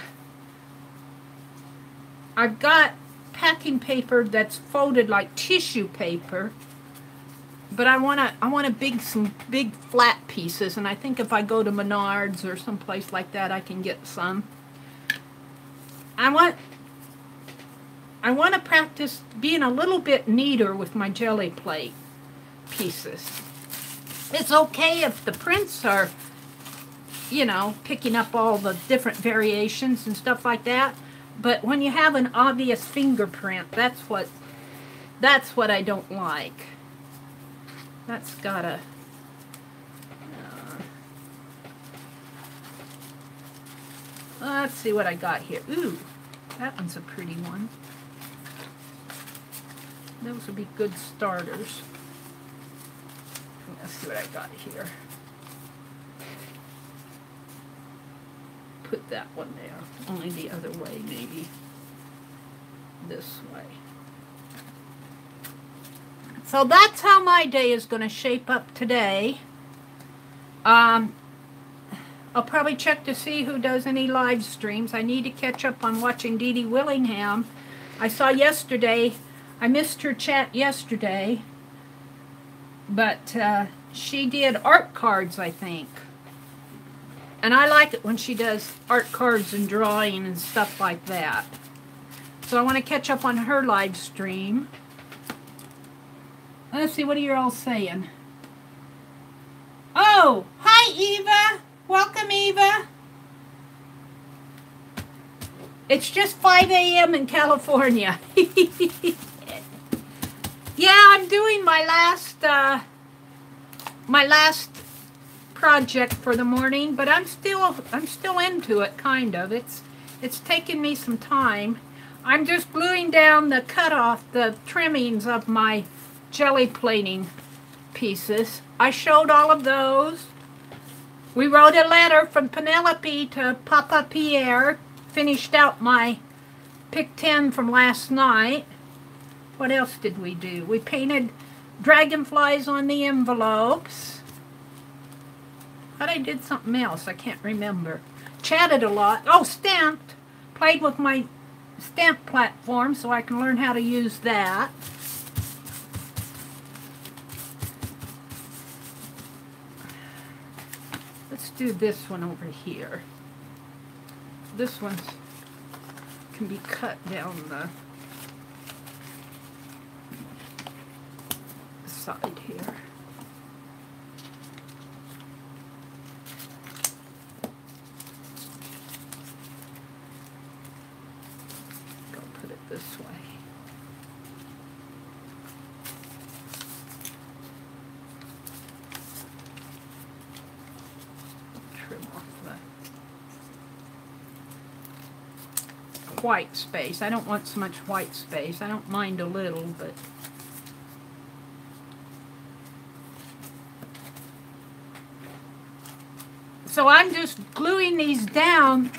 I've got packing paper that's folded like tissue paper, but I want some big flat pieces, and I think if I go to Menards or someplace like that, I can get some. I want to practice being a little bit neater with my jelly plate pieces. It's okay if the prints are, you know, picking up all the different variations and stuff like that, but when you have an obvious fingerprint, that's what I don't like. That's gotta let's see what I got here. Ooh, that one's a pretty one. Those would be good starters. Let's see what I got here. Put that one there. Only the other way, maybe. This way. So that's how my day is going to shape up today. I'll probably check to see who does any live streams. I need to catch up on watching Dee Dee Willingham. I saw yesterday, I missed her chat yesterday, but she did art cards, I think. And I like it when she does art cards and drawing and stuff like that. So I want to catch up on her live stream. Let's see, what are you all saying? Oh, hi Eva. Welcome, Eva. It's just 5 a.m. in California. Yeah, I'm doing my last project for the morning, but I'm still into it, kind of. It's taken me some time. I'm just gluing down the the trimmings of my jelly plating pieces. I showed all of those. We wrote a letter from Pinelope to Papa Pierre. Finished out my pick 10 from last night. What else did we do? We painted dragonflies on the envelopes. Thought I did something else. I can't remember. Chatted a lot. Oh, stamped. Played with my stamp platform so I can learn how to use that. Let's do this one over here. This one can be cut down the side here. Go put it this way. Trim off the white space. I don't want so much white space. I don't mind a little, but so I'm just gluing these down.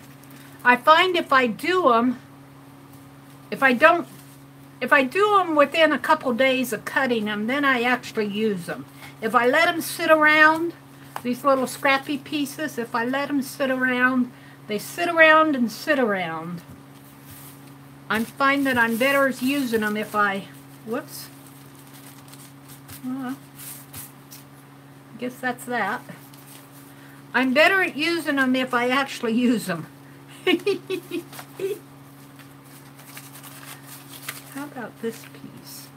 I find if I do them, if I do them within a couple days of cutting them, then I actually use them. If I let them sit around, these little scrappy pieces, if I let them sit around, they sit around and sit around. I find that I'm better at using them if I, whoops. I guess that's that. I'm better at using them if I actually use them. How about this piece?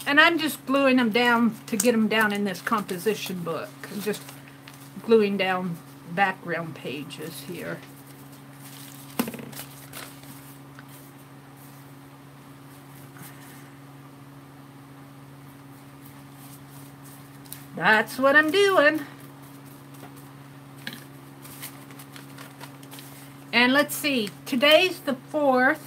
And I'm just gluing them down to get them down in this composition book. I'm just gluing down background pages here. That's what I'm doing. And let's see, today's the 4th.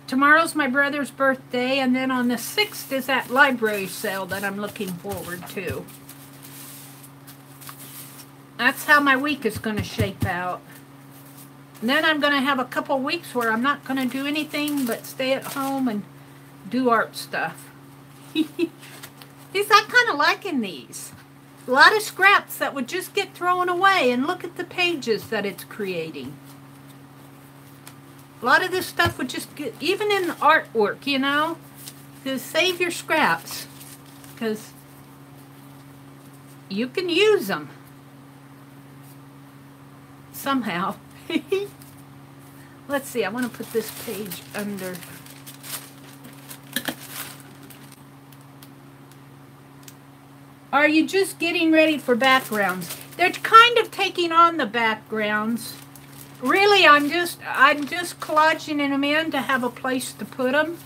Tomorrow's my brother's birthday, and then on the 6th is that library sale that I'm looking forward to. That's how my week is going to shape out. And then I'm going to have a couple weeks where I'm not going to do anything but stay at home and do art stuff. I'm kind of liking these. A lot of scraps that would just get thrown away, and look at the pages that it's creating. A lot of this stuff would just get, even in artwork, you know, just save your scraps, because you can use them somehow. Let's see, I want to put this page under. Are you just getting ready for backgrounds? They're kind of taking on the backgrounds. Really, I'm just collaging them in to have a place to put them.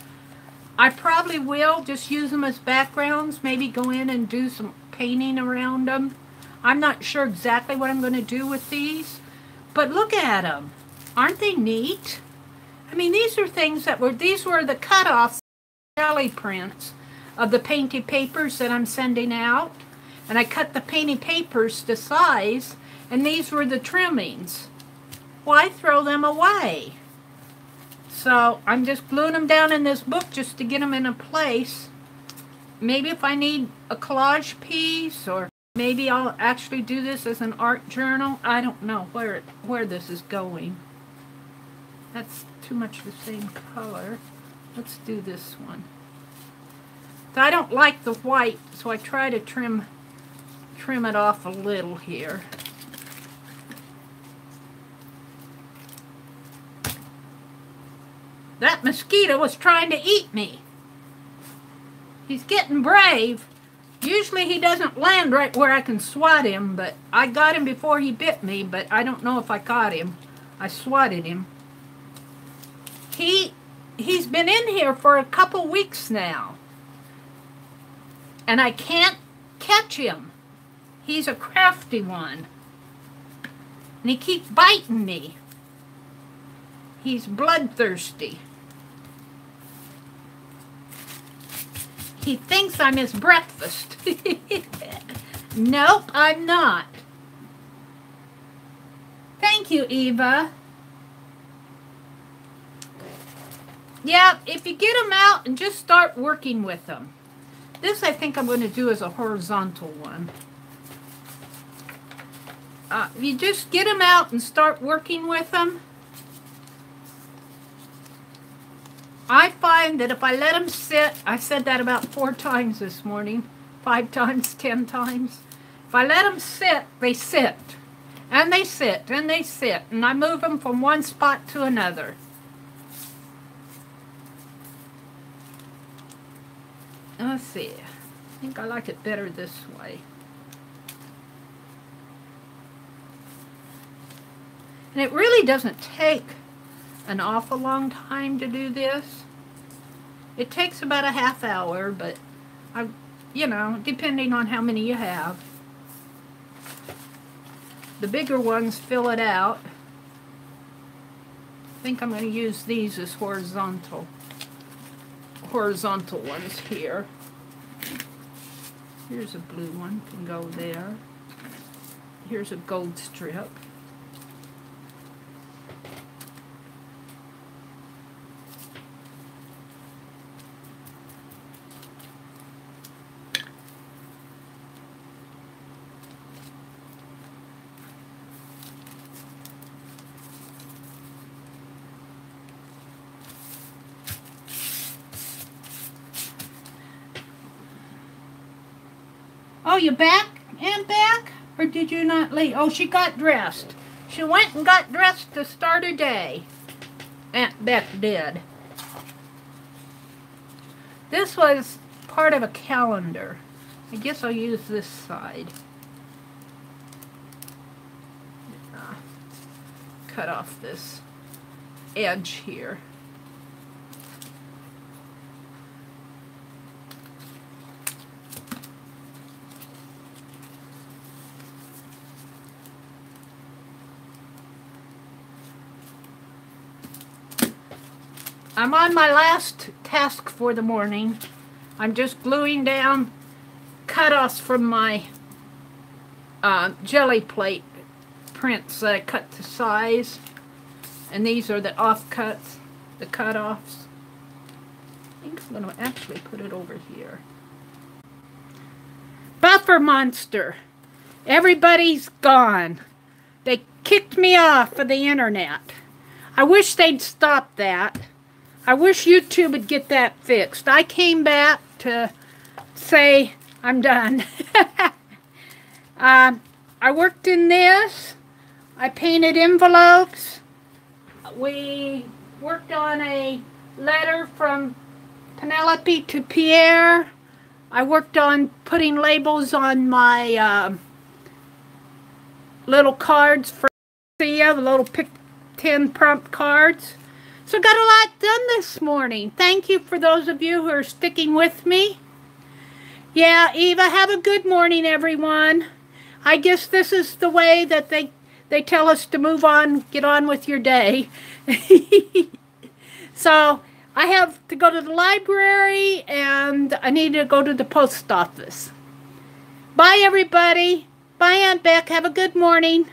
I probably will just use them as backgrounds, maybe go in and do some painting around them. I'm not sure exactly what I'm going to do with these, but look at them. Aren't they neat? I mean, these are things that these were the cut-offs, jelly prints of the painted papers that I'm sending out. And I cut the painted papers to size, and these were the trimmings. Why throw them away? So I'm just gluing them down in this book just to get them in a place. Maybe if I need a collage piece, or maybe I'll actually do this as an art journal. I don't know where this is going. That's too much the same color. Let's do this one. So I don't like the white, so I try to trim it off a little here. That mosquito was trying to eat me. He's getting brave. Usually he doesn't land right where I can swat him, but I got him before he bit me, but I don't know if I caught him. I swatted him. He's been in here for a couple weeks now, and I can't catch him. He's a crafty one, and he keeps biting me. He's bloodthirsty. He thinks I'm his breakfast. Nope, I'm not. Thank you, Eva. Yeah, if you get them out and just start working with them. This I think I'm going to do as a horizontal one. You just get them out and start working with them. I find that if I let them sit, I said that about 4 times this morning, 5 times, 10 times. If I let them sit, they sit, and they sit, and they sit, and I move them from one spot to another. Let's see, I think I like it better this way. And it really doesn't take an awful long time to do this. It takes about a half hour, but you know, depending on how many you have. The bigger ones fill it out. I think I'm going to use these as horizontal ones here. Here's a blue one, can go there. Here's a gold strip. Oh, you back? Aunt back? Or did you not leave? Oh, she got dressed. She went and got dressed to start her day. Aunt Beck did. This was part of a calendar. I guess I'll use this side. Cut off this edge here. I'm on my last task for the morning. I'm just gluing down cut-offs from my jelly plate prints that I cut to size. And these are the offcuts, the cut-offs. I think I'm going to actually put it over here. Buffer monster. Everybody's gone. They kicked me off of the internet. I wish they'd stop that. I wish YouTube would get that fixed. I came back to say I'm done. I worked in this. I painted envelopes. We worked on a letter from Pinelope to Pierre. I worked on putting labels on my little cards for Lucia, the little pick 10 prompt cards. So got a lot done this morning. Thank you for those of you who are sticking with me. Yeah, Eva, have a good morning, everyone. I guess this is the way that they tell us to move on, get on with your day. So I have to go to the library and I need to go to the post office. Bye, everybody. Bye, Aunt Beck. Have a good morning.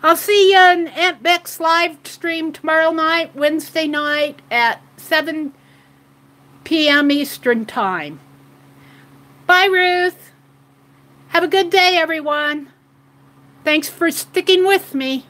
I'll see you on Aunt Beck's live stream tomorrow night, Wednesday night at 7 p.m. Eastern Time. Bye, Ruth. Have a good day, everyone. Thanks for sticking with me.